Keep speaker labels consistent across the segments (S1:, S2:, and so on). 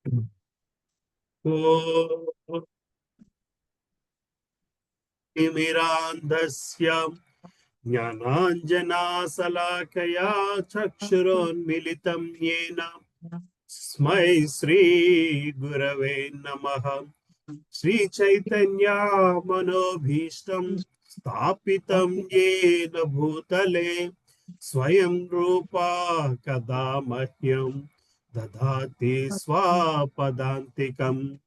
S1: ओ तिमिरान्धस्य ज्ञानाञ्जनाशलाकया चक्षुरोन्मिलितं येन तस्मै श्रीगुरवे नमः। श्रीचैतन्या मनोभीष्टं स्थापितं येन भूतले स्वयं रूपा कदा मह्यं ददाति स्वापदान्तिकम्।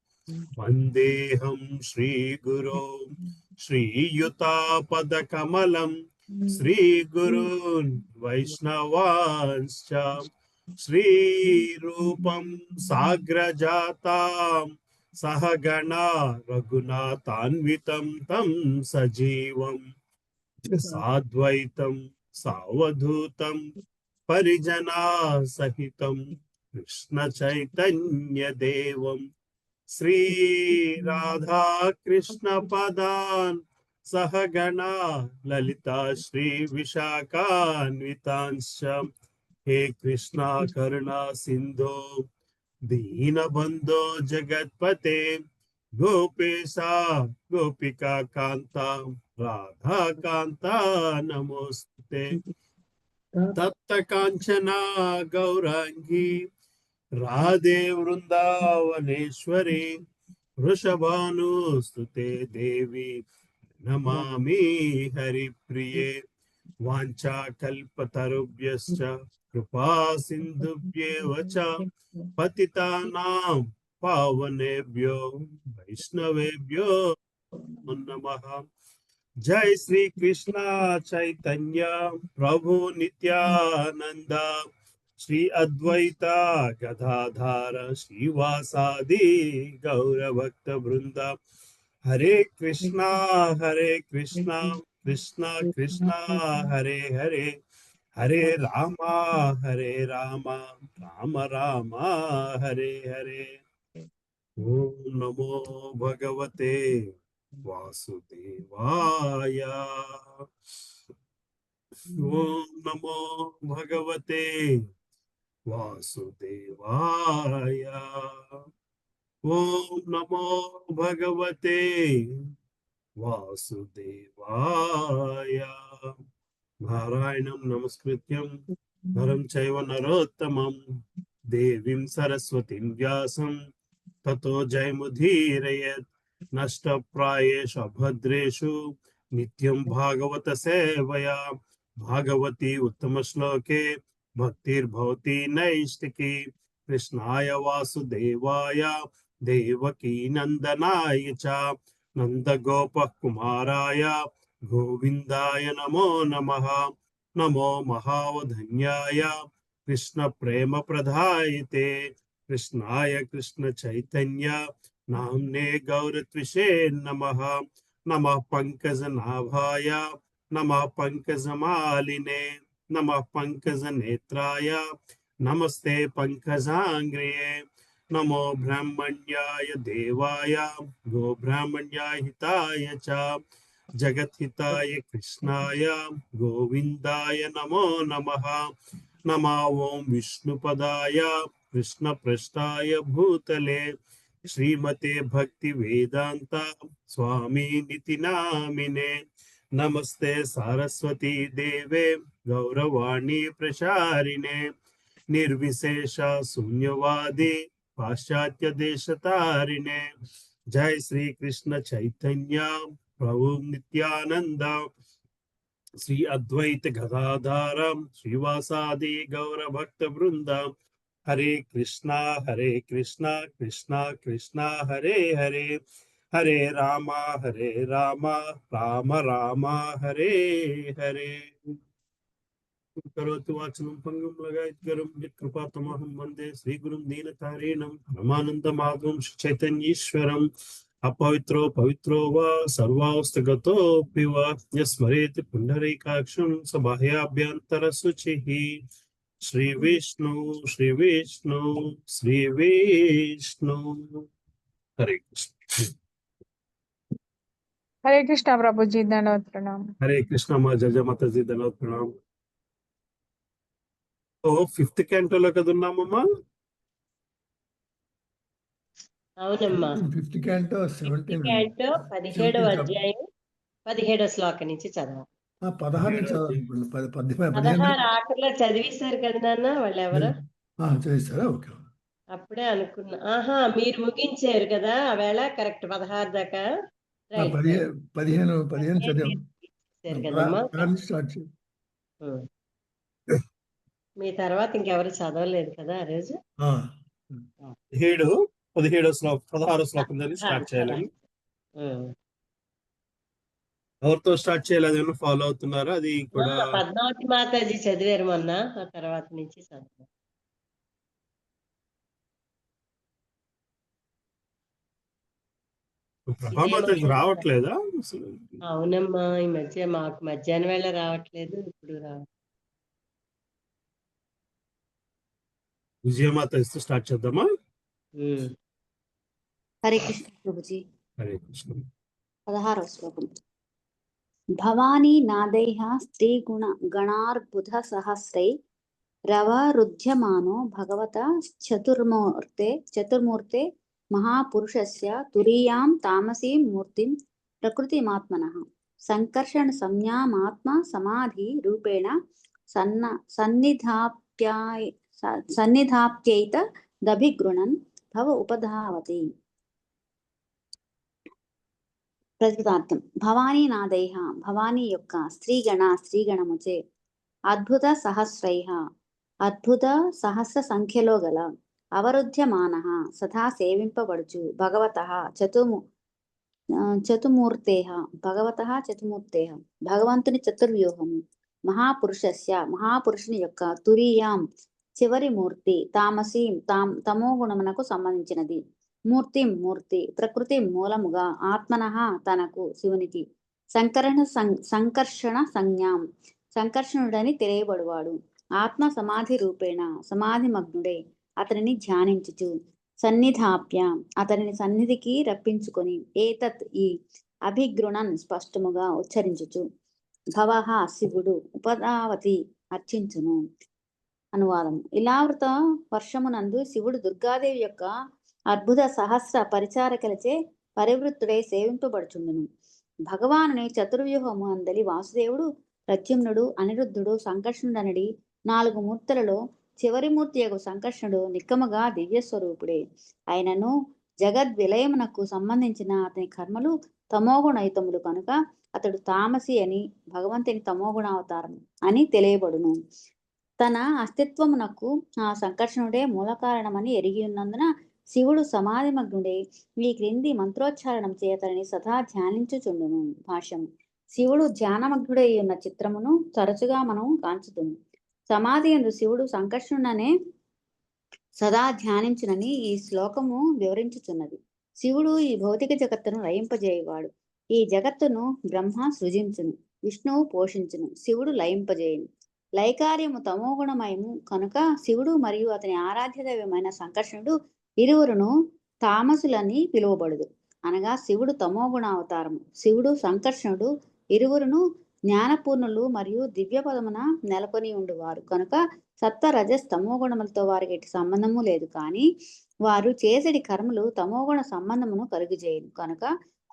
S1: वन्देऽहं श्रीगुरो श्रीयुतापदकमलं श्रीगुरून् वैष्णवांश्च श्रीरूपं साग्रजातां सहगणा रघुनाथान्वितं तं सजीवं साद्वैतं सावधूतं परिजना सहितं कृष्णचैतन्यदेवं श्री राधा कृष्ण पदान् सहगणा ललिता श्री विशाखान्वितांश्च हे कृष्णा करुणा सिंधो दीनबंधो जगत्पते गोपेशा गोपिका कांता राधा कांता नमोस्तुते। तप्त कांचना गौरांगी राधे वृंदावनेश्वरी वृषभानुस्तुते देवी नमामि हरिप्रिये। वाञ्छाकल्पतरुभ्यश्च कृपा सिन्धुभ्येव च पतितानां पावनेभ्यो वैष्णवेभ्यो नमः। जय श्री कृष्ण चैतन्य प्रभु नित्यानंद श्री अद्वैता गदाधार श्रीवासादि गौर भक्त वृंद। हरे कृष्णा कृष्णा कृष्णा हरे हरे हरे रामा राम राम हरे हरे। ओम नमो भगवते वासुदेवाय। ओम नमो भगवते वासुदेवाय। ओम नमो भगवते वासुदेवाय। नारायणं नमस्कृत्यं नरं चैव नरोत्तमं देवीं सरस्वतीं व्यासं ततो जयमुदीरयेत्। नष्टप्रायेषु अभद्रेषु नित्यं भागवत सेवया भागवती उत्तमश्लोके भक्तिर्भवति नैष्टिकी। कृष्णाय वासुदेवाय देवकी नन्दनाय च नन्दगोपः कुमाराय गोविन्दाय नमो नमः। नमो महावधन्याय कृष्ण प्रेम प्रदायते कृष्णाय कृष्ण चैतन्य नाम्ने गौरत्विषे नमः। नमः पंकजनाभाय नमः पंकजमालिने नमः पंकजनेत्राय नमस्ते पंकजांग्रिये। नमो ब्रह्मण्याय देवाय गो ब्राह्मण्याय हिताय च जगद्हिताय कृष्णाय गोविन्दाय नमो नमः। नमः ओं विष्णुपदाय कृष्णपृष्ठाय भूतले श्रीमते भक्ति वेदांता स्वामी निति नामिने। नमस्ते सरस्वती देवे गौरवाणी प्रचारिणे निर्विशेष शून्यवादी पाश्चात्य देश तारिणे। जय श्री कृष्ण चैतन्य प्रभु नित्यानंद श्री अद्वैत गदाधार श्रीवासादि गौर भक्त वृंद। हरे कृष्णा कृष्णा कृष्णा हरे हरे हरे रामा राम राम हरे हरे। करोतु वाचनं पंगुं लगायतकरं यत्कृपातमहं वन्दे श्रीगुरुं दीनतारिणं परमानन्दमाधवं चैतन्येश्वरम्। अपवित्रो पवित्रो वा सर्वावस्थगतोऽपि वा यस्मरेत् पुण्डरीकाक्षं स बाह्याभ्यन्तरशुचिः। श्रीविष्णु श्रीविष्णु श्रीविष्णु। हरे कृष्ण।
S2: हरे कृष्णा प्रभु जी, दंडवत प्रणाम।
S1: हरे कृष्ण माँ जय माता जी धन्यवाद प्रणाम। तो 5th कैंटोలో కదా ఉన్నామమ్మా?
S3: అవునమ్మా.
S4: ఫిఫ్త్ క్యాంటో
S3: 17 17వ అధ్యాయం 17వ శ్లోకం నుంచి చదవాలి.
S4: 16 నుంచి చదవాలి.
S3: 16 ఆఖరిలో చదివేశారు కదా నాన్న వాళ్ళు ఎవరు
S4: చదివిస్తారా? ఓకే.
S3: అప్పుడే అనుకున్నా. ఆహా, మీరు ముగించారు కదా ఆవేళ కరెక్ట్ 16 దాకా. రైట్.
S4: 15 చదివాం.
S3: కదమ్మా.
S4: స్టార్ట్ చేయండి.
S3: మీ తర్వాత ఇంకెవరు చదవలేదు కదా ఆ రోజు.
S1: 17వ శ్లోకం 16వ శ్లోకం దాన్ని స్టార్ట్ చేయాలని ఎవరితో స్టార్ట్ చేయాలి? అది ఫాలో అవుతున్నారా? అది కూడా
S3: పద్మావతి మాతాజీ చదివారు మొన్న, ఆ తర్వాత నుంచి చదివారు.
S1: ప్రభామాతాజీ రావట్లేదా?
S3: అవునమ్మా, ఈ మధ్య మాకు మధ్యాహ్నం వేళ రావట్లేదు, ఇప్పుడు
S1: విజయమాతాజీతో స్టార్ట్ చేద్దామా?
S5: హరే కృష్ణ ప్రభుజీ.
S1: హరే కృష్ణ.
S5: 16వ శ్లోకం. భవానీ నాదైః స్త్రీ గణార్బుధ సహస్రై రవరుధ్యమానో భగవత చతుర్మూర్తే మహాపురుషస్య తురీయాం తామసీం మూర్తిం ప్రకృతిమాత్మనః సంకర్షణ సంజ్ఞామాత్మ సమాధి రూపేణ సన్నిధాప్యైత దభిగృణన్ భవ ఉపధావతి. ప్రతిపార్థం. భవానీ నాదైః భవానీ యొక్క స్త్రీగణముచే అద్భుత సహస్రైః అద్భుత సహస్ర సంఖ్యలో గల అవరుధ్యమానః సదా సేవింపబడుచు భగవతః చతుమూర్తేః భగవంతుని చతుర్వ్యూహము మహాపురుషుని యొక్క తురీయాం చివరి మూర్తి తామసీం తమోగుణమునకు సంబంధించినది మూర్తి ప్రకృతి మూలముగా ఆత్మనః తనకు శివునికి సంకర్షణ సంజ్ఞాం సంకర్షణుడని తెలియబడువాడు ఆత్మ సమాధి రూపేణ సమాధి మగ్నుడే అతనిని ధ్యానించుచు సన్నిధాప్య అతనిని సన్నిధికి రప్పించుకొని ఏతత్ ఈ అభిగృణన్ స్పష్టముగా ఉచ్చరించుచు భవః శివుడు ఉపధావతి అర్చించును. అనువాదము. ఇలావృత వర్షమునందు శివుడు దుర్గాదేవి యొక్క అద్భుత సహస్ర పరిచారకులచే పరివృత్తుడై సేవింపబడుచుండును. భగవానుని చతుర్వ్యూహము అందలి వాసుదేవుడు ప్రద్యుమ్నుడు అనిరుద్ధుడు సంకర్షణుడనడి 4 మూర్తులలో చివరి మూర్తి యొక్క సంకర్షణుడు నిక్కముగా దివ్యస్వరూపుడే అయినను జగద్విలయమునకు సంబంధించిన అతని కర్మలు తమోగుణయుతములు కనుక అతడు తామసి అని భగవంతుని తమోగుణావతారం అని తెలియబడును. తన అస్తిత్వమునకు ఆ సంకర్షణుడే మూల కారణమని ఎరిగి ఉన్నందున శివుడు సమాధిమగ్నుడే ఈ క్రింది మంత్రోచ్చారణం చేతని సదా ధ్యానించుచుండును. భాష్యము. శివుడు ధ్యానమగ్నుడై ఉన్న చిత్రమును తరచుగా మనం కాంచుతుము. సమాధి యందు శివుడు సంకర్షణుడనే సదా ధ్యానించునని ఈ శ్లోకము వివరించుచున్నది. శివుడు ఈ భౌతిక జగత్తును లయింపజేయువాడు. ఈ జగత్తును బ్రహ్మ సృజించును, విష్ణువు పోషించును, శివుడు లయింపజేయును. లయకార్యము తమోగుణమయము కనుక శివుడు మరియు అతని ఆరాధ్య దైవమైన సంకర్షణుడు ఇరువురును తామసులని పిలువబడుదు. అనగా శివుడు తమోగుణావతారము, శివుడు సంకర్షణుడు ఇరువురును జ్ఞానపూర్ణులు మరియు దివ్య పదమున నెలకొని ఉండువారు కనుక సత్వ రజస్ తమోగుణములతో వారికి ఎట్టి సంబంధము లేదు. కానీ వారు చేసడి కర్మలు తమోగుణ సంబంధమును కలుగజేయను కనుక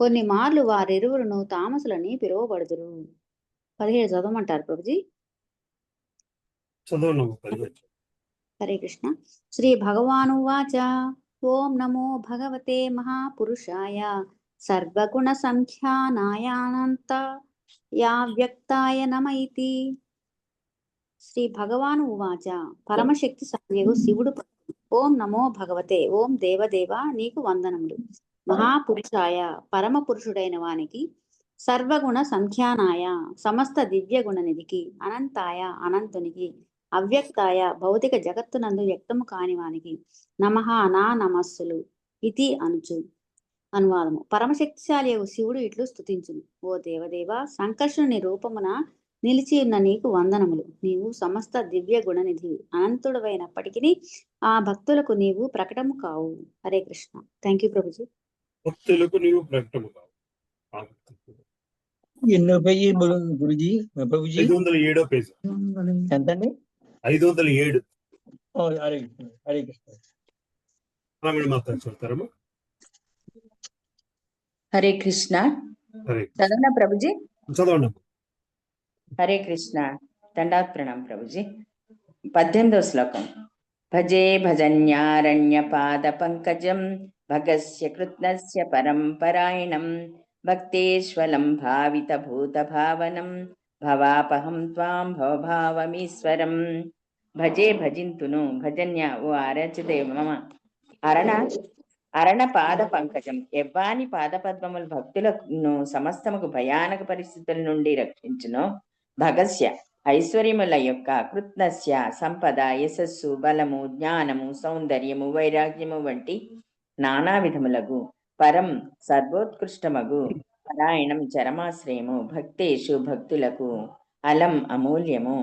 S5: కొన్ని మార్లు వారిరువురును తామసులని పిలువబడుదురు. 17 చదవమంటారు ప్రభుజీ? హరే కృష్ణ. శ్రీ భగవానువాచ. ఓం నమో భగవతే మహాపురుషాయ సర్వగుణ సంఖ్యానాయానంత వ్యక్తాయ నమ ఇతి. శ్రీ భగవాను ఉవాచ. పరమశక్తి సంజ్ఞకు శివుడు. ఓం నమో భగవతే. ఓం దేవదేవ నీకు వందనములు. మహాపురుషాయ పరమ పురుషుడైన వానికి, సర్వగుణ సంఖ్యానాయ సమస్త దివ్య గుణనిధికి, అనంతాయ అనంతునికి, అవ్యక్తాయ భౌతిక జగత్తునందు వ్యక్తము కాని వానికి నమః నా నమస్సులు ఇతి అనుచు. అనువాదము. పరమశక్తిశాలి శివుడు ఇట్లు స్తుతించును. ఓ దేవదేవ, సంకర్షణుని రూపమున నిలిచి ఉన్న నీకు వందనములు. నీవు సమస్త దివ్య గుణనిధి అనంతుడవైనప్పటికీ ఆ భక్తులకు నీవు ప్రకటము కావు. హరే కృష్ణ. Thank you Prabhuji.
S1: భక్తులకు నీవు ప్రకటము కావు. 507 పేజీ.
S6: ఎంతండి?
S1: 507.
S6: హరే కృష్ణ.
S1: రామణ మాత చెప్తారమ్మా.
S6: హరే కృష్ణ.
S1: హరే
S6: చదవనా ప్రభుజీ?
S1: చదవండి.
S6: హరే కృష్ణ. దండాత్ ప్రణాం ప్రభుజీ. 18వ శ్లోకం. భజే భజన్యారణ్య పాద పంకజం భగస్య కృత్నస్య పరంపరాయణం భక్తేశ్వలం భావిత భూత భావనం భవాపహం త్వాం భవభావమీశ్వరం. భజే భజింతును భజన్య ఓ ఆరాధ్యదేవ మమ అరణ పాద పంకజం ఎవ్వాని పాదపద్మములు భక్తులను సమస్తముకు భయానక పరిస్థితుల నుండి రక్షించును. భగస్య ఐశ్వర్యముల యొక్క కృత్నస్య సంపద యశస్సు బలము జ్ఞానము సౌందర్యము వైరాగ్యము వంటి నానా విధములగు పరం సర్వోత్కృష్టమగు పరాయణం చరమాశ్రయము భక్తేషు భక్తులకు అలం అమూల్యము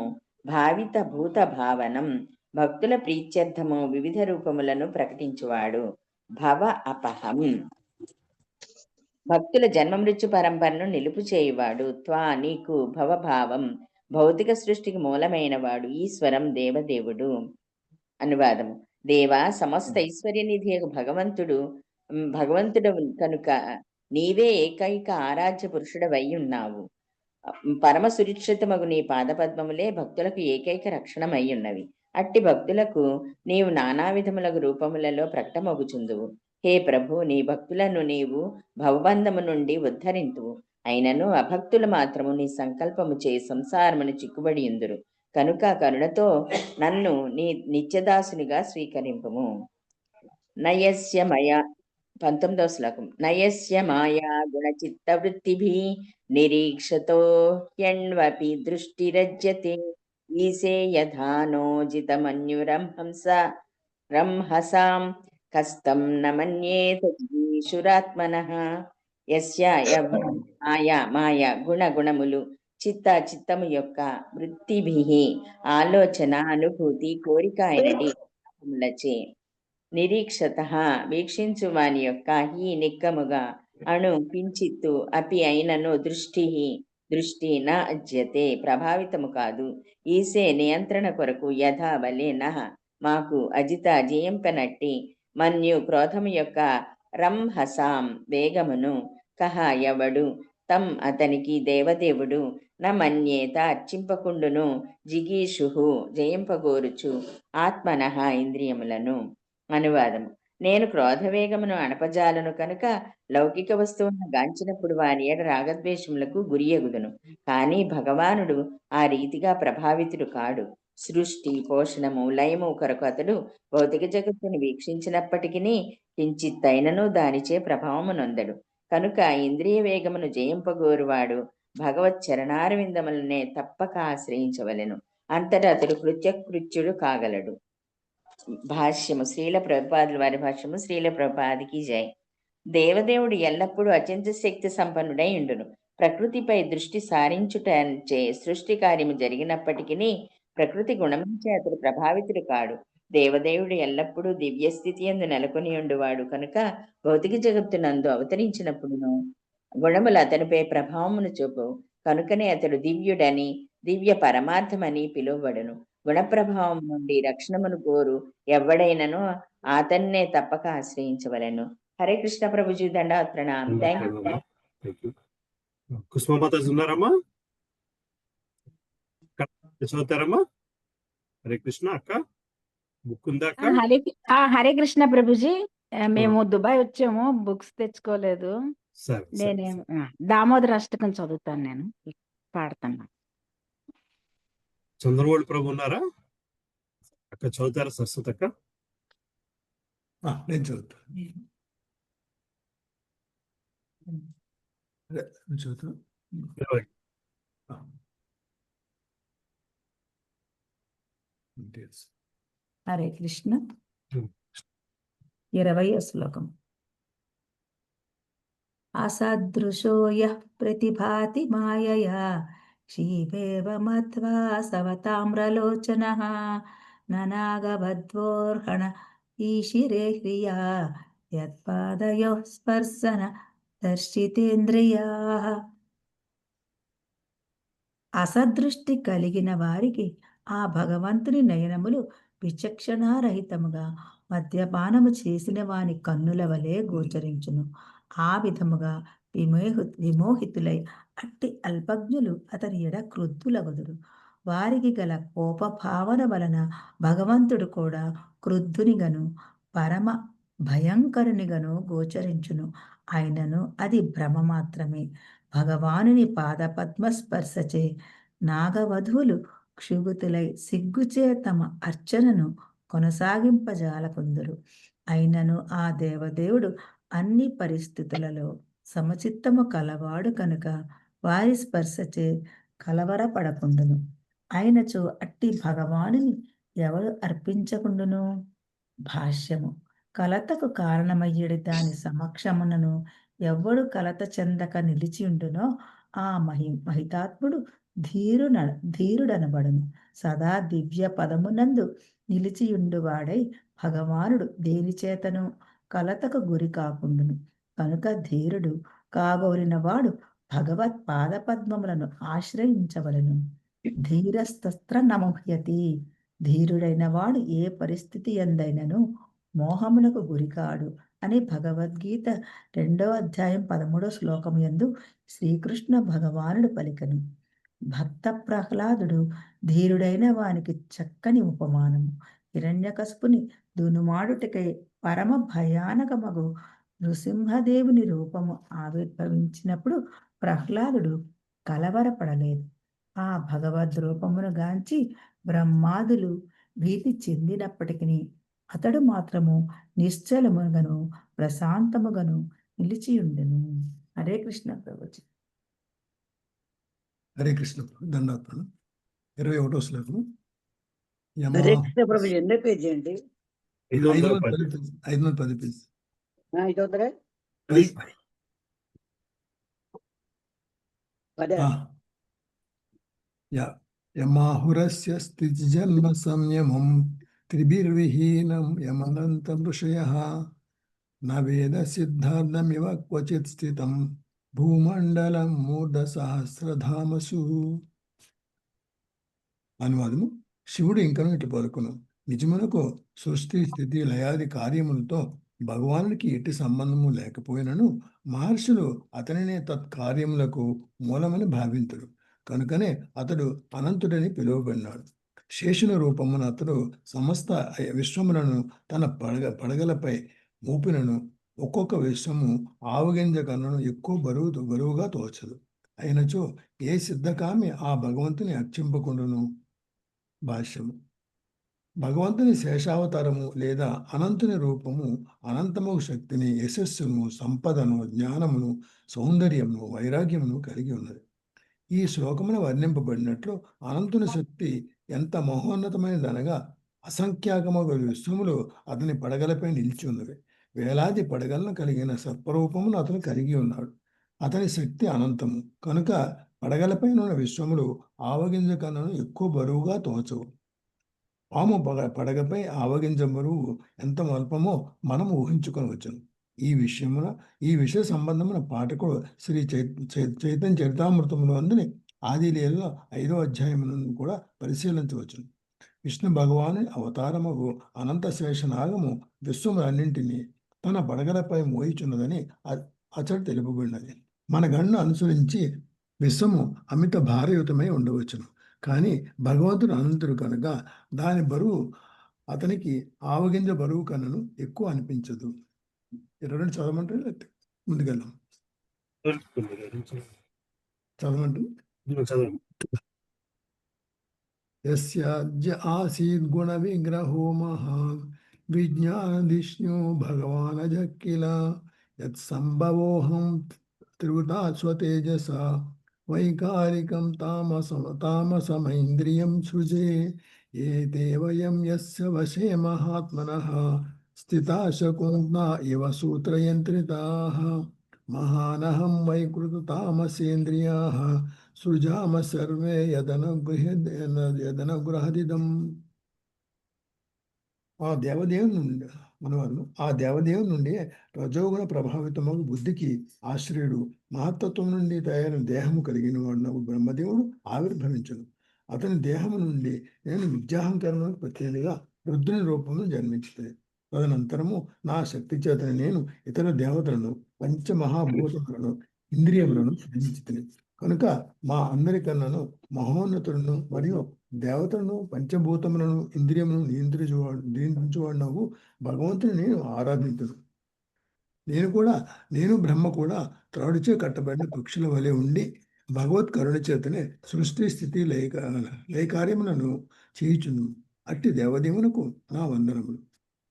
S6: భావిత భూత భావనం భక్తుల ప్రీత్యర్థము వివిధ రూపములను ప్రకటించువాడు. భవ అపహం భక్తుల జన్మ మృత్యు పరంపరను నిలుపు చేయువాడు. త్వా నీకు భవభావం భౌతిక సృష్టికి మూలమైన వాడు. ఈశ్వరం దేవదేవుడు. అనువాదము. దేవ సమస్త ఐశ్వర్య నిధి భగవంతుడు కనుక నీవే ఏకైక ఆరాధ్య పురుషుడవై ఉన్నావు. పరమ సురక్షితమగు నీ పాదపద్మములే భక్తులకు ఏకైక రక్షణమై ఉన్నవి. అట్టి భక్తులకు నీవు నానా విధములకు రూపములలో ప్రకటమగుచుందువు. హే ప్రభు, నీ భక్తులను నీవు భవబంధము నుండి ఉద్ధరింతువు. అయినను అభక్తులు మాత్రము నీ సంకల్పము చే సంసారమును చిక్కుబడి ఉందురు. కనుక కరుణతో నన్ను నీ నిత్యదాసునిగా స్వీకరింపుము. నయస్య మయా 19వ శ్లోకం. నయస్య మాయా గుణచిత్త వృత్తిభి నిరీక్షతో హ్యణ్వపి దృష్టిరజ్యతే ఈసే యథానోజితమన్యురంహసాం కస్తం న మన్యేత జీశురాత్మనః. యస్య మాయా గుణములు చిత్తము యొక్క వృత్తిభి ఆలోచన అనుభూతి కోరిక అయినటిలచే నిరీక్షత వీక్షించు వాని యొక్క ఈ నిక్కముగా అణు కించిత్తు అపి అయినను దృష్టి నా అజ్యతే ప్రభావితము కాదు. ఈసే నియంత్రణ కొరకు యథాబలే నహ మాకు అజిత జయింపనట్టి మన్యు క్రోధము యొక్క రంహసాం వేగమును కహ ఎవడు తం అతనికి దేవదేవుడు న మన్యేత అర్చింపకుండును జిగీషు జయింపగోరుచు ఆత్మనః ఇంద్రియములను. అనువాదము. నేను క్రోధవేగమును అణపజాలను కనుక లౌకిక వస్తువులను గాంచినప్పుడు వారి ఏడ రాగద్వేషములకు గురియగుదును. కానీ భగవానుడు ఆ రీతిగా ప్రభావితుడు కాడు. సృష్టి పోషణము లయము కొరకు అతడు భౌతిక జగత్తును వీక్షించినప్పటికీ కించిత్తైనను దానిచే ప్రభావము నొందడు. కనుక ఇంద్రియ వేగమును జయింపగోరువాడు భగవత్ చరణారవిందములనే తప్పక ఆశ్రయించవలెను. అంతటా అతడు కృత్యుడు కాగలడు. భాష్యము. శ్రీల ప్రభుపాదుల వారి భాష్యము. శ్రీల ప్రభుపాదికి జై. దేవదేవుడు ఎల్లప్పుడూ అత్యంత శక్తి సంపన్నుడై ఉండును. ప్రకృతిపై దృష్టి సారించుటచే సృష్టి కార్యము జరిగినప్పటికీ ప్రకృతి గుణమించే అతడు ప్రభావితుడు కాడు. దేవదేవుడు ఎల్లప్పుడూ దివ్యస్థితి యందు నెలకొని ఉండువాడు కనుక భౌతిక జగత్తునందు అవతరించినప్పుడును గుణములు అతనిపై ప్రభావమును చూపు. కనుకనే అతడు దివ్యుడని దివ్య పరమార్థమని పిలువబడును. గుణప్రభావం నుండి రక్షణమును కోరు ఎవడైనను అతన్నే తప్పక ఆశ్రయించవలెను. హరే కృష్ణ ప్రభుజీ. దండాత్ ప్రణాం. Thank you.
S1: కుసుమమాత ఉన్నారమ్మా? చదువుతారమ్మా? హరే కృష్ణ అక్క. బుక్ ఉందా అక్క?
S7: హరే కృష్ణ ప్రభుజీ. మేము దుబాయ్ వచ్చాము, బుక్స్ తెచ్చుకోలేదు. నేనే దామోదర అష్టకం చదువుతాను, నేను పాడతాను.
S1: చంద్రమౌళి ప్రభు ఉన్నారా అక్క? చదువుతారా సరస్వతి అక్క?
S4: నేను చదువుతాను. చదువుతాను.
S7: హరే కృష్ణ. 20వ శ్లోకం. అసదృశో యః ప్రతిభాతి మాయయా క్షీపేవ మత్వా సవతామ్రలోచనః ననాగబద్వోర్హణ ఈశిరే హ్రియా యత్పాదయోః స్పర్శన దర్శితేంద్రియాః. అసదృష్టి కలిగిన వారికి ఆ భగవంతుని నయనములు విచక్షణారహితముగా మద్యపానము చేసిన వాని కన్నుల వలె గోచరించును. ఆ విధముగా విమోహితులై అట్టి అల్పజ్ఞులు అతని ఎడ క్రుద్ధులగుదురు. వారికి గల కోప భావన వలన భగవంతుడు కూడా క్రుద్ధునిగను పరమ భయంకరునిగను గోచరించును. అయినను అది భ్రమ మాత్రమే. భగవానుని పాదపద్మ స్పర్శచే నాగవధువులు క్షుభితులై సిగ్గుచే తమ అర్చనను కొనసాగింపజాలకుందురు. అయినను ఆ దేవదేవుడు అన్ని పరిస్థితులలో సమచిత్తము కలవాడు కనుక వారి స్పర్శచే కలవరపడకుండును. అయినచో అట్టి భగవానుని ఎవరు అర్పించకుండును? భాష్యము. కలతకు కారణమయ్యేడి దాని సమక్షమునను ఎవ్వడు కలత చెందక నిలిచియుండునో ఆ మహితాత్ముడు ధీరుడనబడును. సదా దివ్య పదమునందు నిలిచియుండువాడై భగవానుడు దేని చేతను కలతకు గురి కాకుండును. కనుక ధీరుడు కాగోరిన వాడు భగవత్ పాదపద్మములను ఆశ్రయించవలను. ధీరస్తస్త్ర నమహ్యతి. ధీరుడైన వాడు ఏ పరిస్థితి ఎందైనను మోహములకు గురికాడు అని భగవద్గీత 2వ అధ్యాయం 13వ శ్లోకము యందు శ్రీకృష్ణ భగవానుడు పలికెను. భక్త ప్రహ్లాదుడు ధీరుడైన వానికి చక్కని ఉపమానము. హిరణ్యకశిపుని దునుమాడుటకై పరమ భయానకమగు నృసింహదేవుని రూపము ఆవిర్భవించినప్పుడు ప్రహ్లాదుడు కలవరపడలేదు. ఆ భగవద్ రూపమును గాంచి బ్రహ్మాదులు భీతి చెందినప్పటికీ అతడు మాత్రము నిశ్చలముగను ప్రశాంతముగను నిలిచియుండెను. హరే కృష్ణ ప్రభుజీ.
S4: హరే కృష్ణ ప్రభు. దండాత్మను 21వ శ్లోకము.
S8: హరే కృష్ణ ప్రభుజీ. ఎన్నో పేజీ అండి?
S1: 510.
S4: 510 పేజీ.
S8: 500
S4: యమాహురస్య స్థితిజన్మ సంయమం త్రిభిర్విహీనం యమనంతం ఋషయః న వేద సిద్ధార్థమివ క్వచిత్ స్థితం భూమండలం మూర్ధ సహస్రధామసు. అనువాదము. శివుడు ఇంకను ఇటు పలుకును. నిజమునకు సృష్టి స్థితి లయాది కార్యములతో భగవానుడికి ఎట్టి సంబంధము లేకపోయినను మహర్షులు అతనినే తత్కార్యములకు మూలమని భావింతుడు. కనుకనే అతడు అనంతుడని పిలువబడినాడు. శేషుని రూపమున అతడు సమస్త విశ్వములను తన పడగలపై మూపినను ఒక్కొక్క విశ్వము ఆవగింజ కన్నను ఎక్కువ బరువుగా తోచదు. అయినచో ఏ సిద్ధకామి ఆ భగవంతుని అర్చింపకుండును. భాష్యము. భగవంతుని శేషావతారము లేదా అనంతుని రూపము అనంతము శక్తిని, యశస్సును, సంపదను, జ్ఞానమును, సౌందర్యమును, వైరాగ్యమును కలిగి ఉన్నది. ఈ శ్లోకమున వర్ణింపబడినట్లు అనంతుని శక్తి ఎంత మహోన్నతమైనదనగా అసంఖ్యాకముగా విశ్వములు అతని పడగలపై నిలిచి ఉన్నవి. వేలాది పడగలను కలిగిన సర్పరూపమును అతను కలిగి ఉన్నాడు. అతని శక్తి అనంతము కనుక పడగలపై ఉన్న విశ్వములు ఆవగింజ కన్నను ఎక్కువ బరువుగా తోచవు. పాము పడగపై ఆవగింజ బరువు ఎంత అల్పమో మనం ఊహించుకొనవచ్చును. ఈ విషయ సంబంధమైన పాఠకుడు శ్రీ చైతన్య చరితామృతములు అందుని ఆదిలీలలో 5వ అధ్యాయములను కూడా పరిశీలించవచ్చును. విష్ణు భగవాను అవతారముకు అనంత శేషనాగము విశ్వములన్నింటినీ తన పడగలపై మోయిచున్నదని అచడు తెలుపబడినది. మన గణను అనుసరించి విశ్వము అమిత భారయుతమై ఉండవచ్చును. కానీ భగవంతుడు అనంతుడు కనుక దాని బరువు అతనికి ఆవగింజ బరువు కన్నను ఎక్కువ అనిపించదు. 22 చదవమంటే ముందుకెళ్దాం. చదవమంటే యస్యాద్య ఆసీద్ గుణ విగ్రహో మహాన్ విజ్ఞానధిష్ణు భగవానజ కిల యత్సంభవోహం త్రివృతా స్వతేజస వైకారికం తామసమైంద్రియం సృజే ఏతే వయం యస్య వశే మహాత్మనః స్థితాశకుంఠా ఇవ సూత్రయంత్రితాః మహానహం వైకృత తామసేంద్రియాః సృజామ సర్వే యదనుగ్రహదిదం. ఆ దేవదేవుని నుండి రజోగుణ ప్రభావితమగు బుద్ధికి ఆశ్రయుడు మహత్తత్వం నుండి తయారైన దేహము కలిగిన వాడు బ్రహ్మదేవుడు ఆవిర్భవించును. అతని దేహము నుండి నేను విద్యాహంకరణకు ప్రత్యేకగా రుద్రుని రూపంలో జన్మించుతుంది. తదనంతరము నా శక్తి చేతని నేను ఇతర దేవతలను పంచమహాభూతములను ఇంద్రియములను విధించితిని. కనుక మా అందరికన్నాను మహోన్నతులను మరియు దేవతలను పంచభూతములను ఇంద్రియములను నియంత్రించువాడు భగవంతుని నేను ఆరాధించను. నేను బ్రహ్మ కూడా త్రాడుచే కట్టబడిన పక్షుల వలె ఉండి భగవత్ కరుణ చేతనే సృష్టి స్థితి లయకార్యములను చేయుచును. అట్టి దేవదేవునకు నా వందనములు.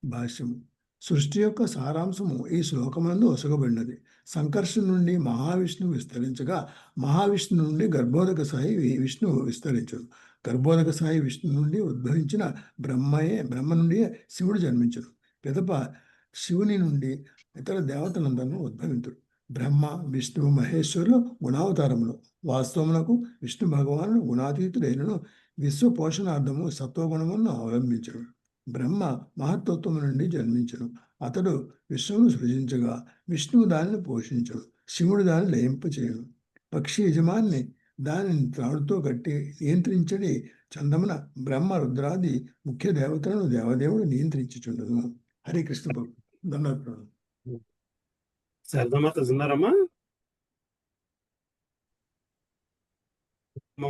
S4: భాష్యము. సృష్టి యొక్క సారాంశము ఈ శ్లోకమందు ఒసగబడినది. సంకర్షణ నుండి మహావిష్ణువు విస్తరించగా మహావిష్ణు నుండి గర్భోదక సాయి విష్ణువు విస్తరించను. గర్భోదక సాయి విష్ణు నుండి ఉద్భవించిన బ్రహ్మ నుండి శివుడు జన్మించను. పిదప శివుని నుండి ఇతర దేవతలందరూ ఉద్భవింతుడు. బ్రహ్మ విష్ణువు మహేశ్వరులు గుణావతారములు. వాస్తవమునకు విష్ణు భగవానుడు గుణాతీతుడైనను విశ్వ పోషణార్థము సత్వగుణములను అవలంబించడు. బ్రహ్మ మహత్తత్వము నుండి జన్మించను. అతడు విశ్వమును సృజించగా విష్ణువు దానిని పోషించడు. శివుడు దానిని లయింపచేయను. పక్షి యజమాని దానిని త్రాడుతో కట్టి నియంత్రించడి చందమున బ్రహ్మ రుద్రాది ముఖ్య దేవతలను దేవదేవుడు నియంత్రించుచుండను. హరే కృష్ణ భక్తుడు. ధన్యవాదాలు.
S1: శారదామాత ఉన్నారమ్మా?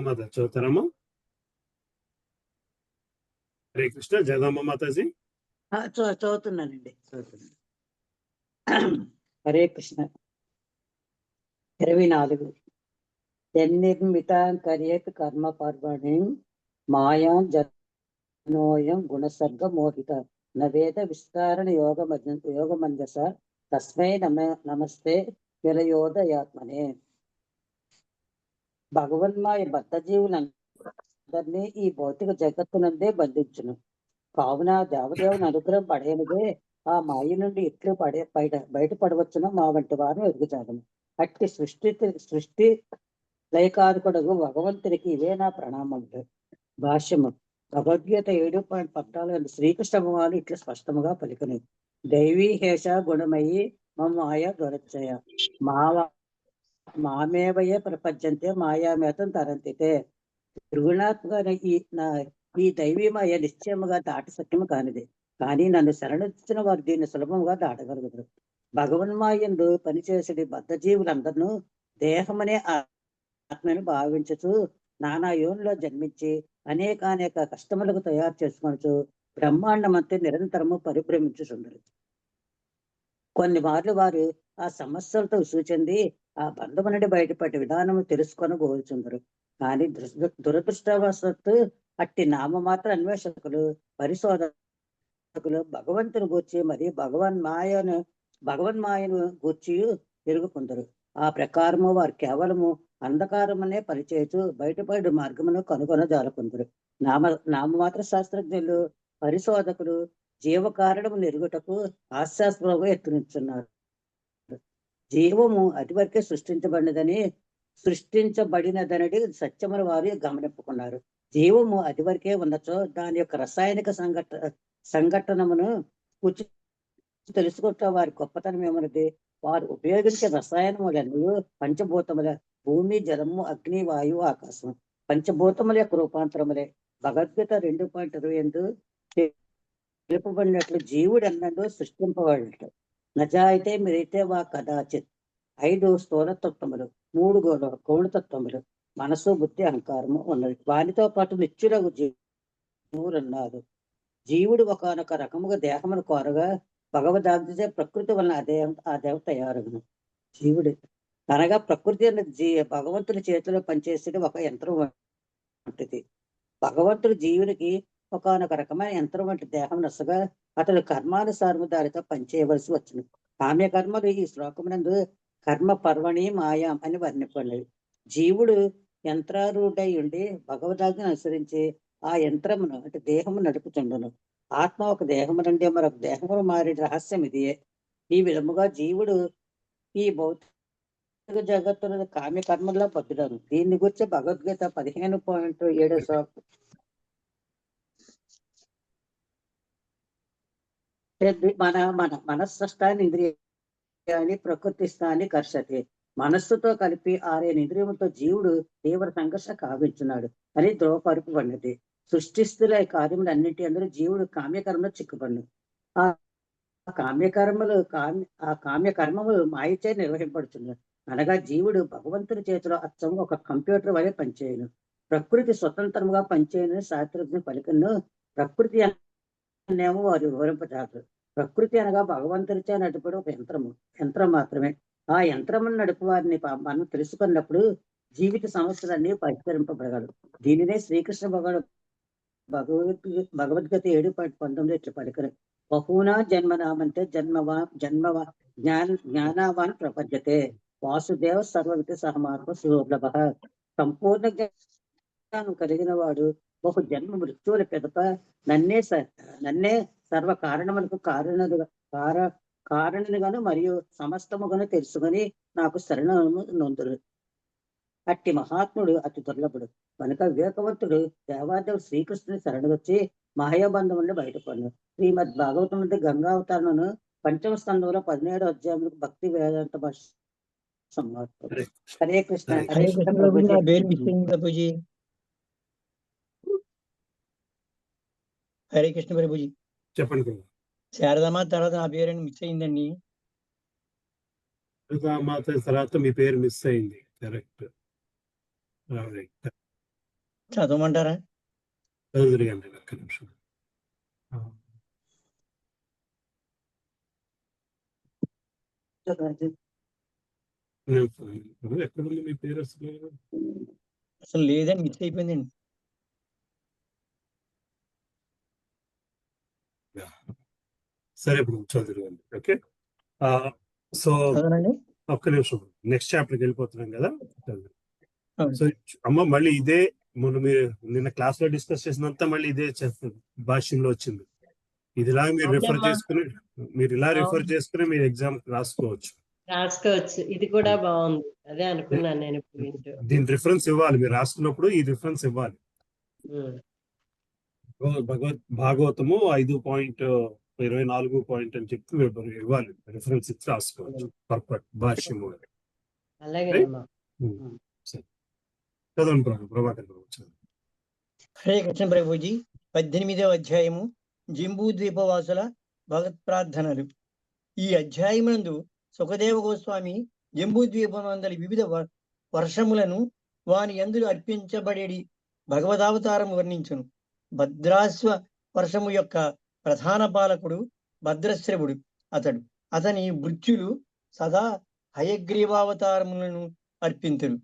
S1: మాత చదువుతారమ్మా? హరే కృష్ణ. జగదమ్మ మాతాజీ.
S8: చదువుతున్నానండి. హరే కృష్ణ. 24. జన్నిర్మితాం కర్యేత్ కర్మ పర్వణి మాయాం జనోయం గుణసర్గ మోహిత నవేద విస్తారణ యోగమంజస తస్మై నమస్తే విలయోదయాత్మనే. భగవన్మాయ బద్ధ జీవులందరినీ ఈ భౌతిక జగత్తునందే బంధించును. కావున దేవదేవుని అనుగ్రహం పడేనిదే ఆ మాయ నుండి ఇట్లు బయటపడవచ్చును మా వంటి వారిని ఎదుగుతాము. అట్టి సృష్టి లయకారకుడు భగవంతునికి ఇవే నా ప్రణామములు. భాష్యము. భగవద్గీత 7.14 శ్రీకృష్ణ భగవాను ఇట్లా స్పష్టముగా పలికను. దైవీ హేష గుణమయి మాయ దురచ్చయ మామేవయే ప్రపంచంతే మాయామేతం తరంతితే. త్రిగుణాత్మక ఈ దైవీమయ నిశ్చయముగా దాటి సత్యము కానిది. కానీ నన్ను శరణించిన వారు దీన్ని సులభంగా దాటగలుగుతారు. భగవన్మాయందు పనిచేసే బద్ధ జీవులందరూ దేహమనే ఆత్మను భావించచ్చు నానా యోనిలో జన్మించి అనేక కష్టములకు తయారు చేసుకొనచ్చు బ్రహ్మాండమంతే నిరంతరము పరిభ్రమించుచుందరు. కొన్ని మార్లు వారు ఆ సమస్యలతో సూచింది ఆ బంధము నుండి బయటపడే విధానము తెలుసుకొని కోరుచుందరు. కానీ దురదృష్టవశత్తు అట్టి నామమాత్ర అన్వేషకులు పరిశోధకులు భగవంతుని గూర్చి మరి భగవన్మాయను గూర్చి ఎరుగుకుందరు. ఆ ప్రకారము వారు కేవలము అంధకారమనే పరిచయచు బయటపడే మార్గమును కనుగొనజాలకుందరు. నామమాత్ర శాస్త్రజ్ఞులు పరిశోధకులు జీవకారణము ఎరుగుటకు హాస్యాస్పదంగా ఎత్తునిస్తున్నారు. జీవము అతివరకే సృష్టించబడినదనడి సత్యమును వారు గమనింపుకున్నారు. జీవము అతివరకే ఉన్నచో దాని యొక్క రసాయనిక సంఘటనమును తెలుసుకుంటా వారి గొప్పతనం ఏమన్నది. వారు ఉపయోగించే రసాయనములన్నీ పంచభూతముల భూమి జలము అగ్ని వాయువు ఆకాశం పంచభూతముల యొక్క రూపాంతరములే. భగవద్గీత 2.28 తెలుపబడినట్లు జీవుడు అన్నట్టు సృష్టింపబడినట్లు నజాయితే మీరైతే వా కదాచిత్ 5 స్థూలతత్వములు 3 గౌణతత్వములు మనసు బుద్ధి అహంకారము ఉన్నది. వానితో పాటు నిత్యులకు జీవుడు అన్నారు. జీవుడు ఒకనొక రకముగా దేహమును కోరగా భగవద్గీత ప్రకృతి వలన ఆ దేవ తయారగును. జీవుడు అనగా ప్రకృతి అనేది భగవంతుని చేతిలో పనిచేసేది ఒక యంత్రం వంటిది. భగవంతుడు జీవునికి ఒకనొక రకమైన యంత్రం వంటి దేహం నచ్చగా అతడు కర్మానుసారము దానితో పనిచేయవలసి వచ్చును. కామ్యకర్మలు ఈ శ్లోకమునందు కర్మ పర్వణి మాయాం అని వర్ణింపబడినవి. జీవుడు యంత్రారూఢై ఉండి భగవద్గీతను అనుసరించి ఆ యంత్రమును అంటే దేహము నడుపుతుండను. ఆత్మ ఒక దేహము నుండి మరొక దేహమును మారే రహస్యం ఇదియే. ఈ విధముగా జీవుడు ఈ భౌతిక జగత్తును కామ్యకర్మల్లో బద్ధుడను. దీన్ని గురించి భగవద్గీత 15.7 శ్లోకం మన మనస్సష్టాన్ని ఇంద్రియాన్ని ప్రకృతి స్థాన్ని కర్షతి. మనస్సుతో కలిపి 6 ఇంద్రియములతో జీవుడు తీవ్ర సంఘర్ష కావించున్నాడు అని ద్రోవపరుపబడినది. సృష్టిస్తుల కార్యములు అన్నింటి అందరూ జీవుడు కామ్యకర్మలో చిక్కుపడిను. ఆ కామ్యకర్మములు మాయచే నిర్వహింపడుతున్నారు. అనగా జీవుడు భగవంతుని చేతిలో అచ్చం ఒక కంప్యూటర్ వలె పనిచేయను. ప్రకృతి స్వతంత్రంగా పనిచేయని శాస్త్రజ్ఞ పలికను ప్రకృతి అనేమో వారు వివరింపజాలరు. ప్రకృతి అనగా భగవంతునిచే నడుపుడు ఒక యంత్రం మాత్రమే. ఆ యంత్రమును నడుపు వారిని మనం తెలుసుకున్నప్పుడు జీవిత సమస్యలన్నీ పరిష్కరింపబడగలరు. దీనినే శ్రీకృష్ణ భగవద్గీత 7:19 ఇట్లా పలికరు. బహూనా జన్మనామంటే జ్ఞానావాన్ ప్రపంచతే వాసుదేవ సర్వవిత సహమాత్మ సులభ. సంపూర్ణ జ్ఞానం కలిగిన వాడు బహు జన్మ మృత్యువుల పెదప నన్నే సర్వ కారణములకు కారణుగాను మరియు సమస్తముగాను తెలుసుకొని నాకు శరణము నొందురు. అట్టి మహాత్ముడు అతి దుర్లభుడు కనుక వివేకవంతుడు దేవాదేవుడు శ్రీకృష్ణుని శరణుగొచ్చి మాయాబంధం నుండి బయటపడు. శ్రీమద్ భాగవతం నుండి గంగావతారణను పంచమ స్కంధంలో 17వ అధ్యాయంలో భక్తి వేదాంత భాష సమాప్తం. హరే కృష్ణ.
S9: హరే కృష్ణ ప్రభుజీ, నా పేరు మిస్ అయింది ప్రభుజీ. హరే కృష్ణ ప్రభుజీ.
S1: చెప్పండి ప్రభు.
S9: శారదామాత తర్వాత నా పేరు మిస్ అయిందండి.
S1: మాత తర్వాత మీ పేరు మిస్ అయింది. కరెక్ట్.
S9: చదవమంటారా?
S1: చదువురిగండి ఒక్క నిమిషం. ఎక్కడుంది మీ పేరు అసలు?
S9: అసలు లేదని మిస్ అయిపోయిందండి.
S1: సరే ఇప్పుడు చదువురిగండి. ఓకే. సో
S9: చదవనండి.
S1: ఒక్క నిమిషం, నెక్స్ట్ చాప్టర్కి వెళ్ళిపోతున్నాం కదా.
S9: అవును.
S1: సో అమ్మ మళ్ళీ ఇదే మీరు నిన్న క్లాస్ లో డిస్కస్ చేసినంత మళ్ళీ ఇదే భాష్యంలో వచ్చింది. ఇదిలా మీరు రిఫర్
S3: అవునమ్మా.
S1: చేసుకుని ఇలా రిఫర్
S3: అవును.
S1: చేసుకుని మీరు ఎగ్జామ్ రాసుకోవచ్చు.
S3: ఇది కూడా బాగుంది. అదే అనుకున్నాను నేను ఇప్పుడు వింటూ.
S1: దీని రిఫరెన్స్ ఇవ్వాలి, మీరు రాసుకున్నప్పుడు ఈ రిఫరెన్స్ ఇవ్వాలి. భాగవతము 5.24 పాయింట్ అని చెప్పి ఇవ్వాలి, రిఫరెన్స్ ఇచ్చి రాసుకోవచ్చు. పర్ఫెక్ట్ భాష్యము.
S3: అలాగేనమ్మా.
S1: చదవండి ప్రభాకర్ ప్రభు.
S9: హరే కృష్ణ ప్రభుజీ. 18వ అధ్యాయము జింబూ ద్వీపవాసుల భగత్ ప్రార్థనలు. ఈ అధ్యాయమునందు సుఖదేవ గోస్వామి జంబూ ద్వీపమందలి వివిధ వర్షములను వాని యందు అర్పించబడేడి భగవదావతారము వర్ణించును. భద్రాశ్వ వర్షము యొక్క ప్రధాన పాలకుడు భద్రశ్రవుడు. అతని మృత్యులు సదా హయగ్రీవావతారములను అర్పింతురు.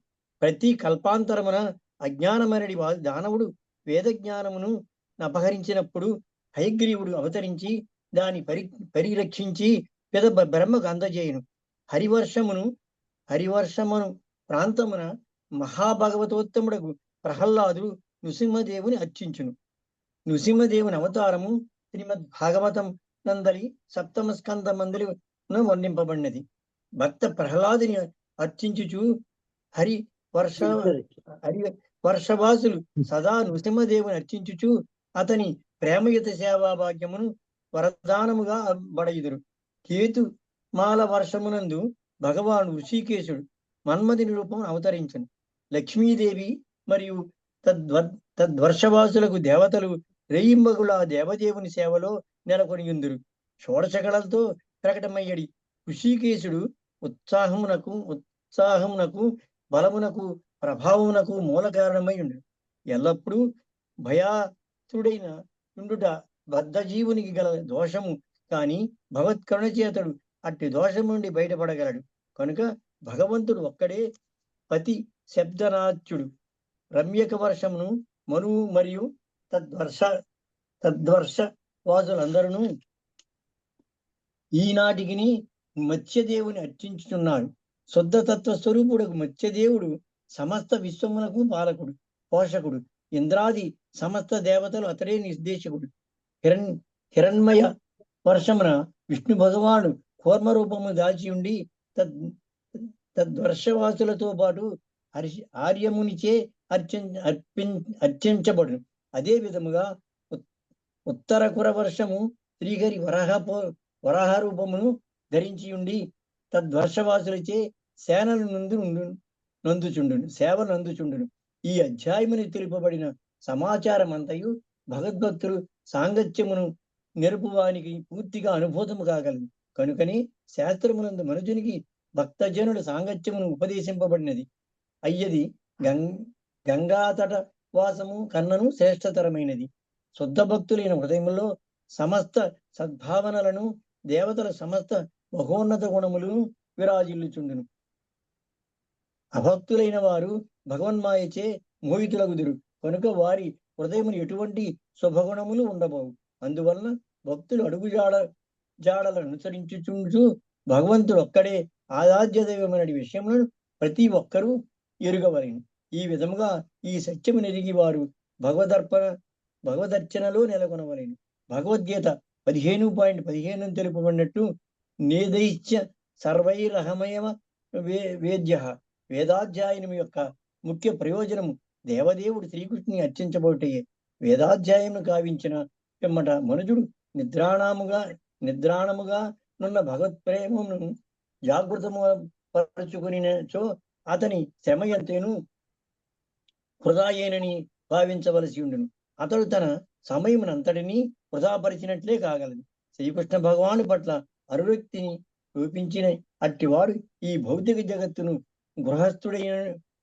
S9: ప్రతి కల్పాంతరమున అజ్ఞానమరడి దానవుడు వేద జ్ఞానమును అపహరించినప్పుడు హయగ్రీవుడు అవతరించి దాని పరిరక్షించి పెద బ్రహ్మకు అందజేయును. హరివర్షమును ప్రాంతమున మహాభగవతోత్తముడకు ప్రహ్లాదుడు నృసింహదేవుని అర్చించును. నృసింహదేవుని అవతారము శ్రీమద్ భాగవతం నందలి 7వ స్కంధ మందలి వర్ణింపబడినది. భక్త ప్రహ్లాదుని అర్చించుచు వర్షవాసులు సదా నృసింహదేవుని అర్చించుచు అతని ప్రేమయుత సేవా భాగ్యమును వరదానముగా బడయుదురు. కేతు మాల వర్షమునందు భగవాను ఋషికేశుడు మన్మథుని రూపం అవతరించను. లక్ష్మీదేవి మరియు తద్వర్షవాసులకు దేవతలు రేయింబగుల దేవదేవుని సేవలో నెలకొనియుందురు. షోడశకళలతో ప్రకటమయ్యడి ఋషికేశుడు ఉత్సాహమునకు బలమునకు ప్రభావమునకు మూల కారణమై ఉండు. ఎల్లప్పుడూ భయాతుడైన ఉండుట బద్ధజీవునికి గల దోషము. కాని భగవత్కరుణ చేతడు అట్టి దోషం నుండి బయటపడగలడు. కనుక భగవంతుడు ఒక్కడే పతి శబ్దనాచ్యుడు. రమ్యక వర్షమును మనువు మరియు తద్వర్ష వాసులందరూ ఈనాటికి మత్స్యదేవుని అర్చించుచున్నాడు. శుద్ధతత్వ స్వరూపుడు మత్స్యదేవుడు సమస్త విశ్వమునకు పాలకుడు, పోషకుడు. ఇంద్రాది సమస్త దేవతలు అతడే నిర్దేశకుడు. హిరణ్మయ వర్షమున విష్ణు భగవాను కూర్మ రూపము దాచి ఉండి తద్వర్షవాసులతో పాటు ఆర్యమునిచే అర్చించబడు. అదే విధముగా ఉత్తర కుర వర్షము శ్రీహరి వరాహ రూపమును ధరించి ఉండి తద్వర్షవాసులచే సేవలు నందుచుండును. ఈ అధ్యాయమును తెలుపబడిన సమాచారం అంతయు భగవద్భక్తులు సాంగత్యమును నెరుపువానికి పూర్తిగా అనుభూతము కాగలదు. కనుకని శాస్త్రమునందు మనుజునికి భక్తజనుల సాంగత్యమును ఉపదేశింపబడినది. అయ్యది గంగాతట వాసము కన్నను శ్రేష్టతరమైనది. శుద్ధ భక్తులైన హృదయంలో సమస్త సద్భావనలను, దేవతల సమస్త మహోన్నత గుణములను విరాజిల్లుచుండును. అభక్తులైన వారు భగవన్మాయచే మోహితులగుదురు కనుక వారి హృదయమును ఎటువంటి శుభగుణములు ఉండబోవు. అందువలన భక్తులు అడుగు జాడలను అనుసరించుచుంటూ భగవంతుడు ఒక్కడే ఆరాధ్య దైవమైన విషయములను ప్రతి ఒక్కరూ ఎరుగవలెను. ఈ విధముగా ఈ సత్యము నెరిగి వారు భగవదర్చనలో నెలకొనవలెను. భగవద్గీత 15.15 తెలుపబడినట్టు నేదైత్య సర్వైరహమయమ వేద్య. వేదాధ్యాయనం యొక్క ముఖ్య ప్రయోజనము దేవదేవుడు శ్రీకృష్ణుని అర్చించబోటే. వేదాధ్యాయమును కావించిన పిమ్మట మనుజుడు నిద్రాణముగా నున్న భగవత్ప్రేమను జాగృతము పరచుకునిచో అతని శ్రమ ఎంతేను వృధాయేనని భావించవలసి ఉండును. అతడు తన సమయమునంతటినీ వృధాపరిచినట్లే కాగలదు. శ్రీకృష్ణ భగవాను పట్ల అనురక్తిని చూపించిన అట్టివాడు ఈ భౌతిక జగత్తును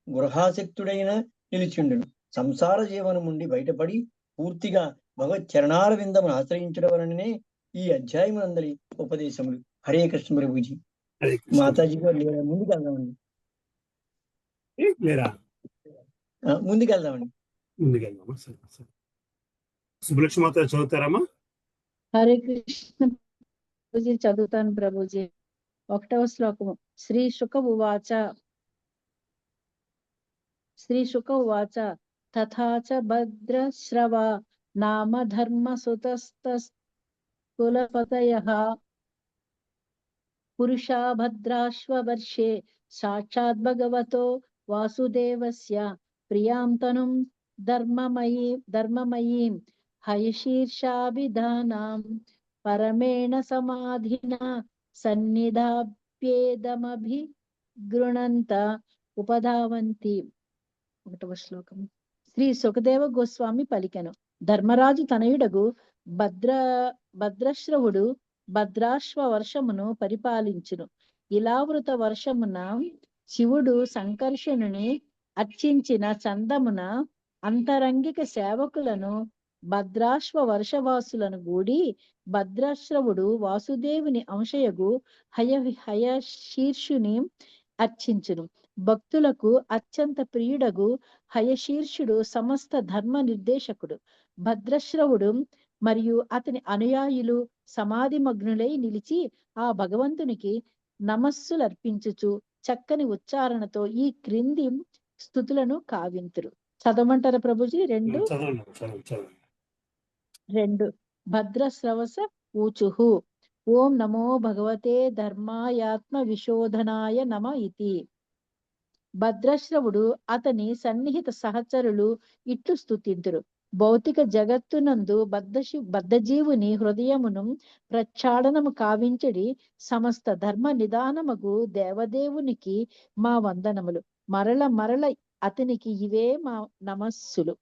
S9: గృహాసక్తుడైన నిలిచిండును. సంసార జీవనం నుండి బయటపడి పూర్తిగా భగవత్ చరణాల విందమును ఆశ్రయించడం వలననే ఈ అధ్యాయమునందరి ఉపదేశములు. హరే కృష్ణ ప్రభుజీ. మాతాజీ గారు లేరా? ముందుకెళ్దామండి.
S1: లేరా?
S9: ముందుకెళ్దామండి.
S1: ముందుకెళ్దామా? సరే సరే. సుబ్బలక్ష్మి మాత చదువుతారమ్మా?
S10: హరే కృష్ణ ప్రభుజీ. చదువుతాను ప్రభుజీ. 1వ శ్లోకము. శ్రీ శుక ఉవాచ తథాచ భద్రశ్రవ నామ ధర్మ సుతస్తకులపతయః పురుషా భద్రాశ్వవర్షే సాక్షాత్ భగవతో వాసుదేవస్య ప్రియాం తనుం ధర్మమయీం హయశీర్షాభిధానాం పరమేణ సమాధినా సన్నిధాప్యేదమభిగృణంత ఉపధావంతి. 1వ శ్లోకం. శ్రీ సుఖదేవ గోస్వామి పలికెను. ధర్మరాజు తనయుడగు భద్రశ్రవుడు భద్రాశ్వ వర్షమును పరిపాలించును. ఇలావృత వర్షమున శివుడు సంకర్షణుని అర్చించిన చందమున అంతరంగిక సేవకులను భద్రాశ్వ వర్షవాసులను గూడి భద్రాశ్రవుడు వాసుదేవుని అంశయగు హయశీర్షుని అర్చించును. భక్తులకు అత్యంత ప్రియుడగు హయశీర్షుడు సమస్త ధర్మ నిర్దేశకుడు. భద్రశ్రవుడు మరియు అతని అనుయాయులు సమాధి మగ్నులై నిలిచి ఆ భగవంతునికి నమస్సులర్పించుచు చక్కని ఉచ్చారణతో ఈ క్రింది స్తుతులను కావింతురు. చదవమంటారా ప్రభుజీ? 2 భద్రశ్రవస ఊచుహు. ఓం నమో భగవతే ధర్మాయాత్మ విశోధనాయ నమ ఇతి. భద్రశ్రవుడు అతని సన్నిహిత సహచరులు ఇట్లు స్తుతింతురు. భౌతిక జగత్తునందు బద్ధజీవుని హృదయమును ప్రక్షాళనము కావించడి సమస్త ధర్మ నిదానమగు దేవదేవునికి మా వందనములు. మరల అతనికి ఇవే మా నమస్సులు.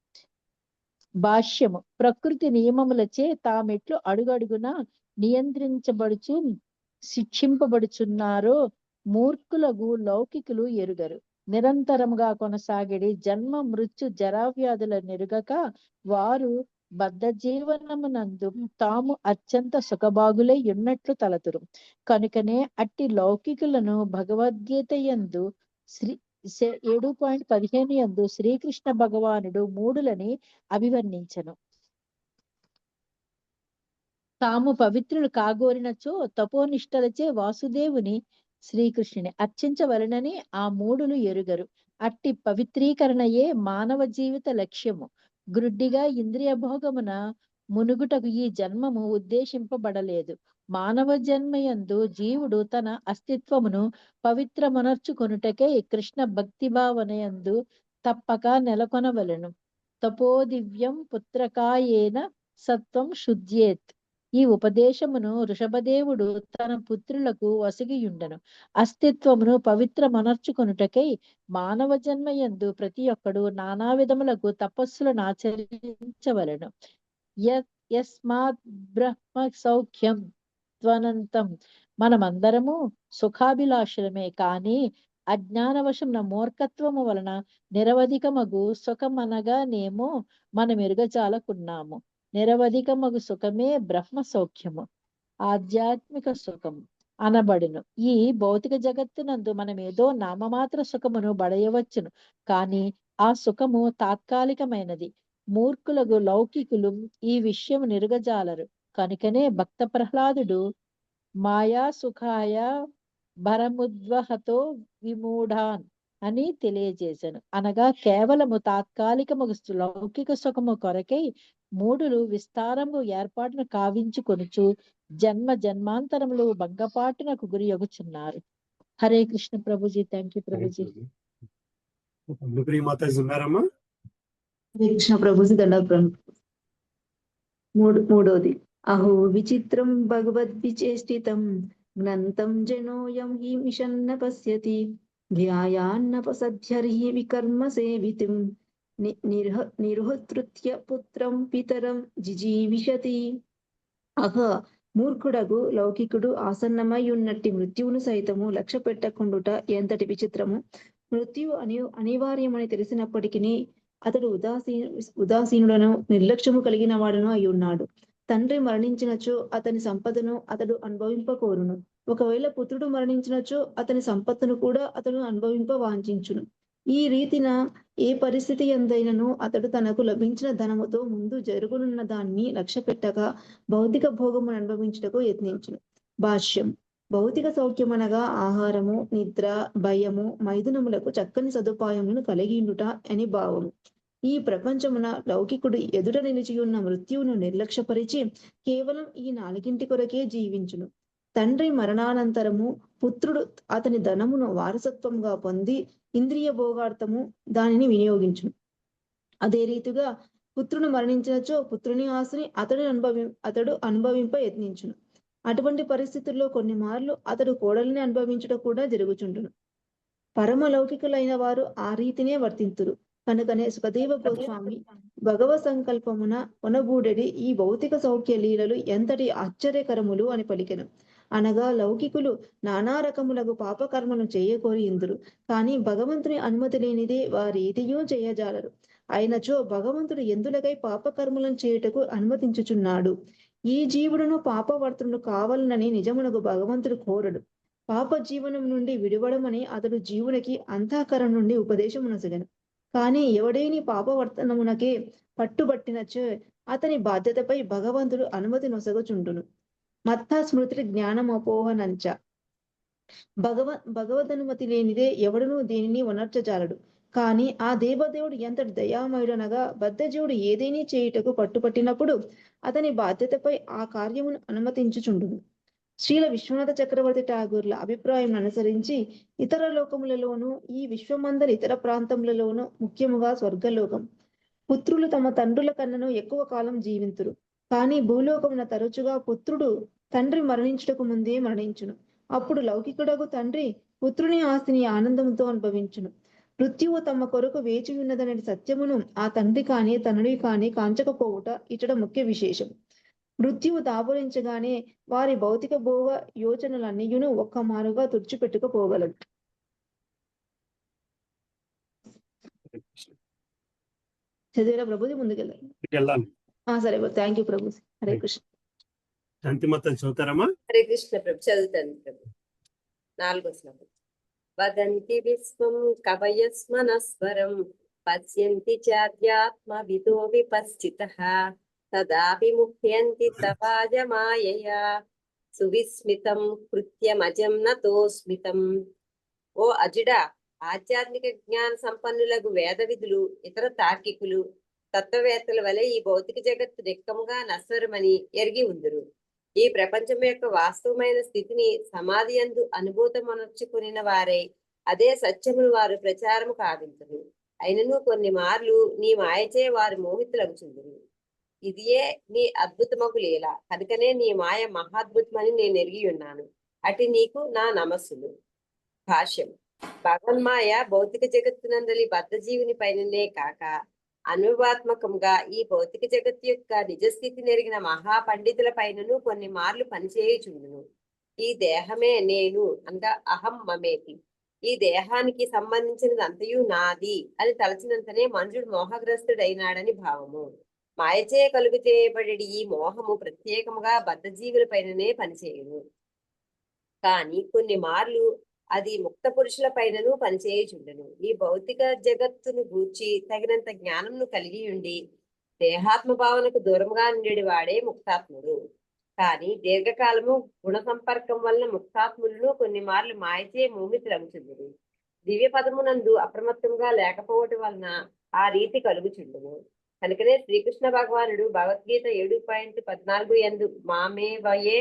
S10: భాష్యము. ప్రకృతి నియమములచే తామెట్లు అడుగడుగున నియంత్రించబడుచు శిక్షింపబడుచున్నారో మూర్ఖులగు లౌకికులు ఎరుగరు. నిరంతరముగా కొనసాగడి జన్మ మృత్యు జరావ్యాధుల నెరుగక వారు బద్ధ జీవనమునందు తాము అత్యంత సుఖభాగులై ఉన్నట్లు తలతురు. కనుకనే అట్టి లౌకికులను భగవద్గీత యందు 7.15 యందు శ్రీకృష్ణ భగవానుడు మూఢులని అభివర్ణించను. తాము పవిత్రులు కాగోరినచో తపోనిష్టలచే వాసుదేవుని శ్రీకృష్ణుని అర్చించవలనని ఆ మూఢులు ఎరుగరు. అట్టి పవిత్రీకరణయే మానవ జీవిత లక్ష్యము. గ్రుడ్డిగా ఇంద్రియ భోగమున మునుగుటకు ఈ జన్మము ఉద్దేశింపబడలేదు. మానవ జన్మయందు జీవుడు తన అస్తిత్వమును పవిత్రమనర్చుకొనుటకై కృష్ణ భక్తి భావనయందు తప్పక నెలకొనవలెను. తపోదివ్యం పుత్రకాయేన సత్వం శుద్ధ్యేత్. ఈ ఉపదేశమును వృషభదేవుడు తన పుత్రులకు వసగియుండెను. అస్తిత్వమును పవిత్రమనర్చుకొనుటకై మానవ జన్మయందు ప్రతి ఒక్కడు నానా విధములకు తపస్సులను ఆచరించవలెను. యస్మాత్ బ్రహ్మ సౌఖ్యం త్వనంతం మనమందరము సుఖాభిలాషులమే, కానీ అజ్ఞానవశం మూర్ఖత్వము వలన నిరవధికమగు సుఖమనగానేమో మనం ఎరుగజాలకున్నాము. నిరవధికమగు సుఖమే బ్రహ్మ సౌఖ్యము, ఆధ్యాత్మిక సుఖము అనబడును. ఈ భౌతిక జగత్తునందు మనం ఏదో నామమాత్ర సుఖమును బడయవచ్చును, కానీ ఆ సుఖము తాత్కాలికమైనది. మూర్ఖులకు లౌకికులు ఈ విషయం నిరుగజాలరు. కనుకనే భక్త ప్రహ్లాదుడు మాయా సుఖాయ భరముద్వహతో విమూఢాన్ అని తెలియజేశాను. అనగా కేవలము తాత్కాలికము లౌకిక సుఖము కొరకై మూడులు విస్తారము ఏర్పాటును కావించుకొనుచు జన్మ జన్మాంతరములు భంగపాటునకు గురి యొగుచున్నారు. హరే కృష్ణ ప్రభుజీ. Thank you Prabhuji.
S1: మాతాజీ ఉన్నారమ్మా?
S11: హరే కృష్ణ ప్రభుజీ. మూడోది, అహో విచిత్రం భగవద్విచేష్టితం జ్ఞంతం జనోయం హి మిషన్న పశ్యతి ధ్యాయాన్నపసధ్యర్హి వికర్మ సేవితిం నిర్హృత్య పుత్రం పితరం జిజీవిషతి. అహ మూర్ఖుడగు లౌకికుడు ఆసన్నమై ఉన్నట్టి మృత్యువును సైతము లక్ష్య పెట్టకుండుట ఎంతటి విచిత్రము. మృత్యువు అనివార్యమని తెలిసినప్పటికీ అతడు ఉదాసీనుడను నిర్లక్ష్యము కలిగిన వాడును అయి ఉన్నాడు. తండ్రి మరణించినచో అతని సంపదను అతడు అనుభవింపకోరును. ఒకవేళ పుత్రుడు మరణించినచో అతని సంపత్తును కూడా అతడు అనుభవింప వాంఛించును. ఈ రీతిన ఏ పరిస్థితి ఎందైనను అతడు తనకు లభించిన ధనముతో ముందు జరుగునున్న దాన్ని లక్ష్య పెట్టక భౌతిక భోగమును అనుభవించుటకు యత్నించును. భాష్యం. భౌతిక సౌఖ్యమనగా ఆహారము, నిద్ర, భయము, మైథునములకు చక్కని సదుపాయములను కలిగిండుట అని భావము. ఈ ప్రపంచమున లౌకికుడు ఎదుట నిలిచియున్న మృత్యువును నిర్లక్ష్యపరిచి కేవలం ఈ నాలుగింటి కొరకే జీవించును. తండ్రి మరణానంతరము పుత్రుడు అతని ధనమును వారసత్వంగా పొంది ఇంద్రియ భోగార్థము దానిని వినియోగించును. అదే రీతిగా పుత్రుడు మరణించినచో పుత్రుని ఆస్తిని అతడు అనుభవింప యత్నించును. అటువంటి పరిస్థితుల్లో కొన్ని మార్లు అతడు కోడలిని అనుభవించుట కూడా జరుగుచుండును. పరమలౌకికులైన వారు ఆ రీతినే వర్తింతురు. కనుకనే సుఖదేవ గోస్వామి భగవత్ సంకల్పమున ఒనగూడెడి ఈ భౌతిక సౌఖ్య లీలలు ఎంతటి ఆశ్చర్యకరములు అని పలికెను. అనగా లౌకికులు నానా రకములకు పాపకర్మను చేయకోరి ఇందురు, కానీ భగవంతుని అనుమతి లేనిదే వారేదియో చేయజాలరు. అయినచో భగవంతుడు ఎందులకై పాపకర్మలను చేయుటకు అనుమతించుచున్నాడు. ఈ జీవుడును పాపవర్తనుడు కావాలనని నిజమునకు భగవంతుడు కోరడు. పాప జీవనం నుండి విడివడమని అతడు జీవునికి అంతఃకరణ నుండి ఉపదేశమునసగను. కానీ ఎవడేని పాపవర్తనమునకే పట్టుబట్టినచో అతని బాధ్యతపై భగవంతుడు అనుమతి నొసగుచుండును. మత్త స్మృతి జ్ఞానమపోహనంచ. భగవదనుమతి లేనిదే ఎవడునూ దేనిని వనర్చజాలడు. కానీ ఆ దేవదేవుడు ఎంతటి దయామయుడనగా బద్ధజీవుడు ఏదేని చేయుటకు పట్టుపట్టినప్పుడు అతని బాధ్యతపై ఆ కార్యమును అనుమతించుచుండును. శ్రీల విశ్వనాథ చక్రవర్తి ఠాగూర్ల అభిప్రాయం అనుసరించి ఇతర లోకములలోనూ ఈ విశ్వమందరి ఇతర ప్రాంతములలోనూ ముఖ్యముగా స్వర్గలోకం పుత్రులు తమ తండ్రుల కన్నను ఎక్కువ కాలం జీవింతురు. కానీ భూలోకమున తరచుగా పుత్రుడు తండ్రి మరణించుటకు ముందే మరణించును. అప్పుడు లౌకికుడకు తండ్రి పుత్రుని ఆస్తిని ఆనందంతో అనుభవించును. మృత్యువు తమ కొరకు వేచి ఉన్నదనే సత్యమును ఆ తండ్రి కానీ తనని కానీ కాంచకపోవుట ఇచ్చట ముఖ్య విశేషం. మృత్యువు దాపురించగానే వారి భౌతిక భోగ యోచనలన్నీయును ఒక్కమారుగా తుడిచిపెట్టుకుపోగలడు. చదివేలా ప్రభుజీ ముందుకెళ్ళాలి. సరే, థ్యాంక్ యూ ప్రభుజీ. హరే కృష్ణ.
S1: శాంతిమతం చదువుతారమ్మా?
S12: హరే కృష్ణ ప్రభు. చదువుతాను ప్రభు. 4వ శ్లోకం. వదంతి విశ్వం కవయస్మనస్వరం పశ్యంతి చాధ్యాత్మ విదో విపశ్చితః తదాపి ముహ్యంతి తవాజ మాయయా సువిస్మితం కృత్యమజం నతోస్మితం. ఓ అజుడా, ఆధ్యాత్మిక జ్ఞాన సంపన్నులకు వేద విధులు ఇతర తార్కికులు తత్వవేత్తల వలె ఈ భౌతిక జగత్తు నిక్కముగా నశ్వరమని ఎరిగి ఉందురు. ఈ ప్రపంచం యొక్క వాస్తవమైన స్థితిని సమాధి యందు అనుభూతమనర్చుకునిన వారే అదే సత్యమును వారు ప్రచారము కావింతురు. అయినను కొన్ని మార్లు నీ మాయచే వారు మోహితులగుచుందురు. ఇదియే నీ అద్భుతమగు లీల. కనుకనే నీ మాయ మహాద్భుతమని నేను ఎరిగి ఉన్నాను. అటు నీకు నా నమస్సులు. భాష్యం. భగవన్మాయ భౌతిక జగత్తునందలి బద్ధజీవుని పైననే కాక అనుభవాత్మకంగా ఈ భౌతిక జగత్తు యొక్క నిజస్థితి నెరిగిన మహాపండితుల పైనను కొన్ని మార్లు పనిచేయుచుండును. ఈ దేహమే నేను అనగా అహం మమేతి. ఈ దేహానికి సంబంధించినది అంతయు నాది అని తలచినంతనే మనుషుడు మోహగ్రస్తుడైనాడని భావము. మాయచే కలుగు చేయబడి ఈ మోహము ప్రత్యేకముగా బద్ధజీవుల పైననే పనిచేయను. కానీ కొన్ని మార్లు అది ముక్త పురుషుల పైనను పనిచేయుచుండెను. ఈ భౌతిక జగత్తును గూర్చి తగినంత జ్ఞానమును కలిగి ఉండి దేహాత్మ భావనకు దూరంగా ఉండేది వాడే ముక్తాత్ముడు. కానీ దీర్ఘకాలము గుణ సంపర్కం వలన ముక్తాత్ములను కొన్ని మార్లు మాయచే మోహితులగుచుండును. దివ్య పదమునందు అప్రమత్తంగా లేకపోవటం వలన ఆ రీతి కలుగుచుండును. కనుకనే శ్రీకృష్ణ భగవానుడు భగవద్గీత 7:14 యందు మామేవయే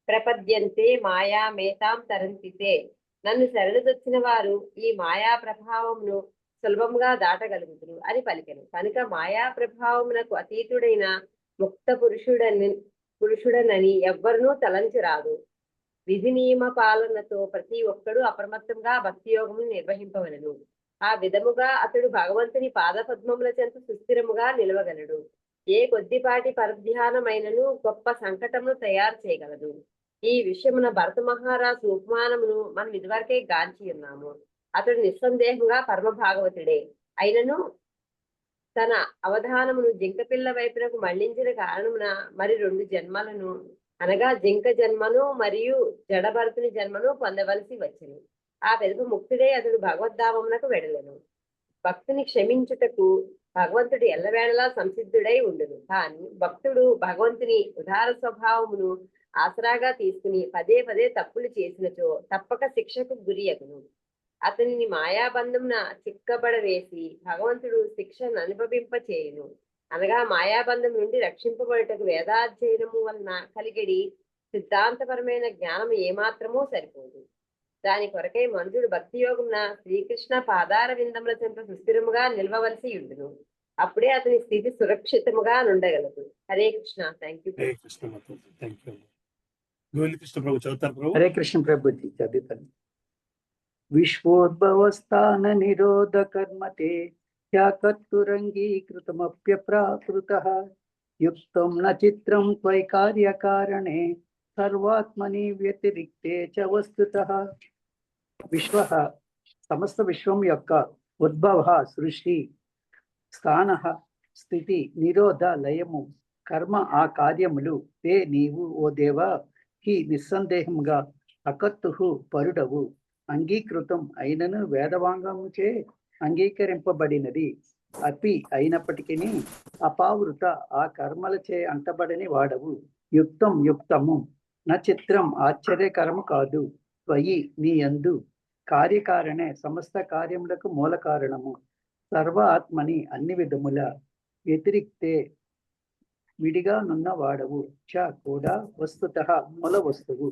S12: ప్రపద్యంతే మాయా మేతాం తరంతితే, నన్ను శరణుదొచ్చిన వారు ఈ మాయా ప్రభావమును సులభంగా దాటగలుగుతురు అని పలికెను. కనుక మాయా ప్రభావమునకు అతీతుడైన ముక్త పురుషుడనని ఎవ్వరూ తలంచిరాదు. విధి నియమ పాలనతో ప్రతి ఒక్కడు అప్రమత్తంగా భక్తి యోగమును నిర్వహింపవలెను. ఆ విధముగా అతడు భగవంతుని పాదపద్మముల చెంత సుస్థిరముగా నిలవగలడు. ఏ కొద్దిపాటి పరధ్యానమైనను గొప్ప సంకటమును తయారు చేయగలదు. ఈ విషయమున భరత మహారాజు ఉపమానమును మనం ఇదివరకే గాంచి ఉన్నాము. అతడు నిస్సందేహంగా పరమ భాగవతుడే అయినను తన అవధానమును జింకపిల్ల వైపునకు మళ్లించిన కారణమున మరి 2 జన్మలను అనగా జింక జన్మను మరియు జడభరతుని జన్మను పొందవలసి వచ్చింది. ఆ పెదపు ముక్తుడే అతడు భగవద్ధామమునకు వెడలను. భక్తుని క్షమించుటకు భగవంతుడు ఎల్లవేళలా సంసిద్ధుడై ఉండును. కానీ భక్తుడు భగవంతుని ఉదార స్వభావమును ఆసరాగా తీసుకుని పదే పదే తప్పులు చేసినచో తప్పక శిక్షకు గురి అగును. అతనిని మాయాబంధమున చిక్కబడవేసి భగవంతుడు శిక్షను అనుభవింప చేయును. అనగా మాయాబంధం నుండి రక్షింపబడుటకు వేదాధ్యయనము వలన కలిగడి సిద్ధాంతపరమైన జ్ఞానం ఏమాత్రమూ సరిపోదు. దాని కొరకై మనుషుడు భక్తి యోగమున శ్రీకృష్ణ పాదార విందముల చెంత సుస్థిరముగా నిల్వవలసి ఉండును. అప్పుడే అతని స్థితి సురక్షితముగా నుండగలదు. హరే కృష్ణ. Thank you.
S1: హరే కృష్ణ మాత. Thank you. గోవింద కృష్ణ ప్రభు చదువుతారు ప్రభు.
S13: హరే కృష్ణ ప్రభుజీ చదువుతాను. విశ్వోద్భవస్థాన నిరోధ కర్మతే త్యాకర్తురంగీకృతమప్యప్రాకృతః యుక్తం న చిత్రం త్వయి కార్యకారణే సర్వాత్మని వ్యతిరిక్తే చ వస్తుతః. విశ్వః సమస్త విశ్వం యొక్క ఉద్భవ, సృష్టి, స్థాన, స్థితి, నిరోధ, లయము, కర్మ ఆ కార్యములు తే నీవు ఓ దేవా హి నిస్సందేహముగా అకర్తుహు పరుడవు, అంగీకృతం అయినను వేదవాంగముచే అంగీకరింపబడినది అపి అయినప్పటికీ అపావృత ఆ కర్మలచే అంటబడని వాడవు. యుక్తం యుక్తము న చిత్రం ఆశ్చర్యకరము కాదు. త్వయి నీ యందు కార్యకారణే సమస్త కార్యములకు మూల కారణము. సర్వ ఆత్మని అన్ని విధముల వ్యతిరిక్తే విడిగా నున్న వాడవు. చ కూడా వస్తుతః మూల వస్తువు.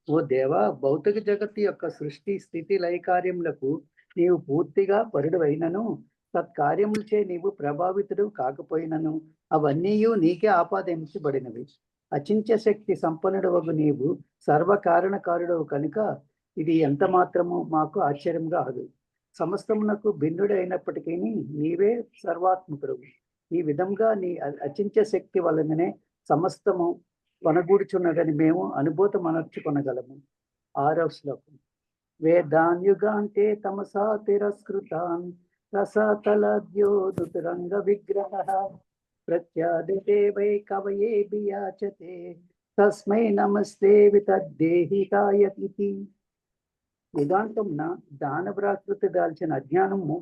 S13: ఓ దేవా, భౌతిక జగత్తు యొక్క సృష్టి, స్థితి, లయ కార్యములకు నీవు పూర్తిగా పరుడువైనను సత్కార్యములచే నీవు ప్రభావితుడు కాకపోయినను అవన్నీ నీకే ఆపాదించబడినవి. అచింత్య శక్తి సంపన్నుడవగు నీవు సర్వకారణకారుడవు కనుక ఇది ఎంత మాత్రము మాకు ఆశ్చర్యం కాదు. సమస్తమునకు భిన్నుడు అయినప్పటికీ నీవే సర్వాత్మకుడు. ఈ విధంగా నీ అచింత్య శక్తి వలననే సమస్తము వనగూడుచున్నదని మేము అనుభూతం అనర్చుకొనగలము. 6వ శ్లోకం. వేదాన్యుగాంతే తమసా తిరస్కృతాన్ రసతలద్యోదుతురంగ విగ్రహ ప్రత్యాదితే వై కవయే బియాచతే తస్మై నమస్తే వితద్దేహికాయతి. యుగాంతమున దానవ్రాకృతి దాల్చిన అజ్ఞానము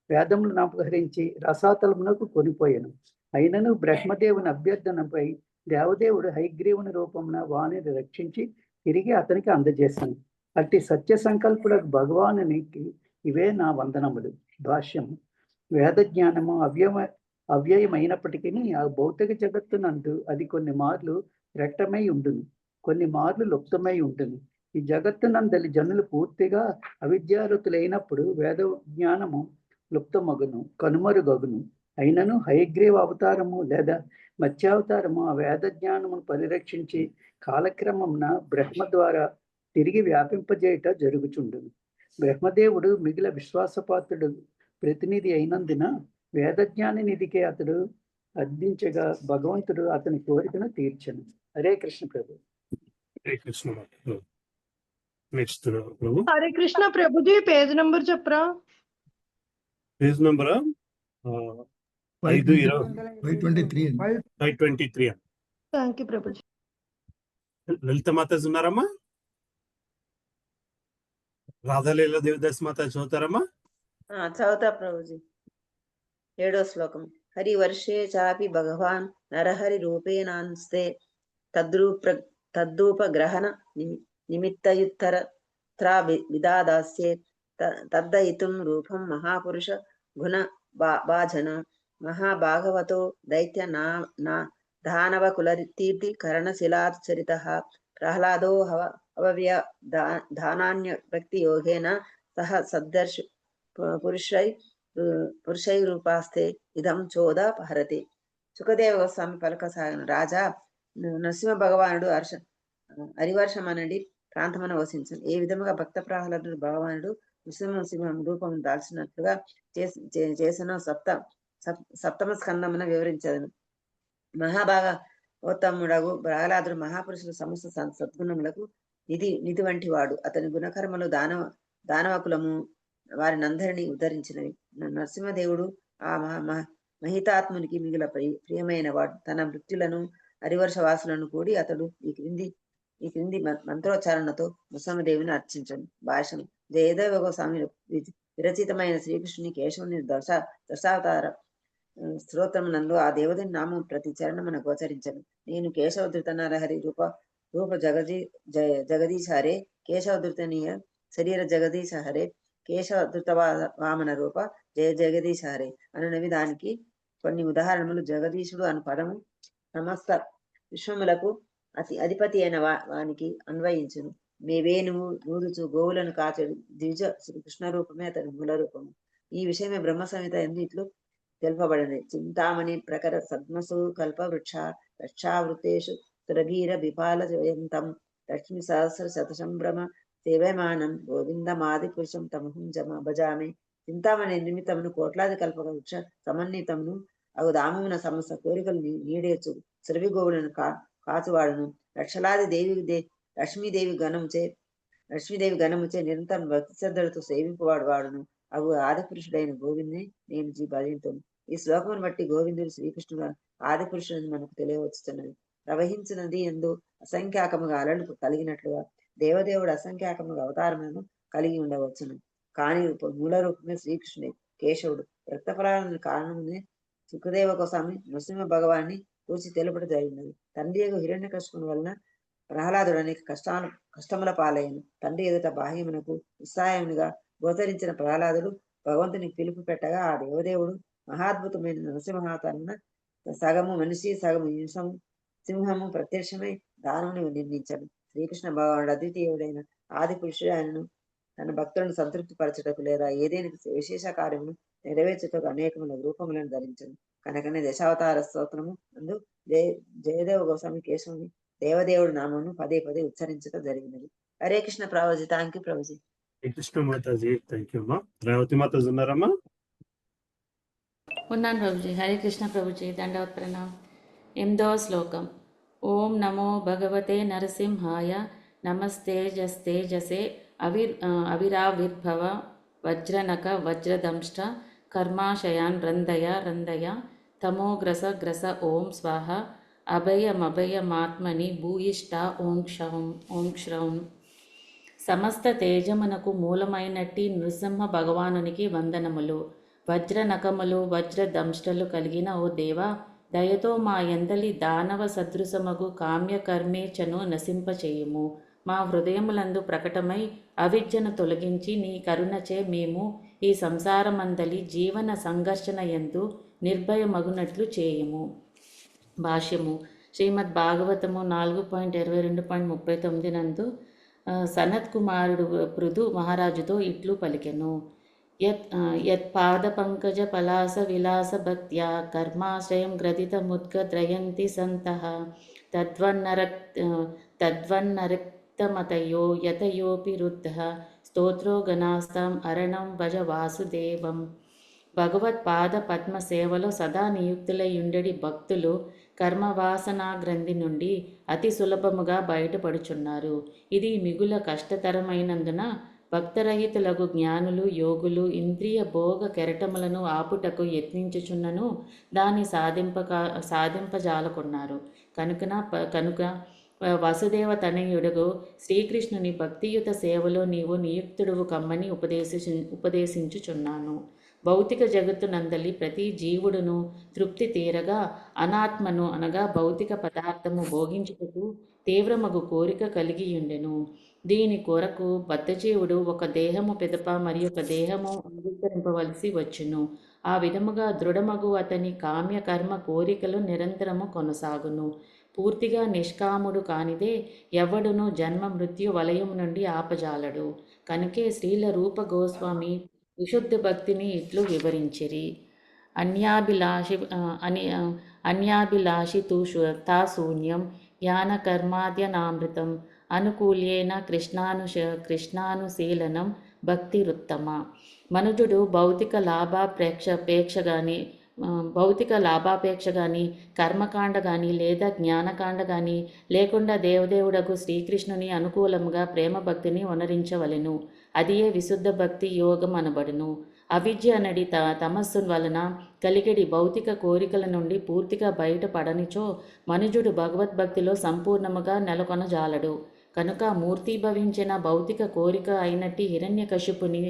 S13: వేదములను అపహరించి రసాతలమునకు కొనిపోయాను. అయినను బ్రహ్మదేవుని అభ్యర్థనపై దేవదేవుడు హైగ్రీవుని రూపమున వాణిని రక్షించి తిరిగి అతనికి అందజేశాను. అట్టి సత్య సంకల్పులకు భగవానునికి ఇవే నా వందనములు. భాష్యం. వేద జ్ఞానము అవ్యయమైనప్పటికీ ఆ భౌతిక జగత్తునందు అది కొన్ని మార్లు రెట్టమై ఉండును, కొన్ని మార్లు లుప్తమై ఉండును. ఈ జగత్తునందలి జనులు పూర్తిగా అవిద్యారుతులైనప్పుడు వేద జ్ఞానము లుప్తమగును, కనుమరుగగును. అయినను హయగ్రీవ అవతారము లేదా మత్స్యావతారము ఆ వేద జ్ఞానమును పరిరక్షించి కాలక్రమమున బ్రహ్మ ద్వారా తిరిగి వ్యాపింపజేయట జరుగుచుండును. బ్రహ్మదేవుడు మిగిలిన విశ్వాసపాత్రుడు ప్రతినిధి అయినందున వేదజ్ఞాని నిధికే అతడు అర్థించగా భగవంతుడు అతని కోరికను తీర్చను. హరే కృష్ణ ప్రభు.
S1: హరే కృష్ణ నెక్స్ట్ ప్రభు.
S14: హరే కృష్ణ ప్రభుజీ, పేజ్ నంబర్ చెప్పరా?
S1: పేజ్ నంబర్
S4: 523
S1: 523 అండి.
S14: Thank you Prabhuji.
S1: లలిత మాతాజీ ఉన్నారమ్మా? రాధాలీల దేవదాస్ మాత చదువుతారమ్మా?
S6: చదువుతా ప్రభుజీ. 7వ శ్లోకం. హరి వర్షే చాపి భగవాన్ నరహరి రూపేణాన్స్తే తద్రూపగ్రహణ నిమిత్తయుత్తర విదాదాస్యే తద్దయితుం రూపం మహాపురుష గుణ భాజన మహాభాగవతో దైత్య దానవ కులతీర్థి కరణశిలాచరిత ప్రహ్లాదో అవవ్య దానాన్య వ్యక్తి యోగేన సహ సద్దర్శ పురుషై రూపాస్తే ఇదం చోద హరతి. సుఖదేవ గోస్వామి పలకసాగిన రాజా, నరసింహ భగవానుడు హరివర్షం అనేది ప్రాంతమున వసించను. ఏ విధముగా భక్త ప్రహ్లాదుడు భగవానుడు నృసింహ రూపం దాల్చినట్లుగా చేసిన సప్తమ స్కందమున వివరించదను. మహాభాగవతముడగు ప్రహ్లాదుడు మహాపురుషుల సమస్త సద్గుణములకు నిధి వంటి వాడు. అతని గుణకర్మలు దానవకులము వారినందరినీ ఉద్ధరించినవి. నరసింహదేవుడు ఆ మహితాత్మునికి మిగిలిన ప్రియమైన వాడు. తన మృత్యులను హరివర్షవాసులను కూడి అతడు ఈ క్రింది మంత్రోచ్చారణతో నరసింహదేవుని అర్చించను. భాషను. జయదేవ గోస్వామి విరచితమైన శ్రీకృష్ణుని కేశవుని దశావతార స్తోత్రమునందు ఆ దేవతని నామం ప్రతి చరణమున గోచరించను. నేను కేశవధృత నరహరి రూప జగదీశ హరే, కేశవధృతనీయ శరీర జగదీశ హరే, కేశవధృత వామన రూప జయ జగదీశ హరే అనునవి దానికి కొన్ని ఉదాహరణలు. జగదీశుడు అను పదము సమస్త విశ్వములకు అధిపతి అయిన వానికి అన్వయించును. వేణువు నూదుచు గోవులను కాచెడు ద్విజ శ్రీకృష్ణ రూపమే అతని మూల రూపము. ఈ విషయమే బ్రహ్మ సంహిత ఎన్నిట్లు తెలుపబడింది. చింతామణి ప్రకర సద్మసు కల్ప రక్షావృతేషు సురభీర విపాల జయంతం లక్ష్మి సహస్ర శతసంభ్రమ సేవమానం గోవిందమాది పురుషం తమహం భజామి. చింతామణి నిమిత్తమును కోట్లాది కల్పక వృక్ష సమన్వితమును అగు దామమున సమస్త కోరికలు నీడేర్చు సురభి గోవులను కాచువాడును. లక్షలాది లక్ష్మీదేవి గణముచే నిరంతరం భక్తి శ్రద్ధలతో సేవింపువాడు వాడును. అగు ఆది పురుషుడైన గోవిందుని నేను భజింతును. ఈ శ్లోకమును బట్టి గోవిందుడు శ్రీకృష్ణుడు ఆది పురుషుడని మనకు తెలియవచ్చుతున్నది. ప్రవహించినది ఎందు అసంఖ్యాకముగా అలలు కలిగినట్లుగా దేవదేవుడు అసంఖ్యాకముగా అవతారములను కలిగి ఉండవచ్చును. కానీ మూల రూపమే శ్రీకృష్ణుడే. కేశవుడు రక్తఫలాలను కారణమునే సుఖదేవ గోస్వామి నృసింహ భగవాన్ని కూర్చి తెలుపడం జరిగినది. తండ్రి హిరణ్యకశిపుని వలన ప్రహ్లాదుడు అనేక కష్టముల పాలయ్యను. తండ్రి ఎదుట బాహ్యమునకు నిస్సాయమునిగా గోచరించిన ప్రహ్లాదుడు భగవంతునికి పిలుపు పెట్టగా ఆ దేవదేవుడు మహాద్భుతమైన నరసింహావతారమున సగము మనిషి సగము సింహము ప్రత్యక్షమై దానముని నిర్మించాడు. శ్రీకృష్ణ భగవానుడు అద్వితీయుడైన ఆది పురుషుడు. ఆయనను తన భక్తులను సంతృప్తి పరచుటకు లేదా ఏదైనా విశేష కార్యమును నెరవేర్చుటకు అనేకముల రూపములను ధరించను. కనుకనే దశావతార స్తోత్రము అందు జయదేవ గోస్వామి కేశవుని దేవదేవుడు నామమును పదే పదే ఉచ్చరించడం జరిగినది. Hare Krishna Prabhuji. Thank you Prabhuji.
S1: Krishna Mataji. Thank you అమ్మా. రేవతి మాతాజీ ఉన్నారమ్మా?
S15: ఉన్నాను ప్రభుజీ. హరే కృష్ణ ప్రభుజీ. దండవత్ ప్రణామ్. 8వ శ్లోకం. ఓం నమో భగవతే నరసింహాయ నమస్తేజస్తేజసే అవిరావిర్భవ వజ్రనక వజ్రదంష్ట కర్మాశయాన్ రందయ తమోగ్రస గ్రస ఓం స్వాహ అభయమభయమాత్మని భూయిష్ట ఓం శ్రౌం. సమస్త తేజమునకు మూలమైనట్టి నృసింహ భగవానునికి వందనములు. వజ్ర నకములు వజ్ర దంష్టలు కలిగిన ఓ దేవా, దయతో మా ఎందలి దానవ సదృశమగు కామ్యకర్మేచను నశింపచేయుము. మా హృదయములందు ప్రకటమై అవిద్యను తొలగించి నీ కరుణచే మేము ఈ సంసారమందలి జీవన సంఘర్షణ యందు నిర్భయమగునట్లు చేయుము. భాష్యము. శ్రీమద్ భాగవతము 4.22.39 నందు సనత్ కుమారుడు పృథు మహారాజుతో ఇట్లు పలికెను. యత్ పాద పంకజ పలాస విలాస భక్త్యా కర్మాశ్రయం గ్రథితముద్గద్రయంతి సంతః తద్వన్నరక్తమతయో యతయోపి రుద్ధః స్తోత్రో గణాస్తాం అరణం భజ వాసుదేవం. భగవత్పాద పద్మ సేవలో సదా నియుక్తులై ఉండడి భక్తులు కర్మవాసనా గ్రంథి నుండి అతి సులభముగా బయటపడుచున్నారు. ఇది మిగుల కష్టతరమైనందున భక్తరహితులకు జ్ఞానులు యోగులు ఇంద్రియ భోగ కెరటములను ఆపుటకు యత్నించుచున్నను దాన్ని సాధింపజాలకున్నారు. కనుక వసుదేవ తనయుడుగు శ్రీకృష్ణుని భక్తియుత సేవలో నీవు నియుక్తుడువు కమ్మని ఉపదేశించుచున్నాను. భౌతిక జగత్తునందలి ప్రతి జీవుడును తృప్తి తీరగా అనాత్మను అనగా భౌతిక పదార్థము భోగించుటకు తీవ్రమగు కోరిక కలిగియుండెను. దీని కొరకు బద్ధజీవుడు ఒక దేహము పిదప మరి ఒక దేహము అంగీకరింపవలసి వచ్చును. ఆ విధముగా దృఢమగు అతని కామ్య కర్మ కోరికలు నిరంతరము కొనసాగును. పూర్తిగా నిష్కాముడు కానిదే ఎవడును జన్మ మృత్యు వలయం నుండి ఆపజాలడు. కనుకే శ్రీల రూప గోస్వామి విశుద్ధ భక్తిని ఇట్లు వివరించిరి. అన్యాభిలాషి తా శూన్యం యాన కర్మాద్యనామృతం అనుకూల్యేన కృష్ణానుశీలనం భక్తిరుత్తమ. మనుజుడు భౌతిక లాభాపేక్ష కానీ కర్మకాండ కానీ లేదా జ్ఞానకాండ కానీ లేకుండా దేవదేవుడకు శ్రీకృష్ణుని అనుకూలముగా ప్రేమ భక్తిని వనరించవలెను. అదియే విశుద్ధ భక్తి యోగం అనబడును. అవిద్య అనడి తమస్సు వలన కలిగడి భౌతిక కోరికల నుండి పూర్తిగా బయటపడనిచో మనుజుడు భగవద్భక్తిలో సంపూర్ణముగా నెలకొనజాలడు. కనుక మూర్తిభవించిన భౌతిక కోరిక అయినట్టి హిరణ్యకశిపుని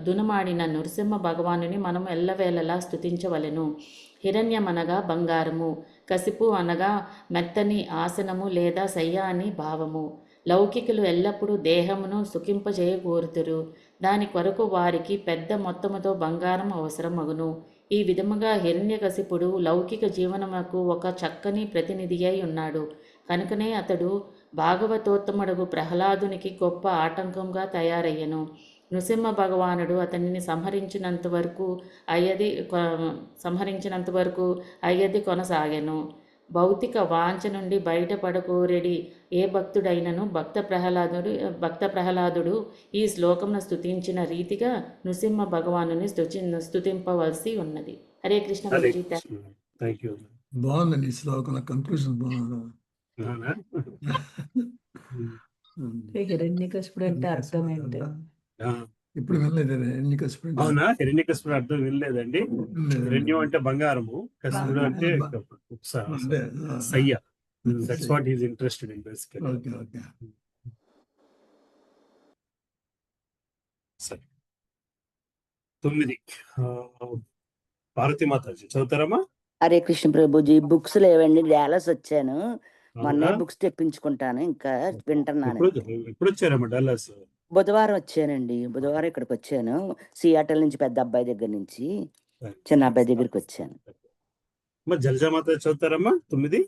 S15: దునమాడిన నృసింహ భగవానుని మనం ఎల్లవేళలా స్తుతించవలెను. హిరణ్యమనగా బంగారము, కసిపు అనగా మెత్తని ఆసనము లేదా శయ్య అని భావము. లౌకికులు ఎల్లప్పుడూ దేహమును సుఖింపజేయగోరుతురు. దాని కొరకు వారికి పెద్ద మొత్తముతో బంగారం అవసరమగును. ఈ విధముగా హిరణ్యకశిపుడు లౌకిక జీవనముకు ఒక చక్కని ప్రతినిధి అయి ఉన్నాడు. కనుకనే అతడు భాగవతోత్తముడగు ప్రహ్లాదునికి గొప్ప ఆటంకంగా తయారయ్యను. నృసింహ భగవానుడు అతనిని సంహరించినంత వరకు అయ్యది కొనసాగెను. భౌతిక వాంఛ నుండి బయటపడకోరెడి ఏ భక్తుడైనను భక్త ప్రహ్లాదుడు ఈ శ్లోకమును స్తుతించిన రీతిగా నృసింహ భగవానుని స్తుతింపవలసి ఉన్నది. హరే కృష్ణ.
S4: బాగుందండి ఈ శ్లోకం, కంక్లూజన్ బాగుంది.
S7: హిరణ్యకశిపుడు అంటే అర్థం ఏంటి?
S4: ఇప్పుడు వెళ్ళలేదు హిరణ్యకశిపుడు.
S1: అవునా? హిరణ్యకశిపుడు అర్థం వినలేదండి. హిరణ్యం అంటే బంగారము, కశిపుడు అంటే సయ్య. That's what he's interested in basically.
S4: Okay.
S1: సరే, 9 భారతి మాతాజీ చదువుతారమ్మా?
S16: హరే కృష్ణ ప్రభుజీ. బుక్స్ లేవండి, డాలస్ వచ్చాను. మొన్నే బుక్స్ తెప్పించుకుంటాను, ఇంకా వింటున్నాను.
S1: ఎప్పుడు వచ్చారమ్మా డాలస్?
S16: బుధవారం వచ్చానండి. బుధవారం ఇక్కడికి వచ్చాను. సియాటల్ నుంచి పెద్ద అబ్బాయి దగ్గర నుంచి చిన్న అబ్బాయి దగ్గరికి వచ్చాను.
S1: జలజా మాతాజీ చదువుతారమ్మా? 9.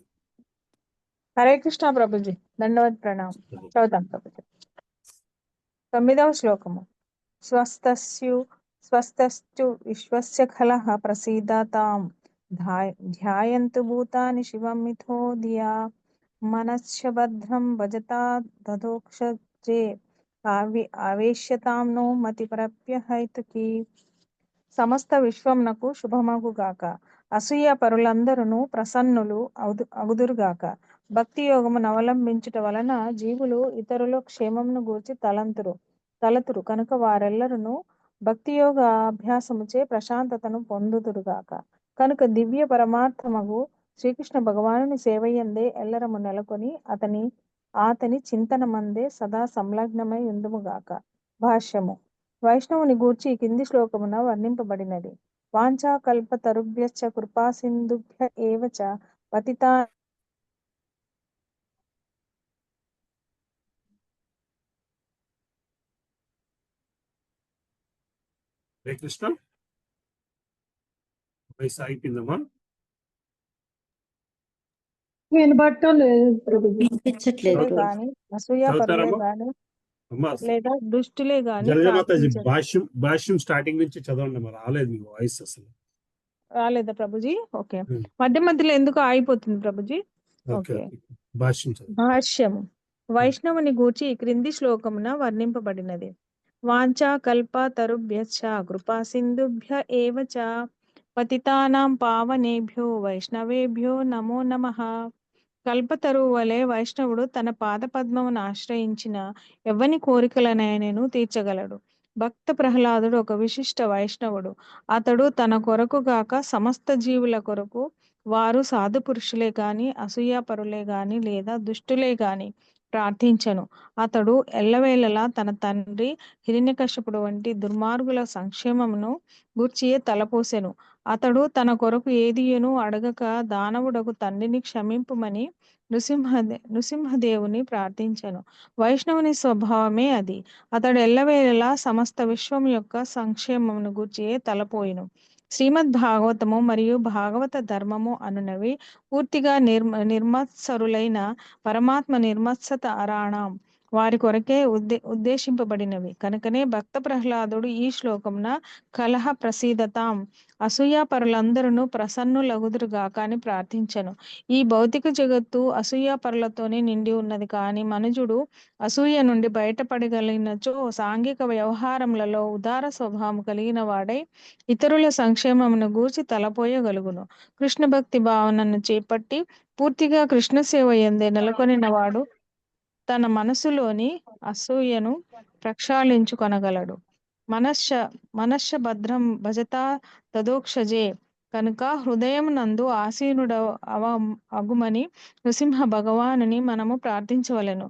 S2: హరే కృష్ణ ప్రభుజీ, దండవత్ ప్రణామం. చదువుతాం ప్రభుజీ. 9వ శ్లోకము. స్వస్తస్సు విశ్వస్య ఖలః ప్రసీదతాం ధ్యాయంతు భూతాని శివం మిథో ధియా మనశ్చ భద్రం భజతా దధోక్షజే ఆవేశ్యతాం నో మతిప్రప్యహైతుకి. సమస్త విశ్వమునకు శుభమగుగాక. అసూయ పరులందరూ ప్రసన్నులు అగుదురుగాక. భక్తి యోగమును అవలంబించుట వలన జీవులు ఇతరుల క్షేమమును గూర్చి తలతురు కనుక వారెల్లరూ భక్తి యోగ అభ్యాసముచే ప్రశాంతతను పొందుదురుగాక. కనుక దివ్య పరమార్థమగు శ్రీకృష్ణ భగవానుని సేవయందే ఎల్లరము నెలకొని అతని చింతనమందే సదా సంలగ్నమై ఉందుముగాక. భాష్యము. వైష్ణవుని గూర్చి కింది శ్లోకమున వర్ణింపబడినది. వాంఛా కల్పతరుభ్యశ్చ కృపా సింధుభ్య ఏవ చ పతితా
S1: హరే కృష్ణ. వయసు అయిపోయిందమ్మా?
S14: వినబడటం లేదు ప్రభుజీ.
S2: కానీ అసూయ పరులే గాని లేదా దుష్టులే గాని
S1: భాష్యం స్టార్టింగ్ నుంచి చదవండి. మరి రాలేదు మీ వాయిస్ అసలు.
S2: రాలేదా ప్రభుజీ? ఓకే. మధ్యలో ఎందుకు ఆగిపోతుంది ప్రభుజీ? ఓకే. భాష్యము. వైష్ణవుని గూర్చి ఈ క్రింది శ్లోకమున వర్ణింపబడినది. వాంఛా కల్ప తరుభ్యశ్చ కృపా సింధుభ్య ఏవ చ పతితానాం పావనేభ్యో వైష్ణవేభ్యో నమో నమః. కల్పతరువు వలె వైష్ణవుడు తన పాదపద్మమును ఆశ్రయించిన ఎవ్వని కోరికలనైనను తీర్చగలడు. భక్త ప్రహ్లాదుడు ఒక విశిష్ట వైష్ణవుడు. అతడు తన కొరకు గాక సమస్త జీవుల కొరకు, వారు సాధు పురుషులే గాని అసూయాపరులే గాని లేదా దుష్టులే గాని ప్రార్థించను. అతడు ఎల్లవేళలా తన తండ్రి హిరణ్యకశిపుడు వంటి దుర్మార్గుల సంక్షేమమును గూర్చియే తలపోసెను. అతడు తన కొరకు ఏదియును అడగక దానవుడకు తండ్రిని క్షమింపుమని నృసింహదేవుని ప్రార్థించెను. వైష్ణవుని స్వభావమే అది. అతడు ఎల్లవేళలా సమస్త విశ్వం యొక్క సంక్షేమమును గూర్చియే తలపోయెను. శ్రీమద్ భాగవతము మరియు భాగవత ధర్మము అనునవి పూర్తిగా నిర్మత్సరులైన పరమాత్మ నిర్మత్సత అరాణం వారి కొరకే ఉద్దేశింపబడినవి. కనుకనే భక్త ప్రహ్లాదుడు ఈ శ్లోకమున కలహ ప్రసీదతాం, అసూయాపరులందరూ ప్రసన్నులగుదురుగాక అని ప్రార్థించను. ఈ భౌతిక జగత్తు అసూయాపరులతోనే నిండి ఉన్నది. కానీ మనుజుడు అసూయ నుండి బయటపడగలిగినచో సాంఘిక వ్యవహారములలో ఉదార స్వభావం కలిగిన వాడై ఇతరుల సంక్షేమమును గూర్చి తలపోయగలుగును. కృష్ణ భక్తి భావనను చేపట్టి పూర్తిగా కృష్ణ సేవ యందే నెలకొనిన వాడు తన మనసులోని అసూయను ప్రక్షాళించుకొనగలడు. మనశ్శ భద్రం భజతా తదోక్షజే. కనుక హృదయం నందు ఆసీనుడ అగుమని నృసింహ భగవానుని మనము ప్రార్థించవలెను.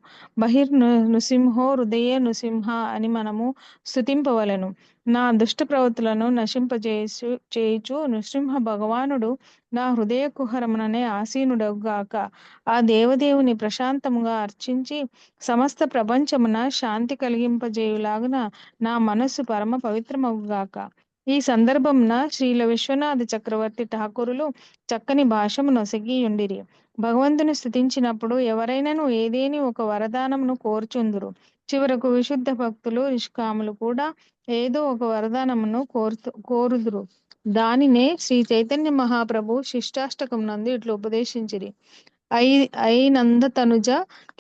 S2: నృసింహో హృదయే నృసింహ అని మనము స్తుతింపవలెను. నా దుష్ట ప్రవృత్తులను నశింపచేయుచు నృసింహ భగవానుడు నా హృదయ కుహరముననే ఆసీనుడగుగాక. ఆ దేవదేవుని ప్రశాంతముగా అర్చించి సమస్త ప్రపంచమున శాంతి కలిగింపజేయులాగున నా మనస్సు పరమ పవిత్రమగుగాక. ఈ సందర్భమున శ్రీల విశ్వనాథ చక్రవర్తి ఠాకూరులు చక్కని భాషము నొసగియుండిరి. భగవంతుని స్తుతించినప్పుడు ఎవరైనాను ఏదేని ఒక వరదానమును కోరుచుందురు. చివరకు విశుద్ధ భక్తులు నిష్కాములు కూడా ఏదో ఒక వరదానమును కోరుదురు. దానినే శ్రీ చైతన్య మహాప్రభు శిష్టాష్టకం నందు ఇట్లు ఉపదేశించిరి. ఐనంద తనుజ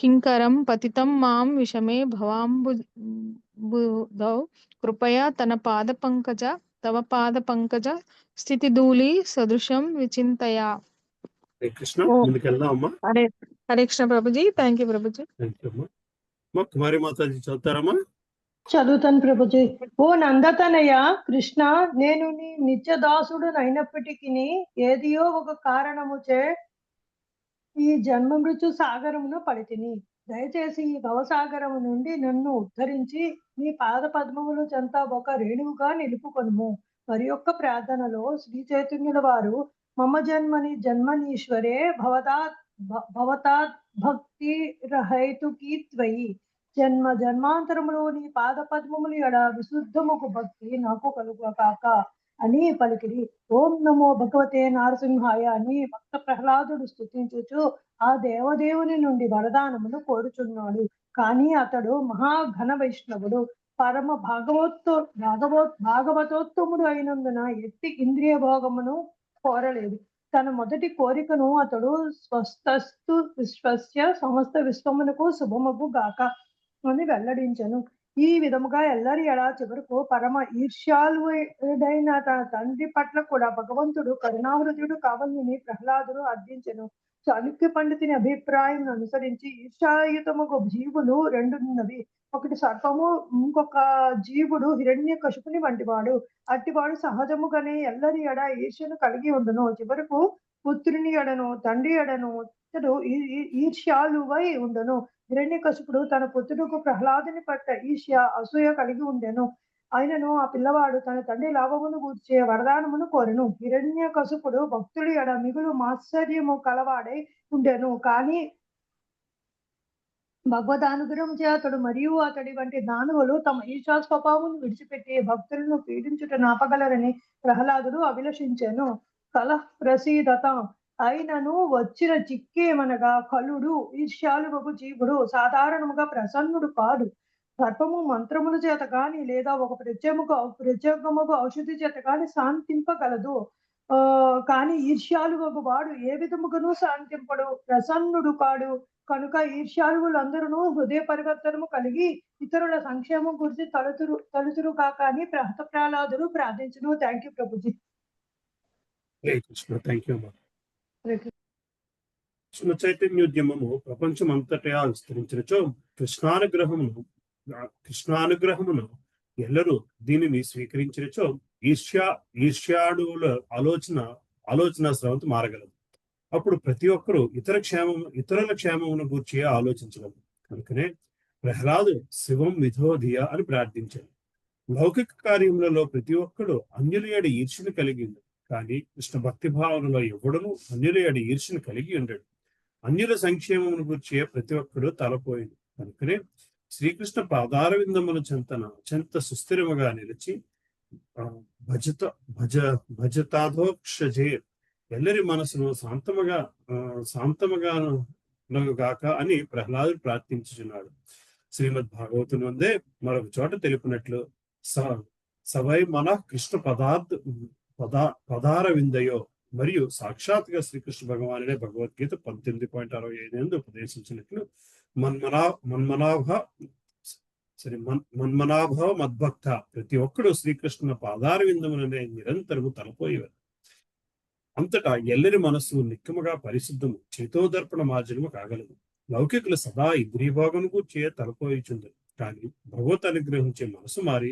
S2: కింకరం పతితం మాం విషమే భవాంబుధౌ కృపయా తవ పాద పంకజ స్థితి ధూళి సదృశం విచింతయా. హరే కృష్ణ ప్రభుజీ. Thank you Prabhuji.
S1: కుమారి మాతాజీ చదువుతారమ్మా?
S14: చదువుతాను ప్రభుజీ. ఓ నందతనయ కృష్ణ, నేను నీ నిత్యదాసుడు అయినప్పటికీ ఏదియో ఒక కారణముచే ఈ జన్మ మృత్యు సాగరమును పడితిని. దయచేసి ఈ భవసాగరము నుండి నన్ను ఉద్ధరించి నీ పాద పద్మములు చెంత ఒక రేణువుగా నిలుపుకొనుము. మరి యొక్క ప్రార్థనలో శ్రీ చైతన్యుల వారు మమ జన్మనీశ్వరే భవతాత్ భక్తి రహైతుకి త్వయి జన్మ జన్మాంతరములో నీ పాద పద్మములు ఎడ విశుద్ధముకు భక్తి నాకు కలుగుగాక అని పలికిరి. ఓం నమో భగవతే నారసింహాయ అని భక్త ప్రహ్లాదుడు స్తుతించుచు ఆ దేవదేవుని నుండి వరదానమును కోరుచున్నాడు. కానీ అతడు మహాఘన వైష్ణవుడు, పరమ భాగవతోత్తముడు అయినందున ఎట్టి ఇంద్రియ భోగమును కోరలేదు. తన మొదటి కోరికను అతడు స్వస్తస్తు విశ్వస్య సమస్త విశ్వమునకు శుభమగు గాక అని వెల్లడించను. ఈ విధముగా ఎల్లరి ఎడా చివరకు పరమ ఈర్ష్యాలుడైన తన తండ్రి పట్ల కూడా భగవంతుడు కరుణాహృదయుడు కావాలని ప్రహ్లాదుడు అర్థించెను. చాళుక్య పండితుని అభిప్రాయం అనుసరించి ఈర్ష్యాయుతముగు జీవులు రెండున్నవి. ఒకటి సర్పము, ఇంకొక జీవుడు హిరణ్య కశిపుని వంటివాడు. అట్టివాడు సహజముగానే ఎల్లరి ఎడ ఈర్ష్యను కలిగి ఉండును. చివరకు పుత్రుని ఎడను తండ్రి ఎడను ఇతడు ఈర్ష్యాలువై ఉండును. హిరణ్యకశిపుడు తన పుత్రుడుకు ప్రహ్లాదుని పట్ల ఈర్ష్య అసూయ కలిగి ఉండెను. ఆయనను ఆ పిల్లవాడు తన తండ్రి లాభమును గూర్చే వరదానమును కోరెను. హిరణ్యకశిపుడు భక్తుడి ఎడ మిగులు మాత్సర్యము కలవాడై ఉండెను. కానీ భగవదానుగ్రహం చే అతడు మరియు అతడి వంటి దానవులు తమ ఈర్ష్యా స్వభావం విడిచిపెట్టి భక్తులను పీడించుట నాపగలరని ప్రహ్లాదుడు అభిలషించెను. కలహ ప్రసీదత అయినను వచ్చిన చిక్కేమనగా కలుడు ఈర్ష్యాలువగు జీవుడు సాధారణముగా ప్రసన్నుడు కాదు. సర్పము మంత్రముల చేత కాని లేదా ఒక ప్రత్యేకముగు ఔషధి చేత కాని శాంతింపగలదు. కానీ ఈర్ష్యాలువగు వాడు ఏ విధముగాను శాంతింపడు, ప్రసన్నుడు కాడు. కనుక ఈర్ష్యాలువులందరూ హృదయ పరివర్తనము కలిగి ఇతరుల సంక్షేమం గురించి తలుతురు కాక అని ప్రహ్లాదుడు ప్రార్థించును. Thank you Prabhuji.
S1: Hare Krishna. Thank you అమ్మా.
S14: హరే కృష్ణ.
S1: కృష్ణ చైతన్యోద్యమము ప్రపంచమంతటా విస్తరించినచో కృష్ణానుగ్రహమును ఎల్లరూ దీనిని స్వీకరించినచో ఈర్ష్యాడుల ఆలోచన స్రవంతి మారగలదు. అప్పుడు ప్రతి ఒక్కరూ ఇతరుల క్షేమమును గూర్చి ఆలోచించగలరు. కనుకనే ప్రహ్లాదు శివం విధోధియ అని ప్రార్థించాడు. లౌకిక కార్యములలో ప్రతి ఒక్కడు అన్యుల ఏడు ఈర్ష్యను కలిగి ఉండడు, కానీ కృష్ణ భక్తి భావనలో ఎవడను అన్యుల ఏడు ఈర్ష్యను కలిగి ఉండడు. అన్యుల సంక్షేమమును గురించి ప్రతి ఒక్కడు తలపోయింది. కనుకనే శ్రీకృష్ణ పాదార విందముల చెంత సుస్థిరముగా నిలిచి భజతాధోక్షజే ఎల్లరి మనసును శాంతముగాక అని ప్రహ్లాదుడు ప్రార్థించుచున్నాడు. శ్రీమద్ భాగవతం వందే మరొక చోట తెలిపినట్లు సవై మన కృష్ణ పదార విందయో మరియు సాక్షాత్గా శ్రీకృష్ణ భగవానుడే భగవద్గీత 18.65 ఉపదేశించినట్లు మన్మనాభవ మద్భక్త ప్రతి ఒక్కడు శ్రీకృష్ణ పాదార విందములనే నిరంతరము తలపోయేవారు. అంతటా ఎల్లరి మనస్సు నిక్కముగా పరిశుద్ధము చేతోదర్పణ మార్జనము కాగలదు. లౌకికులు సదా ఇంద్రియభోగం కూర్చే తలపోయిచుందరు, కానీ భగవత్ అనుగ్రహించే మనసు మారి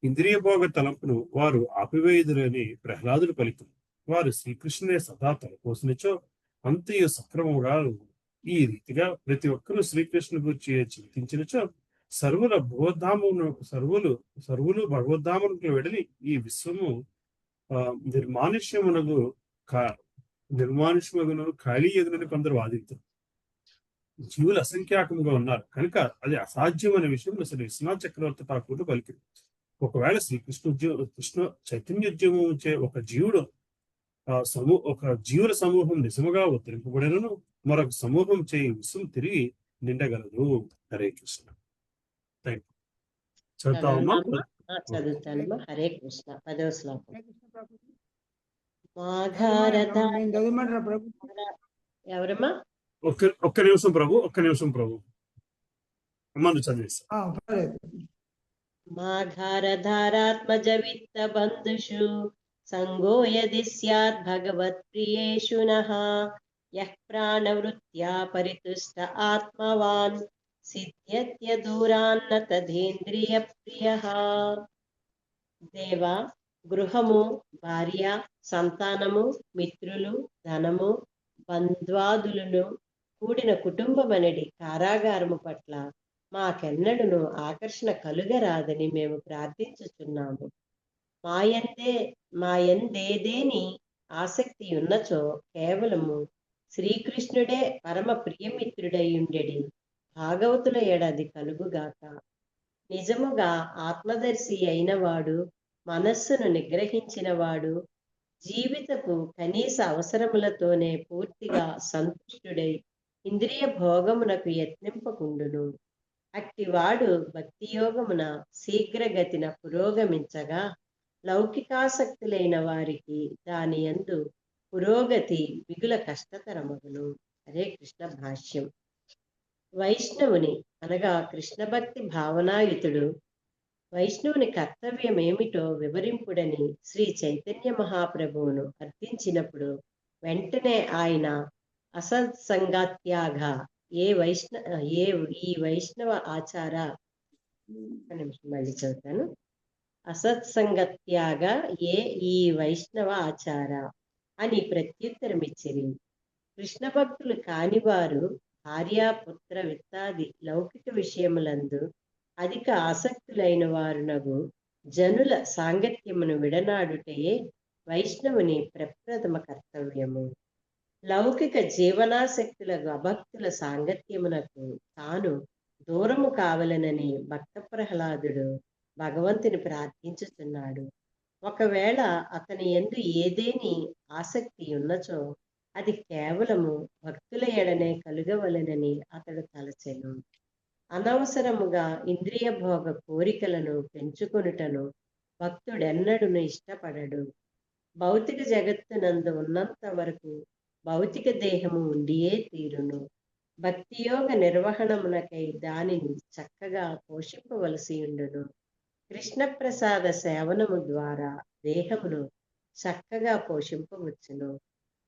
S1: ఇంద్రియభోగ తలంపును వారు ఆపివేయుదురని ప్రహ్లాదుడు పలికిన వారు శ్రీకృష్ణునే సదా తలపోసినచో అంతయు సక్రమముగా. ఈ రీతిగా ప్రతి ఒక్కరూ శ్రీకృష్ణు గురించి చింతించినచో సర్వుల భగవద్ధాములకు వెడలి ఈ విశ్వము నిర్మానుష్యమును ఖాళీ ఎగునని కొందరు వాదించారు. జీవులు అసంఖ్యాకముగా ఉన్నారు కనుక అది అసాధ్యమైన విషయం అసలు విశ్వనాథ చక్రవర్తి ఠాకూర్లు పలికింది. ఒకవేళ కృష్ణ చైతన్యోద్యమం ఒక జీవుల సమూహం నిజముగా ఉద్ధరింపబడినను మరొక సమూహం చేయి విశ్వం తిరిగి నిండగలదు. హరే కృష్ణ. చదువుతామమ్మా.
S3: చదువుతానమ్మా. హరే కృష్ణ. 10వ శ్లోకం. ఎవరమ్మా?
S1: ఒక్క నిమిషం ప్రభు అమ్మను చదివేస్తా.
S3: మాఘారధారాత్మజ విత్త బంధుషు సంగో యది స్యాత్ భగవత్ ప్రియేషు నః యః ప్రాణవృత్యా పరితుష్ట ఆత్మవాన్ సిద్ధ్యత్య దూరాన్న తదేంద్రియ ప్రియః. దేవా, గృహము, భార్య, సంతానము, మిత్రులు, ధనము, బంధ్వాదులను కూడిన కుటుంబమనడి కారాగారము పట్ల మాకెన్నడను ఆకర్షణ కలుగరాదని మేము ప్రార్థించుచున్నాము. మాయందేదేని ఆసక్తి ఉన్నచో కేవలము శ్రీకృష్ణుడే పరమ ప్రియమిత్రుడయుండెడి భాగవతుల ఏడాది కలుగుగాక. నిజముగా ఆత్మదర్శి అయినవాడు, మనస్సును నిగ్రహించినవాడు జీవితపు కనీస అవసరములతోనే పూర్తిగా సంతుష్టుడై ఇంద్రియ భోగమునకు యత్నింపకుండును. అట్టివాడు భక్తియోగమున శీఘ్రగతిన పురోగమించగా లౌకికాసక్తులైన వారికి దాని యందు పురోగతి మిగుల కష్టతరమగును. హరే కృష్ణ. భాష్యం. వైష్ణవుని అనగా కృష్ణ భక్తి భావనాయుతుడు వైష్ణవుని కర్తవ్యమేమిటో వివరింపుడని శ్రీ చైతన్య మహాప్రభువును అర్థించినప్పుడు వెంటనే ఆయన అసత్సంగత్యాగ ఈ వైష్ణవ ఆచార మళ్ళీ చదువుతాను. అసత్సంగత్యాగ ఈ వైష్ణవ ఆచార అని ప్రత్యుత్తరమిచ్చిరి. కృష్ణ భక్తులు కానివారు భార్యాపుత్ర విత్తాది లౌకిక విషయములందు అధిక ఆసక్తులైన వారునగు జనుల సాంగత్యమును విడనాడుటయే వైష్ణవుని ప్రప్రథమ కర్తవ్యము. లౌకిక జీవనాసక్తులకు అభక్తుల సాంగత్యమునకు తాను దూరము కావలనని భక్త ప్రహ్లాదుడు భగవంతుని ప్రార్థించుతున్నాడు. ఒకవేళ అతని యందు ఏదేని ఆసక్తి ఉన్నచో అది కేవలము భక్తుల ఎడనే కలుగవలనని అతడు తలచెను. అనవసరముగా ఇంద్రియ భోగ కోరికలను పెంచుకొనుటను భక్తుడెన్నడును ఇష్టపడడు. భౌతిక జగత్తునందు ఉన్నంత వరకు భౌతిక దేహము ఉండియే తీరును. భక్తియోగ నిర్వహణమునకై దానిని చక్కగా పోషింపవలసి ఉండును. కృష్ణ ప్రసాద సేవనము ద్వారా దేహమును చక్కగా పోషింపవచ్చును.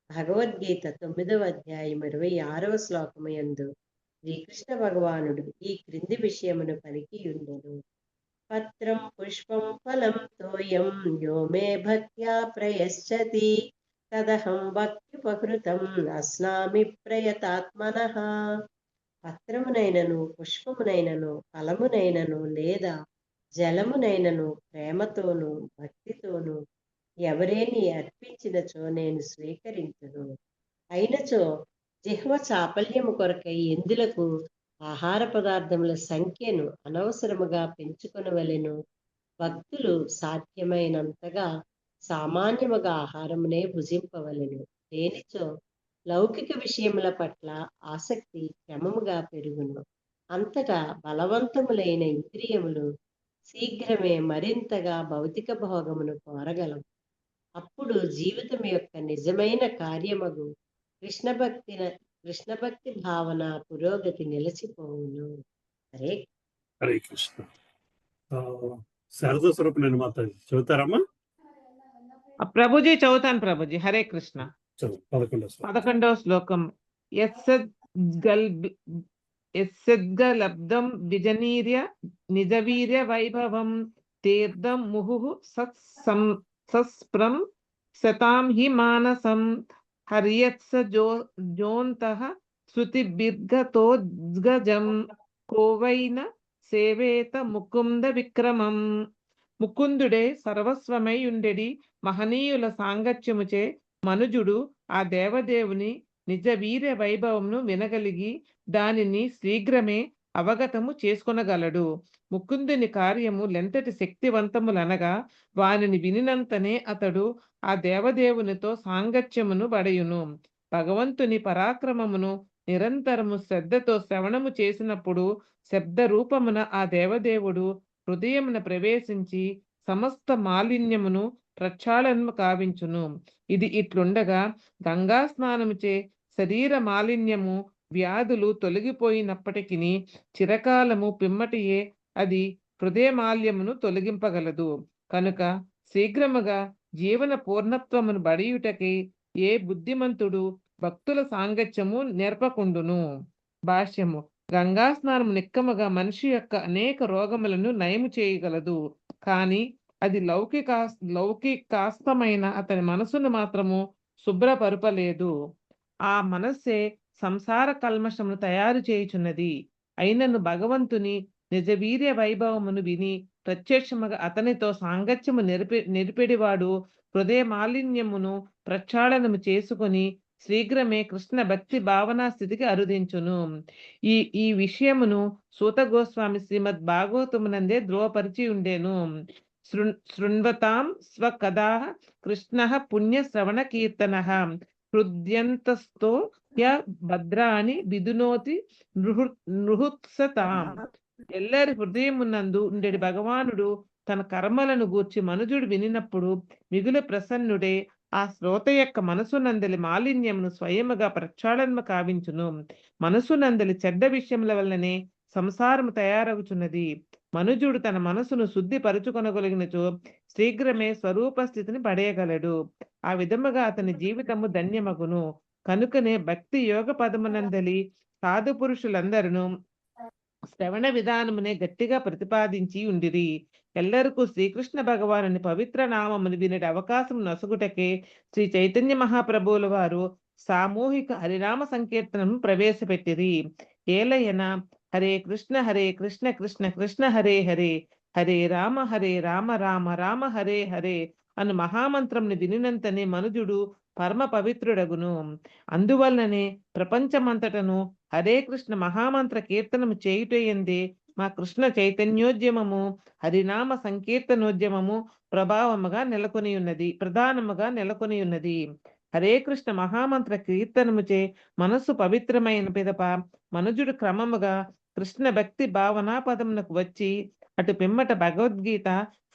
S3: భగవద్గీత 9వ అధ్యాయం 26వ శ్లోకము యందు శ్రీకృష్ణ భగవానుడు ఈ క్రింది విషయమును పలికి ఉండెను. పత్రం పుష్పం ఫలం తోయం యో మే భక్త్యా ప్రయశ్చతి తదహం భక్త్యుపకృతం అస్నామి ప్రయతాత్మనః. పత్రమునైనను పుష్పమునైనను ఫలమునైనను లేదా జలమునైనను ప్రేమతోనూ భక్తితోనూ ఎవరేని అర్పించినచో నేను స్వీకరించును. అయినచో జిహ్వ చాపల్యము కొరకై ఎందులకు ఆహార పదార్థముల సంఖ్యను అనవసరముగా పెంచుకొనవలెను. భక్తులు సాధ్యమైనంతగా సామాన్యముగా ఆహారమునే భుజింపవలెను. దేనిచో లౌకిక విషయముల పట్ల ఆసక్తి క్రమముగా పెరుగును. అంతటా బలవంతములైన ఇంద్రియములు శీఘ్రమే మరింతగా భౌతిక భోగమును కోరగలవు. అప్పుడు జీవితం యొక్క నిజమైన కార్యమగు కృష్ణభక్తి భావన పురోగతి నిలిచిపోవును.
S1: హరే కృష్ణ. శారదా స్వరూప నేను మాతాజీ చదువుతారమ్మా?
S17: ప్రభుజీ చదువుతాను ప్రభుజీ. హరే కృష్ణ.
S1: 11వ
S17: శ్లోకం. యస్సద్గలబ్ధం విజనీర్య నిజవీర్య వైభవం తీర్థం ముహు సస్ప్రం శతాం హి మానసం హర్యత్స జోంతః శృతిభిర్గతోద్గజం కోవైన సేవేత ముకుంద విక్రమం. ముకుందుడే సర్వస్వమై ఉండెడి మహనీయుల సాంగత్యముచే మనుజుడు ఆ దేవదేవుని నిజ వీర్య వైభవమును వినగలిగి దానిని శీఘ్రమే అవగతము చేసుకొనగలడు. ముకుందుని కార్యము లెంతటి శక్తివంతములనగా వానిని వినినంతనే అతడు ఆ దేవదేవునితో సాంగత్యమును బడయును. భగవంతుని పరాక్రమమును నిరంతరము శ్రద్ధతో శ్రవణము చేసినప్పుడు శబ్ద రూపమున ఆ దేవదేవుడు హృదయమున ప్రవేశించి సమస్త మాలిన్యమును ప్రక్షాళనము కావించును. ఇది ఇట్లుండగా గంగా స్నానముచే శరీర మాలిన్యము వ్యాధులు తొలగిపోయినప్పటికీ చిరకాలము పిమ్మటియే అది హృదయ మాల్యమును తొలగింపగలదు. కనుక శీఘ్రముగా జీవన పూర్ణత్వమును బడియుటకై ఏ బుద్ధిమంతుడు భక్తుల సాంగత్యము నేర్పకుండును. భాష్యము. గంగా స్నానము నిక్కముగా మనిషి యొక్క అనేక రోగములను నయము చేయగలదు. కానీ అది లౌకికాస్తమైన అతని మనసును మాత్రము శుభ్రపరుపలేదు. ఆ మనస్సే సంసార కల్మషమును తయారు చేయుచున్నది. అయినను భగవంతుని నిజవీర్య వైభవమును విని ప్రత్యక్షముగా అతనితో సాంగత్యము నిరిపెడివాడు హృదయ మాలిన్యమును ప్రక్షాళనము చేసుకుని శీఘ్రమే కృష్ణ భక్తి భావనా స్థితికి అరుదించును. ఈ విషయమును సూత గోస్వామి శ్రీమద్ భాగవతమునందే ధ్రువపరిచి ఉండేను. శృణ్వతాం స్వకథా కృష్ణ పుణ్య శ్రవణ కీర్తన హృద్యంతస్థో య భద్రాని విదునోతి నృహుత్సతాం. ఎల్లరి హృదయమునందు ఉండేది భగవానుడు తన కర్మలను గూర్చి మనుజుడు వినినప్పుడు మిగులు ప్రసన్నుడే ఆ శ్రోత యొక్క మనసునందలి మాలిన్యమును స్వయముగా ప్రక్షాళనము కావించును. మనసునందలి చెడ్డ విషయముల వల్లనే సంసారము తయారవుచున్నది. మనుజుడు తన మనసును శుద్ధి పరుచుకొనగలిగినచో శీఘ్రమే స్వరూప స్థితిని పడేయగలడు. ఆ విధముగా అతని జీవితము ధన్యమగును. కనుకనే భక్తి యోగ పదమునందలి సాధు పురుషులందరూ శ్రవణ విధానమునే గట్టిగా ప్రతిపాదించి ఉండిరి. ఎల్లరకు శ్రీకృష్ణ భగవానుని పవిత్ర నామమును వినటి అవకాశం నొసగుటకే శ్రీ చైతన్య మహాప్రభువుల వారు సామూహిక హరినామ సంకీర్తనం ప్రవేశపెట్టిరి. ఏలయన హరే కృష్ణ కృష్ణ కృష్ణ హరే హరే, హరే రామ రామ రామ హరే హరే అను మహామంత్రంను వినినంతనే మనుజుడు పరమ పవిత్రుడగును. అందువలననే ప్రపంచమంతటను హరే కృష్ణ మహామంత్ర కీర్తనము చేయుటయందే మా కృష్ణ చైతన్యోద్యమము హరినామ సంకీర్తనోద్యమము ప్రధానముగా నెలకొని ఉన్నది. హరే కృష్ణ మహామంత్ర కీర్తనముచే మనస్సు పవిత్రమైన పిదప మనుజుడు క్రమముగా కృష్ణ భక్తి భావనా పదమునకు వచ్చి అటు పిమ్మట భగవద్గీత,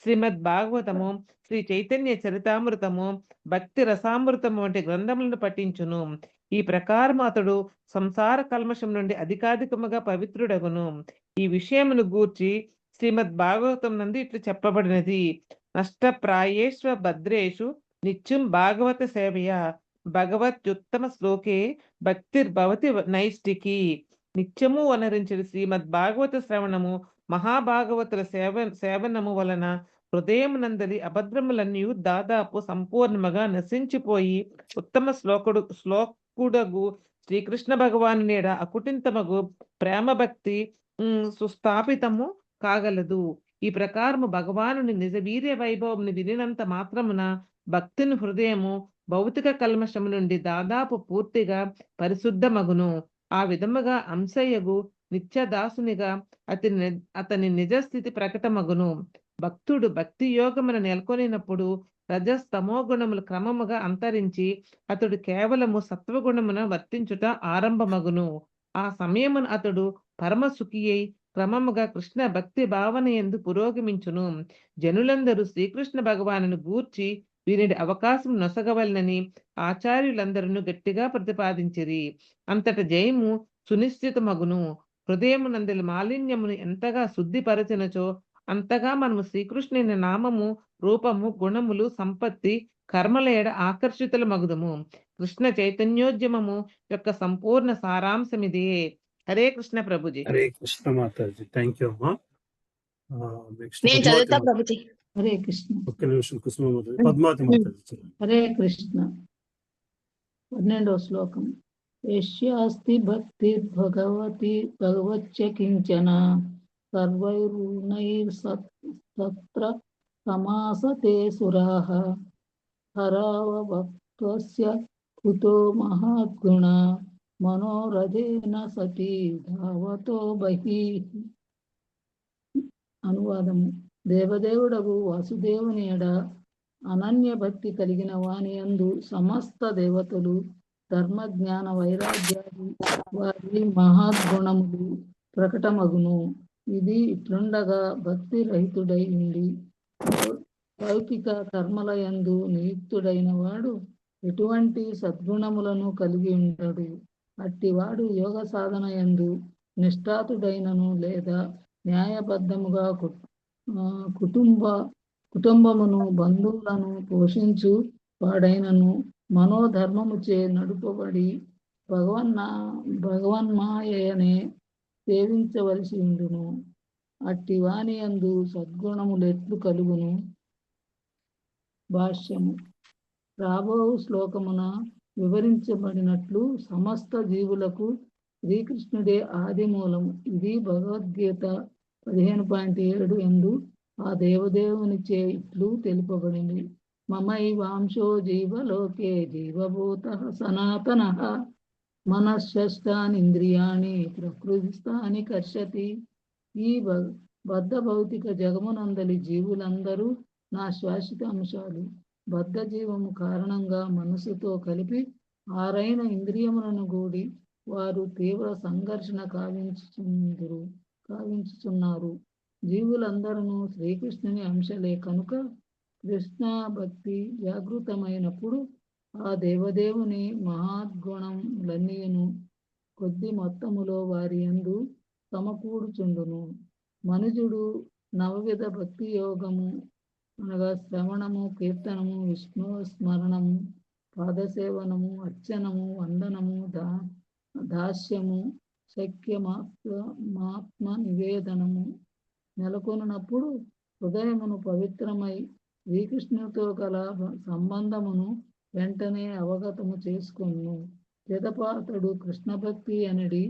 S17: శ్రీమద్ భాగవతము, శ్రీ చైతన్య చరితామృతము, భక్తి రసామృతము వంటి గ్రంథములను పఠించును. ఈ ప్రకారము అతడు సంసార కల్మషం నుండి అధికాధికముగా పవిత్రుడగును. ఈ విషయమును గూర్చి శ్రీమద్ భాగవతం నందు ఇట్లు చెప్పబడినది. నష్టప్రాయేష్వ భద్రేషు నిత్యం భాగవత సేవయ భగవత్యుత్తమ శ్లోకే భక్తిర్భవతి నైష్టికి. నిత్యము వనరించిన శ్రీమద్ భాగవత శ్రవణము మహాభాగవతుల సేవనము వలన హృదయమునందలి అభద్రములన్నీ దాదాపు సంపూర్ణముగా నశించిపోయి ఉత్తమ శ్లోకుడగు శ్రీకృష్ణ భగవాను నేడ అకుటింతమగు ప్రేమ భక్తి సుస్థాపితము కాగలదు. ఈ ప్రకారము భగవానుని నిజ వీర్య వైభవముని వినినంత మాత్రమున భక్తుని హృదయము భౌతిక కల్మషము నుండి దాదాపు పూర్తిగా పరిశుద్ధమగును. ఆ విధముగా అంశయ్యగు నిత్యదాసునిగా అతని నిజస్థితి ప్రకటమగును. భక్తుడు భక్తి యోగమున నెలకొనినప్పుడు రజస్తమో గుణములు క్రమముగా అంతరించి అతడు కేవలము సత్వగుణమున వర్తించుట ఆరంభమగును. ఆ సమయమున అతడు పరమ సుఖి అయి క్రమముగా కృష్ణ భక్తి భావన యందు పురోగమించును. జనులందరూ శ్రీకృష్ణ భగవానుని గూర్చి వీరిని అవకాశం నొసగవలనని ఆచార్యులందరూ గట్టిగా ప్రతిపాదించిరి. అంతట జయము సునిశ్చితమగును. హృదయమునందలి మాలిన్యమును ఎంతగా శుద్ధిపరచినచో అంతగా మనము శ్రీకృష్ణుని నామము, రూపము, గుణములు, సంపత్తి, కర్మల ఎడ ఆకర్షితుల మగుదము. కృష్ణ చైతన్యోద్యమము యొక్క సంపూర్ణ సారాంశమిదే. హరే కృష్ణ ప్రభుజీ.
S1: హరే కృష్ణ మాతాజీ. థ్యాంక్ యూ అమ్మా. నెక్స్ట్
S11: నేను చదువుతా ప్రభుజీ. హరే కృష్ణ.
S1: ఒక్క నిమిషం కుసుమ మాతాజీ. పద్మావతి మాతాజీ.
S10: హరే కృష్ణ. 12వ శ్లోకం. యస్యాస్తి భక్తిర్భగవతి భగవత్య కించన సర్వైర్గుణైర్సత్ర సమాసతే సురాః హరావభక్త్వస్య కుతో మహద్గుణ మనోరథేన సతీ ధావతో బహిః. అనువాదము. దేవదేవుడగు వాసుదేవుని ఎడ అనన్య భక్తి కలిగిన వాని యందు సమస్త దేవతలు ధర్మ జ్ఞాన వైరాగ్యాలు వారి మహద్గుణములు ప్రకటమగును. ఇది ఇట్లుండగా భక్తి రహితుడై ఉండి లౌకిక కర్మల యందు నియుక్తుడైన వాడు ఎటువంటి సద్గుణములను కలిగి ఉండడు. అట్టివాడు యోగ సాధన యందు నిష్ఠాతుడైనను లేదా న్యాయబద్ధముగా కుటుంబమును బంధువులను పోషించు వాడైనను మనోధర్మముచే నడుపబడి భగవన్మాయనే సేవించవలసి ఉండును. అట్టి వాని యందు సద్గుణములెట్లు కలుగును. భాష్యము. రాబో శ్లోకమున వివరించబడినట్లు సమస్త జీవులకు శ్రీకృష్ణుడే ఆది మూలము. ఇది భగవద్గీత 15.7 యందు ఆ దేవదేవునిచే ఇట్లు తెలుపబడింది. మమైవాంశో జీవలోకే జీవభూతః సనాతనః మనశ్శస్త్రాణీంద్రియాణి ప్రకృతిస్థాని కర్షతి. ఈ బద్ధ భౌతిక జగమునందలి జీవులందరూ నా శాశ్వత అంశాలు. బద్ధ జీవము కారణంగా మనసుతో కలిపి 6 ఇంద్రియములను కూడి వారు తీవ్ర సంఘర్షణ కావించుచున్నారు. జీవులందరూ శ్రీకృష్ణుని అంశలే కనుక కృష్ణ భక్తి జాగృతమైనప్పుడు ఆ దేవదేవుని మహాద్గుణములన్నీను కొద్ది మొత్తములో వారి యందు సమకూడుచుండును. మనుజుడు నవవిధ భక్తి యోగము అనగా శ్రవణము, కీర్తనము, విష్ణు స్మరణము, పాదసేవనము, అర్చనము, వందనము, దాస్యము, శక్యమాత్మ నివేదనము నెలకొన్నప్పుడు హృదయమును పవిత్రమై శ్రీకృష్ణునితో గల సంబంధమును వెంటనే అవగతము చేసుకొను. పిదప అతడు కృష్ణ భక్తి అనడి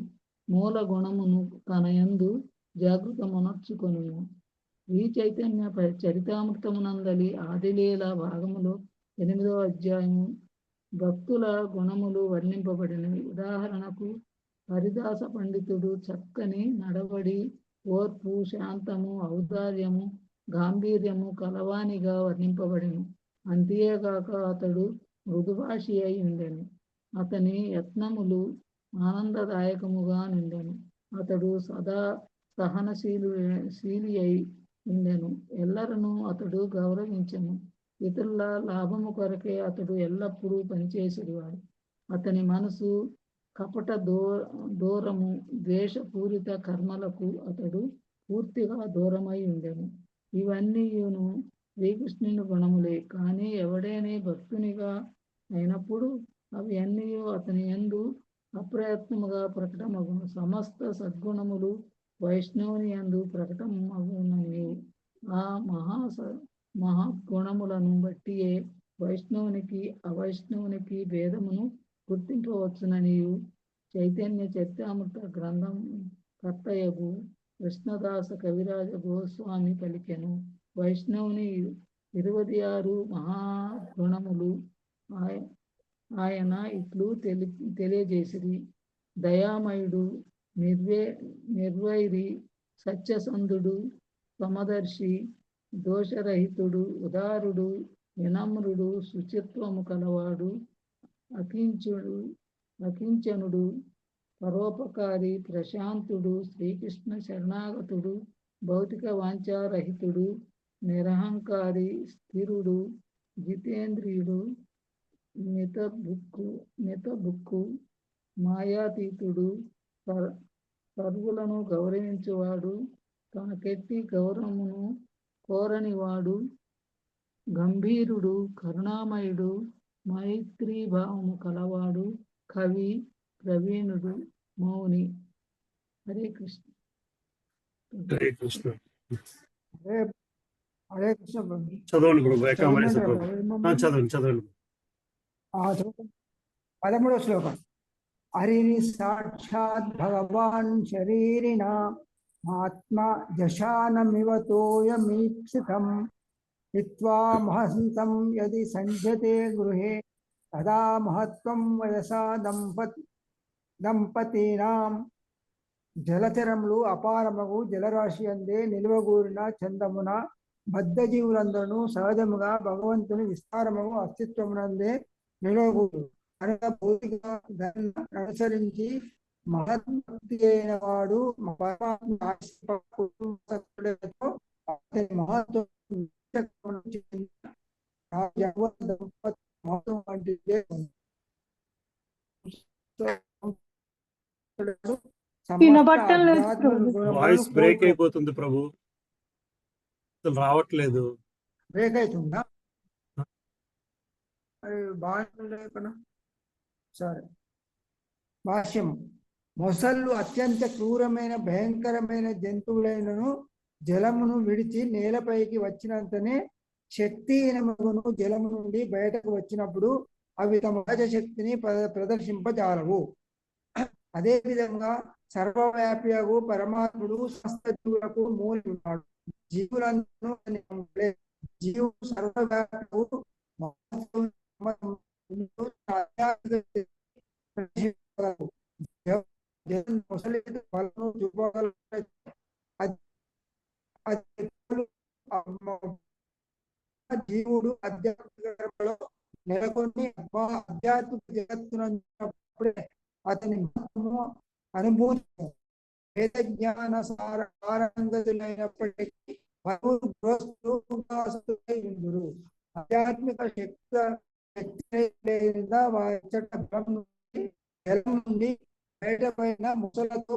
S10: మూల గుణమును తన యందు జాగృతమునర్చుకొను. ఈ చైతన్య చరితామృతమునందలి ఆదిలీల భాగములో 8వ అధ్యాయము భక్తుల గుణములు వర్ణింపబడినవి. ఉదాహరణకు హరిదాస పండితుడు చక్కని నడవడి, ఓర్పు, శాంతము, ఔదార్యము, గాంభీర్యము కలవానిగా వర్ణింపబడెను. అంతేగాక అతడు మృదుభాషి అయి ఉండెను. అతని యత్నములు ఆనందదాయకముగా నిండెను. అతడు సదా సహనశీలి అయి ఉండెను. ఎల్లరను అతడు గౌరవించెను. ఇతరుల లాభము కొరకే అతడు ఎల్లప్పుడూ పనిచేసేవాడు. అతని మనసు కపట దూరము, ద్వేషపూరిత కర్మలకు అతడు పూర్తిగా దూరమై ఉండెను. ఇవన్నీయును శ్రీకృష్ణుని గుణములే. కానీ ఎవడైనా భక్తునిగా అయినప్పుడు అవి అన్నీ అతని యందు అప్రయత్నముగా ప్రకటమగును. సమస్త సద్గుణములు వైష్ణవుని యందు ప్రకటమగునని ఆ మహద్గుణములను బట్టియే వైష్ణవునికి అవైష్ణవునికి భేదమును గుర్తింపవచ్చుననియు చైతన్య చరితామృత గ్రంథం కర్తయగు కృష్ణదాస కవిరాజ గోస్వామి పలికెను. వైష్ణవుని 26 మహాగుణములు ఆయన ఇట్లు తెలియజేసిరి. దయామయుడు, నిర్వైరి, సత్యసంధుడు, సమదర్శి, దోషరహితుడు, ఉదారుడు, వినమ్రుడు, శుచిత్వము కలవాడు, అకించనుడు, పరోపకారి, ప్రశాంతుడు, శ్రీకృష్ణ శరణాగతుడు, భౌతిక వాంఛారహితుడు, నిరహంకారి, స్థిరుడు, జితేంద్రియుడు, మితబుక్కు, మాయాతీతుడు, సర్వులను గౌరవించువాడు, తనకెట్టి గౌరవమును కోరనివాడు, గంభీరుడు, కరుణామయుడు, మైత్రీభావము కలవాడు, కవి, ప్రవీణుడు, మౌని. హరే కృష్ణ.
S1: హరే కృష్ణ.
S13: హరే కృష్ణ ప్రభు.
S1: చదవండి ప్రభు. ఏకాంబరేశ్వర ప్రభు.
S13: చదవండి.
S1: చదవండి.
S13: 13వ శ్లోకం. హరిని సాక్షాత్ భగవాన్ శరీరిణ ఆత్మ జశానమివతోయమీప్సితం హిత్వా మహంతం యది సంజతే గృహే తదా మహత్వం వయసా దంపతీనాం. జలచరములు అపారమగు జలరాశి అందే నిలువగూరిన చందమున బద్ధజీవులందరూ సహజముగా భగవంతుని విస్తారమగు అస్తిత్వమునందే నిలువగూరు. అనగా భౌతిక అనుసరించి మహద్భక్తి అయిన వాడు
S1: వాయిస్ బ్రేక్ అయిపోతుంది ప్రభు, అసలు రావట్లేదు.
S13: బ్రేక్ అవుతుందా? బాగా సరే. భాష్యం. మొసళ్ళు అత్యంత క్రూరమైన భయంకరమైన జంతువులైనను జలమును విడిచి నేలపైకి వచ్చినంతనే శక్తిహీనమును జలము నుండి బయటకు వచ్చినప్పుడు అవి తమ శక్తిని ప్రదర్శింపజాలవు. అదేవిధంగా సర్వవ్యాప్యగు పరమాత్ముడు సమస్త జీవులకు మూలి ఉన్నాడు. జీవులందరూ జీవుడు సర్వవ్యాప్యగు జీవుడు ఆధ్యాత్మికలో నెలకొని ఆధ్యాత్మిక జగత్తునప్పుడే అతని అనుభూతి వేద జ్ఞాన సారంగతులైనప్పటికీ ఆధ్యాత్మిక శక్తి జలం నుండి బయటపైన ముసలతో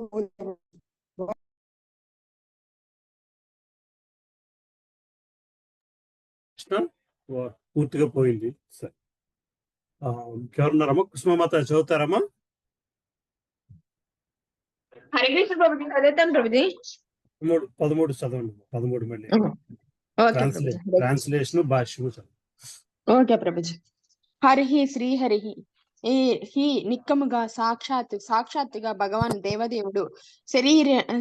S1: పూర్తిగా పోయింది. సరే, ఇంకెవరున్నారమ్మా? కుసుమమాత చదువుతారమ్మా?
S18: హరే కృష్ణ ప్రభుజీ, చదువుతాను ప్రభుజీ.
S1: 13 చదవండి. 13 మళ్ళీ
S18: ఓకే
S1: ట్రాన్స్లేషన్ భాష్యము చదవండి.
S18: ఓకే ప్రభుజీ. హరిహి శ్రీహరిహి హి నిక్కముగా సాక్షాత్తుగా భగవాన్ దేవదేవుడు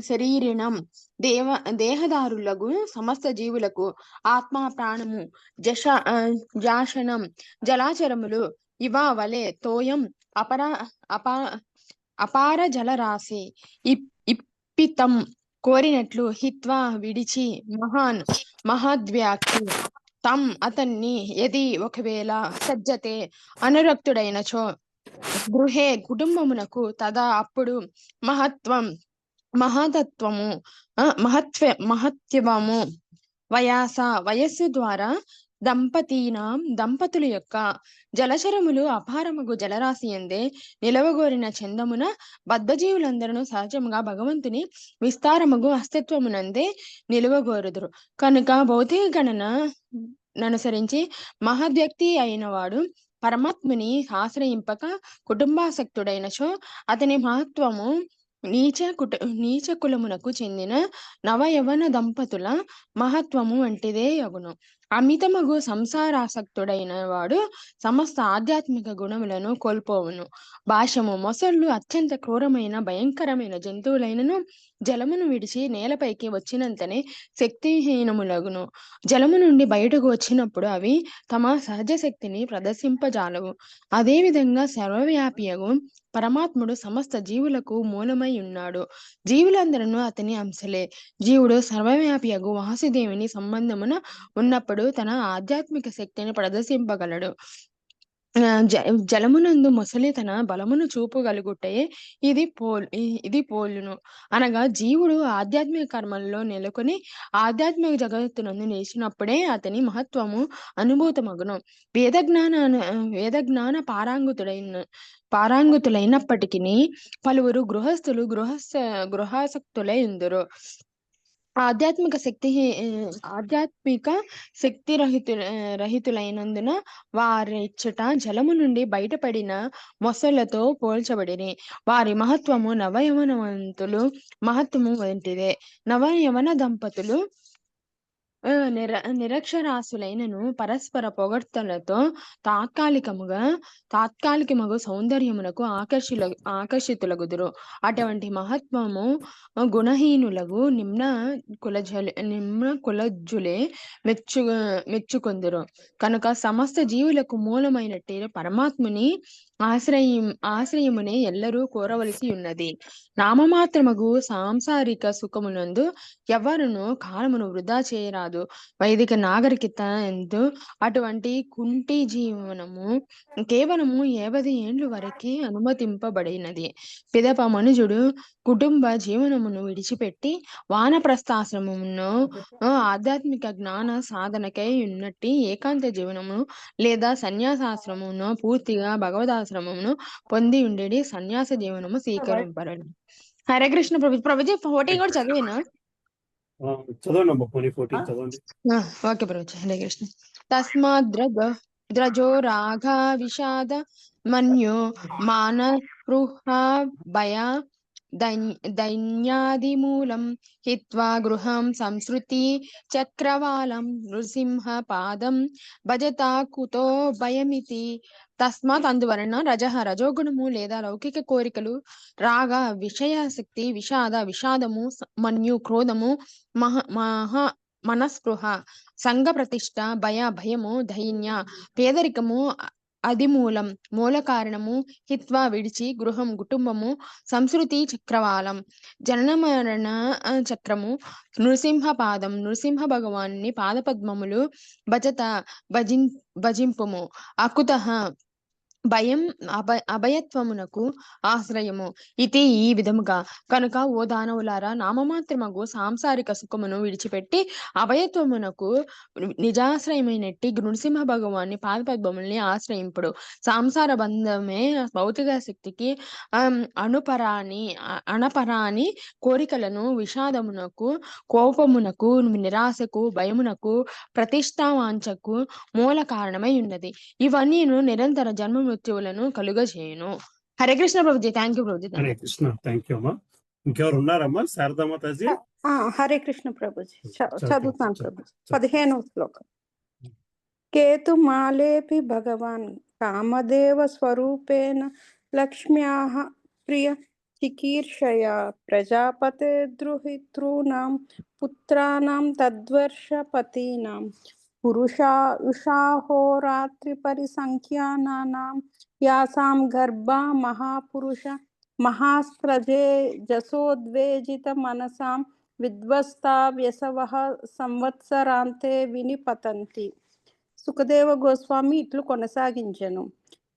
S18: శరీరిణం దేహదారులకు సమస్త జీవులకు ఆత్మ ప్రాణము జాషణం జలాచరములు ఇవా వలె తోయం అపార జలరాశి ఇప్పితం కోరినట్లు హిత్వా విడిచి మహద్వ్యాఖ్య తం అతన్ని ఎది ఒకవేళ సజ్జతే అనురక్తుడైనచో గృహే కుటుంబమునకు తదా అప్పుడు మహత్వము వయస్సు ద్వారా దంపతుల యొక్క జలచరములు అపారముగు జలరాశి ఎందే నిలవగోరిన చందమున బద్ధజీవులందరూ సహజముగా భగవంతుని విస్తారముగు అస్తిత్వమునందే నిలువగోరుదురు. కనుక భౌతిక గణన ననుసరించి మహద్వ్యక్తి అయిన వాడు పరమాత్ముని ఆశ్రయింపక కుటుంబాసక్తుడైనచో అతని మహత్వము నీచ కులమునకు చెందిన నవయవన దంపతుల మహత్వము వంటిదే అగును. అమితమగు సంసారాసక్తుడైన వాడు సమస్త ఆధ్యాత్మిక గుణములను కోల్పోవును. భాష్యము: మొసళ్ళు అత్యంత క్రూరమైన భయంకరమైన జంతువులైనను జలమును విడిచి నేలపైకి వచ్చినంతనే శక్తిహీనములగును. జలము నుండి బయటకు వచ్చినప్పుడు అవి తమ సహజ శక్తిని ప్రదర్శింపజాలవు. అదేవిధంగా సర్వవ్యాపియగు పరమాత్ముడు సమస్త జీవులకు మూలమై ఉన్నాడు. జీవులందరూ అతని అంశలే. జీవుడు సర్వవ్యాపియగు వాసుదేవుని సంబంధమున ఉన్నప్పుడు తన ఆధ్యాత్మిక శక్తిని ప్రదర్శింపగలడు. జలమునందు మొసలి తన బలమును చూపగలుగుటే ఇది పోలును. అనగా జీవుడు ఆధ్యాత్మిక కర్మల్లో నెలకొని ఆధ్యాత్మిక జగత్తునందు నిలిచినప్పుడే అతని మహత్వము అనుభూతమగును. వేదజ్ఞాన పారంగుతులైనప్పటికీ పలువురు గృహస్థులు గృహాసక్తులై ఉందురు. ఆధ్యాత్మిక శక్తి రహితులైనందున వారిచ్చట జలము నుండి బయటపడిన మొసళ్లతో పోల్చబడిరి. వారి మహత్వము నవయవనవంతులు మహత్వము వంటిదే. నవయవన దంపతులు నిరక్షరాస్యులైనను పరస్పర పొగడ్తలతో తాత్కాలికమగు సౌందర్యమునకు ఆకర్షితులగుదురు. అటువంటి మహత్వము గుణహీనులగు నిమ్న కులజులే మెచ్చుకొందురు. కనుక సమస్త జీవులకు మూలమైనట్టి పరమాత్ముని ఆశ్రయమునే ఎల్లరూ కోరవలసి ఉన్నది. నామమాత్రమగు సాంసారిక సుఖమునందు ఎవరును కాలమును వృధా చేయరాదు. వైదిక నాగరికత ఎందు అటువంటి కుంటి జీవనము కేవలము 50 ఏండ్లు వరకే అనుమతింపబడినది. పిదప మనుజుడు కుటుంబ జీవనమును విడిచిపెట్టి వానప్రస్థాశ్రమమును ఆధ్యాత్మిక జ్ఞాన సాధనకై ఉన్నట్టి ఏకాంత జీవనము లేదా సన్యాసాశ్రమమును పూర్తిగా భగవదాశ్రమమును పొంది ఉండేది సన్యాస జీవనము స్వీకరింపరడు. హరే కృష్ణ ప్రభుజీ 14 కూడా చదివేనా?
S1: చదవండి అమ్మా, 14 చదవండి.
S18: ఓకే ప్రభుజీ, హరే కృష్ణ. తస్మాత్ ద్రజో రాఘ విషాద మన్యో మాన స్పృహ భయ దైన్యాదిమూలం హిత్వా గృహం సంస్కృతి చక్రవాలం నృసింహ పాదం భజతా కుతో భయమితి. తస్మాత్ అందువలన రజోగుణము లేదా లౌకిక కోరికలు, రాగ విషయాసక్తి, విషాదము, మన్యు క్రోధము, మనస్పృహ, సంఘ ప్రతిష్ట, భయము, దైన్య, పేదరికము, మూల కారణము, హిత్వా విడిచి, గృహం కుటుంబము, సంస్కృతి చక్రవాలం జనన మరణ చక్రము, నృసింహ పాదం నృసింహ భగవాన్ని పాదపద్మములు, భజింపుము, అకుతః భయం అభయత్వమునకు ఆశ్రయము. ఇది ఈ విధముగా. కనుక ఓ దానవులారా, నామమాత్రమగు సాంసారిక సుఖమును విడిచిపెట్టి అభయత్వమునకు నిజాశ్రయమైనట్టి నృసింహ భగవాన్ని పాదపద్మముల్ని ఆశ్రయింపుడు. సంసార బంధమే భౌతిక శక్తికి అనపరాని కోరికలను, విషాదమునకు, కోపమునకు, నిరాశకు, భయమునకు, ప్రతిష్టావాంఛకు మూల కారణమై ఉన్నది. ఇవన్నీ నిరంతర జన్మ మృత్యువులను కలుగజేయును. Hare Krishna Prabhuji. Thank you Prabhuji.
S1: Hare Krishna. Thank you అమ్మా. ఇంకెవరు ఉన్నారమ్మా? శారదా మాతాజీ.
S19: హరే కృష్ణ ప్రభుజీ. చదువుతాను ప్రభుజీ. 15వ శ్లోకం. కేతుమాలేపి భగవాన్ కామదేవ స్వరూపేణ లక్ష్మ్యాః ప్రియ చికీర్షయా ప్రజాపతే ద్రుహితॄణాం పుత్రాణాం తద్వర్షపతీనాం పురుషాయుషాహోరాత్రి పరిసంఖ్యానానాం యాసాం గర్భా మహాపురుష మహాస్త్రజే జసోద్వేజిత మనసాం విధ్వస్తా వ్యసవః సంవత్సరాంతే వినిపతంతి. సుఖదేవ గోస్వామి ఇట్లు కొనసాగించెను.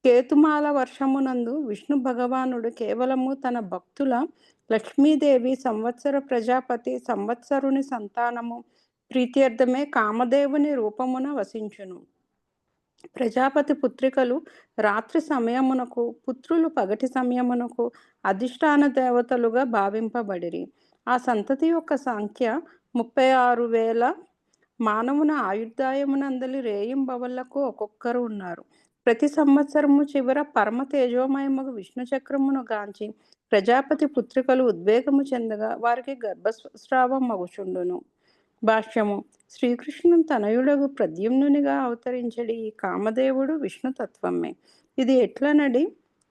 S19: కేతుమాల వర్షమునందు విష్ణు భగవానుడు కేవలము తన భక్తుల లక్ష్మీదేవి సంవత్సర ప్రజాపతి సంవత్సరుని సంతానము ప్రీత్యర్థమే కామదేవుని రూపమున వసించును. ప్రజాపతి పుత్రికలు రాత్రి సమయమునకు, పుత్రులు పగటి సమయమునకు అధిష్టాన దేవతలుగా భావింపబడిరి. ఆ సంతతి యొక్క సంఖ్య 36,000 మానవున ఆయుర్దాయమునందలి రేయింబవళ్లకు ఒక్కొక్కరు ఉన్నారు. ప్రతి సంవత్సరము చివర పరమ తేజోమయముగు విష్ణు చక్రమును గాంచి ప్రజాపతి పుత్రికలు ఉద్వేగము చెందగా వారికి గర్భస్రావం మగుచుండును. భాష్యము. శ్రీకృష్ణుని తనయుడగు ప్రద్యుమ్నునిగా అవతరించడి ఈ కామదేవుడు విష్ణుతత్వమే. ఇది ఎట్లనడి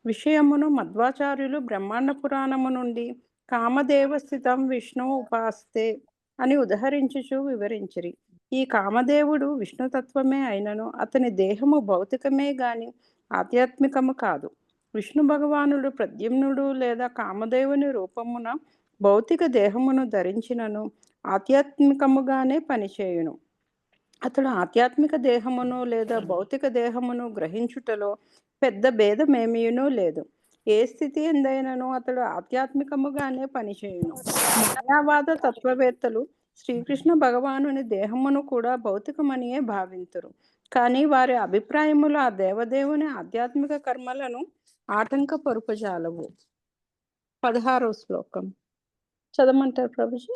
S19: విషయమును మధ్వాచార్యులు బ్రహ్మాండ పురాణము నుండి కామదేవస్థితం విష్ణు ఉపాస్తే అని ఉదహరించుచు వివరించిరి. ఈ కామదేవుడు విష్ణుతత్వమే అయినను అతని దేహము భౌతికమే గాని ఆధ్యాత్మికము కాదు. విష్ణు భగవానుడు ప్రద్యుమ్నుడు లేదా కామదేవుని రూపమున భౌతిక దేహమును ధరించినను ఆధ్యాత్మికముగానే పనిచేయును. అతడు ఆధ్యాత్మిక దేహమును లేదా భౌతిక దేహమును గ్రహించుటలో పెద్ద భేదమేమీనూ లేదు. ఏ స్థితి ఎందైనను అతడు ఆధ్యాత్మికముగానే పనిచేయును. మాయావాద తత్వవేత్తలు శ్రీకృష్ణ భగవానుని దేహమును కూడా భౌతికమనియే భావింతురు. కానీ వారి అభిప్రాయములు ఆ దేవదేవుని ఆధ్యాత్మిక కర్మలను ఆటంకపరుపజాలవు. 16వ శ్లోకం చదవమంటారు ప్రభుజీ?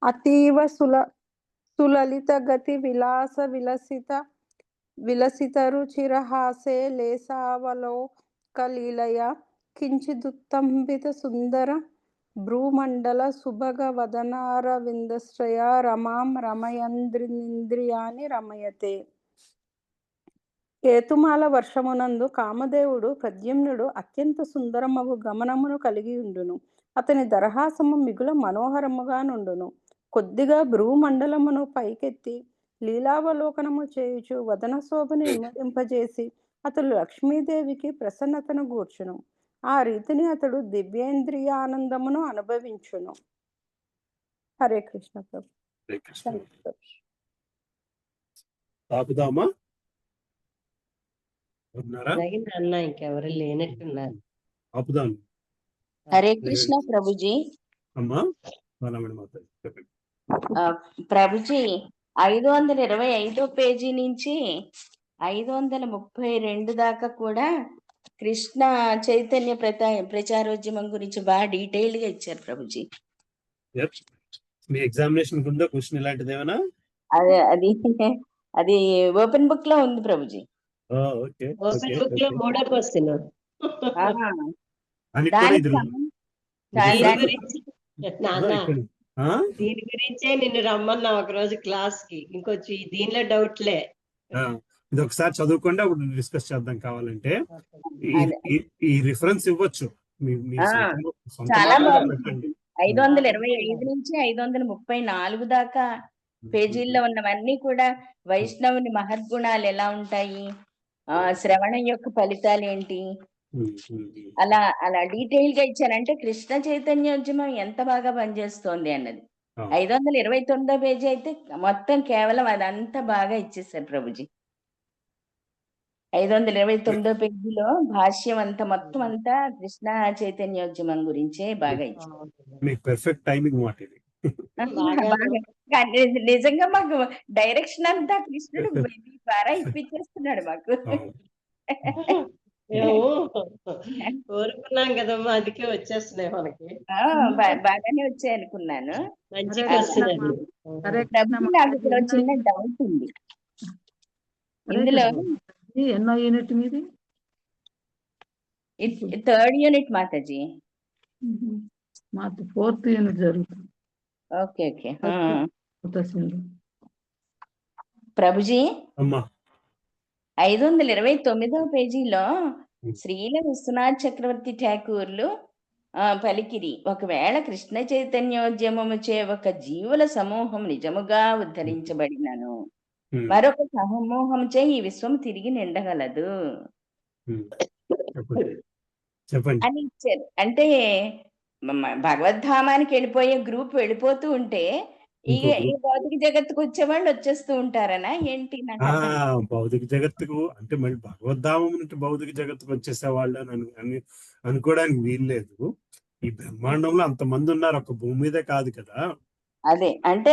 S19: అతీవ సులలిత గతి విలాస విలసిత రుచిరహాసే లేసావలోకలీలయ కించిదుత్తంబిత సుందర భ్రూమండల సుభగ వదనారవిందశ్రయ రమాం రమయంద్రింద్రియాని రమయతే. కేతుమాల వర్షమునందు కామదేవుడు ప్రద్యుమ్నుడు అత్యంత సుందరమగు గమనమును కలిగి ఉండును. అతని దరహాసము మిగుల మనోహరముగా నుండును. కొద్దిగా భ్రూమండలమును పైకెత్తి లీలావలోకనము చేయుచు వదన శోభను ఇమ్మడింపజేసి అతడు లక్ష్మీదేవికి ప్రసన్నతను గూర్చును. ఆ రీతిని అతడు దివ్యేంద్రియానందమును అనుభవించును. హరే కృష్ణ ప్రభు.
S1: ఆపుదామా?
S3: అన్న ఇంకెవరు లేనట్టున్నారు.
S1: ఆపుదాం.
S6: హరే కృష్ణ ప్రభుజీ.
S1: అమ్మా
S6: ప్రభుజీ 525 పేజీ నుంచి 532 దాకా కూడా కృష్ణ చైతన్య ప్రచారోద్యమం గురించి బాగా డీటెయిల్డ్ గా ఇచ్చారు ప్రభుజీ.
S1: మీ ఎగ్జామినేషన్ ఉందా క్వశ్చన్ ఇలాంటిది ఏమైనా?
S6: అది ఓపెన్ బుక్ లో ఉంది ప్రభుజీ.
S3: ఓపెన్ బుక్ లో 3వ క్వశ్చన్. దీని గురించే నిన్ను రమ్మన్నా ఒక రోజు క్లాస్ కి. ఇంకొచ్చి దీనిలో డౌట్లే.
S1: ఇది ఒకసారి చదువుకోండి, అప్పుడు డిస్కస్ చేద్దాం. కావాలంటే ఈ రిఫరెన్స్ ఇవ్వచ్చు.
S6: చాలా బాగుంది. 525 నుంచి 534 దాకా పేజీల్లో ఉన్నవన్నీ కూడా వైష్ణవుని మహద్గుణాలు ఎలా ఉంటాయి, శ్రవణం యొక్క ఫలితాలు ఏంటి, అలా అలా డీటెయిల్ గా ఇచ్చారంటే కృష్ణ చైతన్యోద్యమం ఎంత బాగా పనిచేస్తోంది అన్నది. 529 పేజీ అయితే మొత్తం కేవలం అదంతా బాగా ఇచ్చేసారు ప్రభుజీ. 529 పేజీలో భాష్యం అంతా మొత్తం అంతా కృష్ణ చైతన్యోద్యమం గురించే బాగా ఇచ్చారు.
S1: పర్ఫెక్ట్ టైమింగ్ మాట ఇది.
S6: నిజంగా మాకు డైరెక్షన్ అంతా కృష్ణుడు ద్వారా ఇప్పించేస్తున్నాడు మాకు.
S3: కోరుకున్నాం కదమ్మా, అందుకే వచ్చేస్తున్నాయి మనకి.
S6: బాగానే వచ్చాయి అనుకున్నాను.
S3: మంచిగా వస్తున్నాయి.
S6: నాకు ఇక్కడ చిన్న డౌట్ ఉంది. ఇందులో
S10: ఎన్నో యూనిట్ మీది?
S6: 3rd unit Mataji.
S10: మాకు 4th యూనిట్ జరుగుతుంది.
S6: Okay okay. ప్రభుజీ 529వ పేజీలో శ్రీల విశ్వనాథ్ చక్రవర్తి ఠాకూర్లు పలికిరి, ఒకవేళ కృష్ణ చైతన్యోద్యమముచే ఒక జీవుల సమూహం నిజముగా ఉద్ధరించబడినను మరొక సమూహంచే ఈ విశ్వం తిరిగి నిండగలదు అని ఇచ్చారు. అంటే భగవద్ధామానికి వెళ్ళిపోయే గ్రూప్ వెళ్ళిపోతూ ఉంటే ఈ భౌతిక జగత్తుకు వచ్చేవాళ్ళు వచ్చేస్తూ ఉంటారనా ఏంటి?
S1: భౌతిక జగత్తుకు అంటే మళ్ళీ భగవద్ధామం నుండి భౌతిక జగత్తుకు వచ్చేసేవాళ్ళు అని అనుకోవడానికి వీల్లేదు. ఈ బ్రహ్మాండంలో అంతమంది ఉన్నారు, ఒక భూమి మీదే కాదు కదా.
S6: అదే అంటే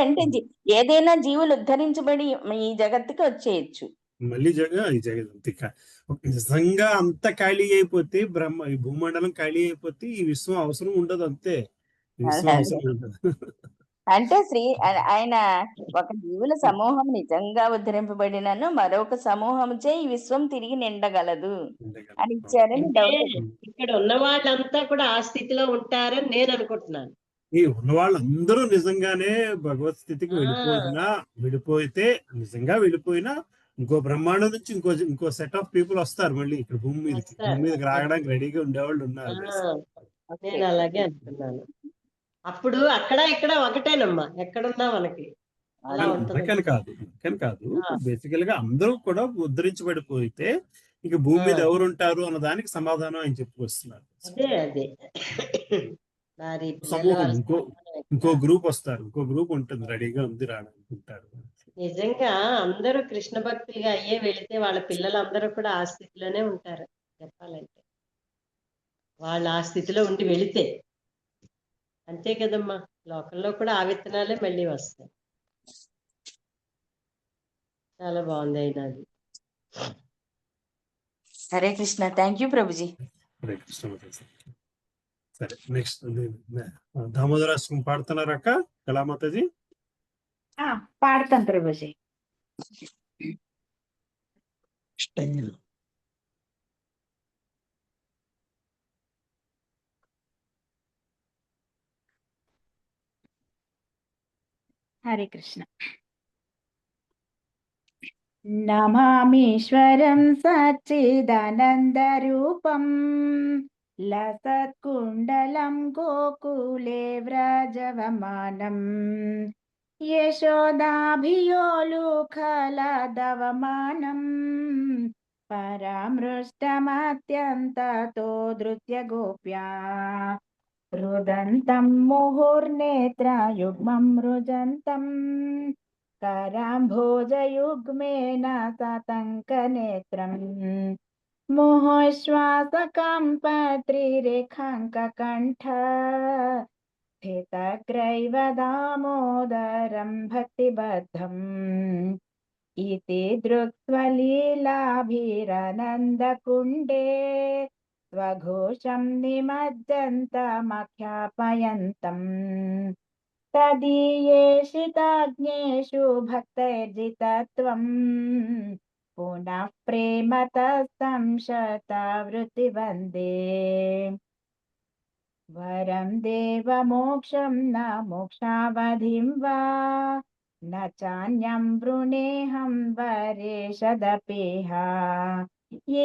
S6: ఏదైనా జీవులు ఉద్ధరించబడి ఈ జగత్తుకి వచ్చేయచ్చు.
S1: మళ్ళీ ఈ జగత్ నిజంగా అంత ఖాళీ అయిపోతే ఈ భూమండలం ఖాళీ అయిపోతే ఈ విశ్వం అవసరం ఉండదు. అంతే, ఈ విశ్వం అవసరం ఉండదు.
S6: అంటే ఆయన ఒక జీవుల సమూహం నిజంగా ఉద్ధరింపబడినను మరొక సమూహంచే ఈ విశ్వం తిరిగి నిండగలదు అని ఇచ్చారని
S3: అంటే
S6: డౌట్.
S3: ఇక్కడ ఉన్న వాళ్ళంతా కూడా ఆ స్థితిలో ఉంటారని నేను అనుకుంటున్నాను.
S1: ఈ ఉన్న వాళ్ళందరూ నిజంగానే భగవత్ స్థితికి విడిపోయితే నిజంగా వెళ్ళిపోయినా ఇంకో బ్రహ్మాండం నుంచి ఇంకో సెట్ ఆఫ్ పీపుల్ వస్తారు మళ్ళీ ఇక్కడ భూమి మీదకి రావడానికి రెడీగా ఉండేవాళ్ళు ఉన్నారు.
S3: నేను అలాగే అనుకున్నాను. అప్పుడు అక్కడ ఇక్కడ ఒకటేనమ్మా, ఎక్కడున్నా మనకి అలా ఉంటుంది.
S1: కానీ కాదు బేసికల్ గా అందరూ కూడా ఉద్ధరించబడిపోతే ఇక భూమి మీద ఎవరు ఉంటారు అన్న దానికి సమాధానం ఆయన చెప్పుకొస్తున్నారు.
S3: అదే
S1: సమూహం ఇంకో గ్రూప్ వస్తారు, ఇంకో గ్రూప్ ఉంటుంది రెడీగా ఉంది రానుకుంటారు.
S3: నిజంగా అందరూ కృష్ణ భక్తులుగా అయ్యే వెళితే వాళ్ళ పిల్లలందరూ కూడా ఆ స్థితిలోనే ఉంటారు. చెప్పాలంటే వాళ్ళు ఆ స్థితిలో ఉండి వెళితే అంతే కదమ్మా, లోకంలో కూడా ఆ విత్తనాలే మళ్ళీ వస్తాయి. చాలా బాగుంది అయినది.
S6: హరే కృష్ణ. Thank you Prabhuji.
S1: హరే కృష్ణ. సరే నెక్స్ట్ దామోదరాశ్రం పాడుతున్నారు అక్క కళామాతాజీ?
S5: పాడతాను ప్రభుజీ. హరే కృష్ణ. నమామీశ్వరం సచ్చిదానందరూపం లసత్కుండలం గోకులే వ్రజవమానం యశోదాభియోలుఖలదవమానం పరామృష్టమత్యంతతో ధృత్య గోప్యా రుదంతం ముహుర్నేత్రయుగ్మం రుజంతం कराम्भोजयुग्मेन सातङ्कनेत्रम् मुहुश्वासकम्पत्रिरेखाङ्ककण्ठ स्थितग्रैव दामोदरं भक्तिबद्धम् इति दृक्स्वलीलाभिरनन्दकुण्डे स्वघोषं निमज्जन्तमख्यापयन्तम् तदीयेषिताज्ञेषु भक्तैर्जितत्वम् पुनः प्रेमतस्तं शतावृत्तिवन्दे वरं देवमोक्षं न मोक्षावधिं वा न चान्यं वृणेऽहं वरेशदपेह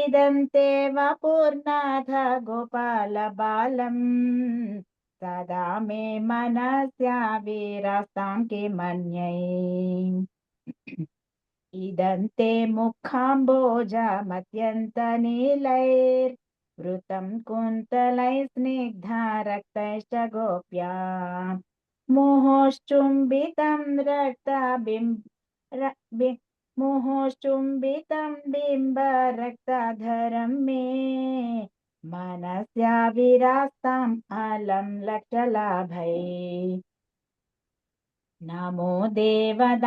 S5: इदन्ते वपूर्णाथ गोपालबालम् सदा मे मनस्या वीरास्तां किमन्यै इदन्ते मुखाम्बोजमत्यन्तनीलैर्वृतं कुन्तलैः स्निग्धा रक्तैश्च गोप्या मुहुश्चुम्बितं बिम्बरक्ताधरं मे मनस्या विरास्ताम् अलं लक्षलाभै नमो देवदामोदरनन्त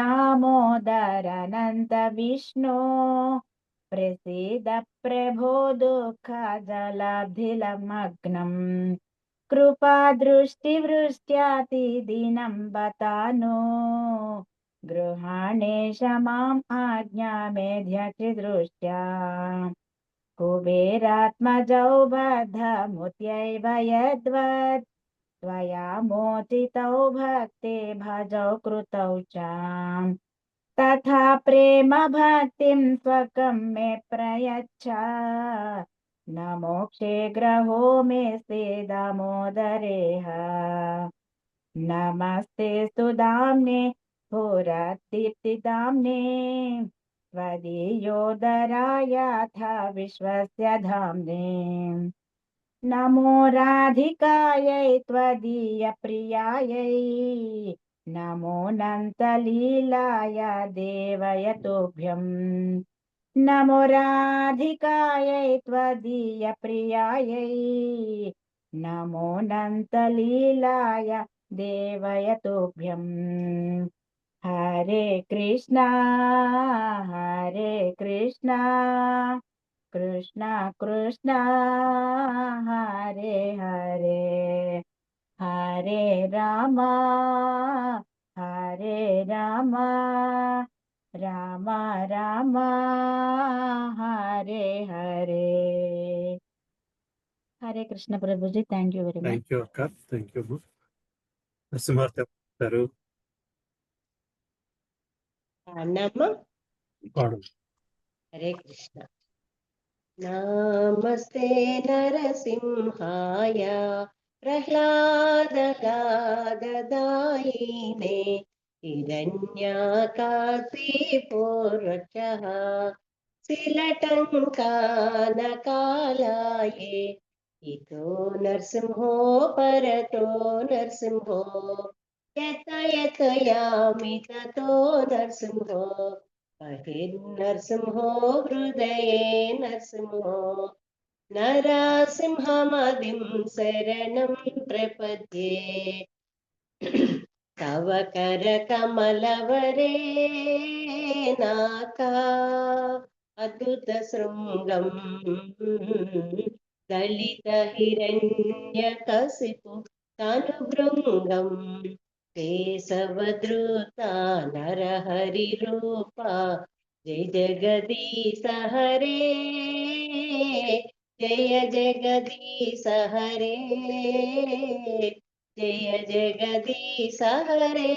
S5: विष्णो प्रसीद प्रभो दुःखजलाब्धिलमग्नम् कृपादृष्टिवृष्ट्यातिदीनं बतानो गृहाणेश माम् आज्ञामेध्यचिदृष्ट्या कुबेरात्मजौ बद्धमुत्यैव यद्वत् त्वया मोचितौ भक्ते भजौ कृतौ च तथा प्रेम भक्तिं स्वकं मे प्रयच्छ न मोक्षे ग्रहो मे दामोदरेह नमस्ते सुदाम्ने पुरदीप्तिदाम्ने त्वदीयोदरायाथ विश्वस्य धाम्ने नमो राधिकायै त्वदीयप्रियायै नमो नन्तलीलाय देवयतोभ्यं नमो राधिकायै त्वदीयप्रियायै नमो नन्तलीलाय देवयतोभ्यं हरे Krishna Krishna Krishna Hare Hare Hare Ram Rama Rama Rama Hare Hare. Hare Krishna Prabhuji, thank you very much.
S1: Thank you అక్క, థ్యాంక్ యూ. నరసింహార్తి గారు
S3: అన్నమ్మ
S1: పాడు.
S3: హరే కృష్ణ. నమస్తే నరసింహాయ ప్రహ్లాదదాయినే హిరణ్యకాశీపూర్వక్షః శిలటంకానకాలాయే ఇతో నరసింహో పరతో నరసింహో యత యత యామి తతో నరసింహో బహిర్నరసింహో హృదయే నరసింహో నరసింహమదిం శరణం ప్రపద్యే తవ కర కమలవరే నాకా అద్భుత శృంగం దళిత హిరణ్య కసిపు తనుభృంగం కేశవధృత నరహరి రూప జయ జగదీశ హరే జయ జగదీశ హరే జయ జగదీశ హరే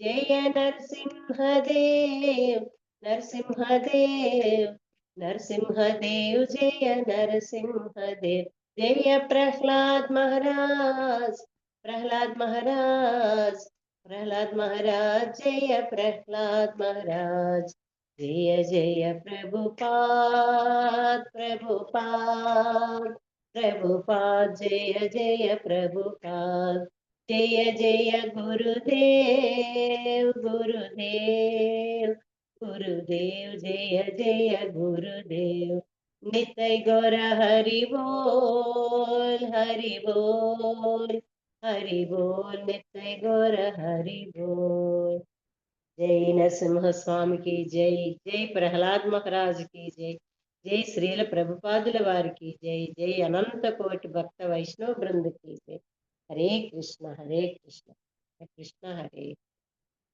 S3: జయ నరసింహదేవ్ నరసింహదేవ్ నరసింహదేవ్ జయ నరసింహదేవ్ జయ ప్రహ్లాద్ మహారాజ్ ప్రహ్లాద్ మహారాజ్ ప్రహ్లాద్ మహారాజ్ జయ ప్రహ్లాద్ మహారాజ్ జయ జయ ప్రభుపాద్ ప్రభుపాద్ ప్రభుపాద్ జయ జయ ప్రభుపాద్ జయ జయ గురుదేవ్ గురుదేవ్ గురుదేవ్ జయ జయ గురుదేవ్ నిత్య గౌర హరి బోల్ హరి బోల్ హరి బోల్ నిత్య గౌర హరి బోల్. జై నరసింహ స్వామికి జై, జై ప్రహ్లాద్ మహారాజ్ కి జై, జై శ్రీల ప్రభుపాదుల వారికి జై, జై అనంత కోటి భక్త వైష్ణవ బృందకి జై. హరే కృష్ణ హరే కృష్ణ కృష్ణ హరే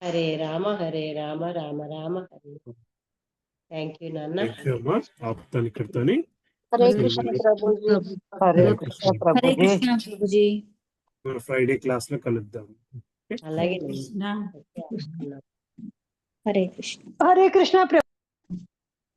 S3: హరే రామ రామ రామ హరే. థ్యాంక్ యూ నాన్న.
S1: థ్యాంక్ యూ అమ్మా. ఆపుతాను ఇక్కడితోని.
S19: హరే కృష్ణ ప్రభుజీ. హరే కృష్ణ ప్రభుజీ.
S1: మన ఫ్రైడే క్లాస్ లో కలుద్దాం.
S3: అలాగే
S11: హరే కృష్ణ.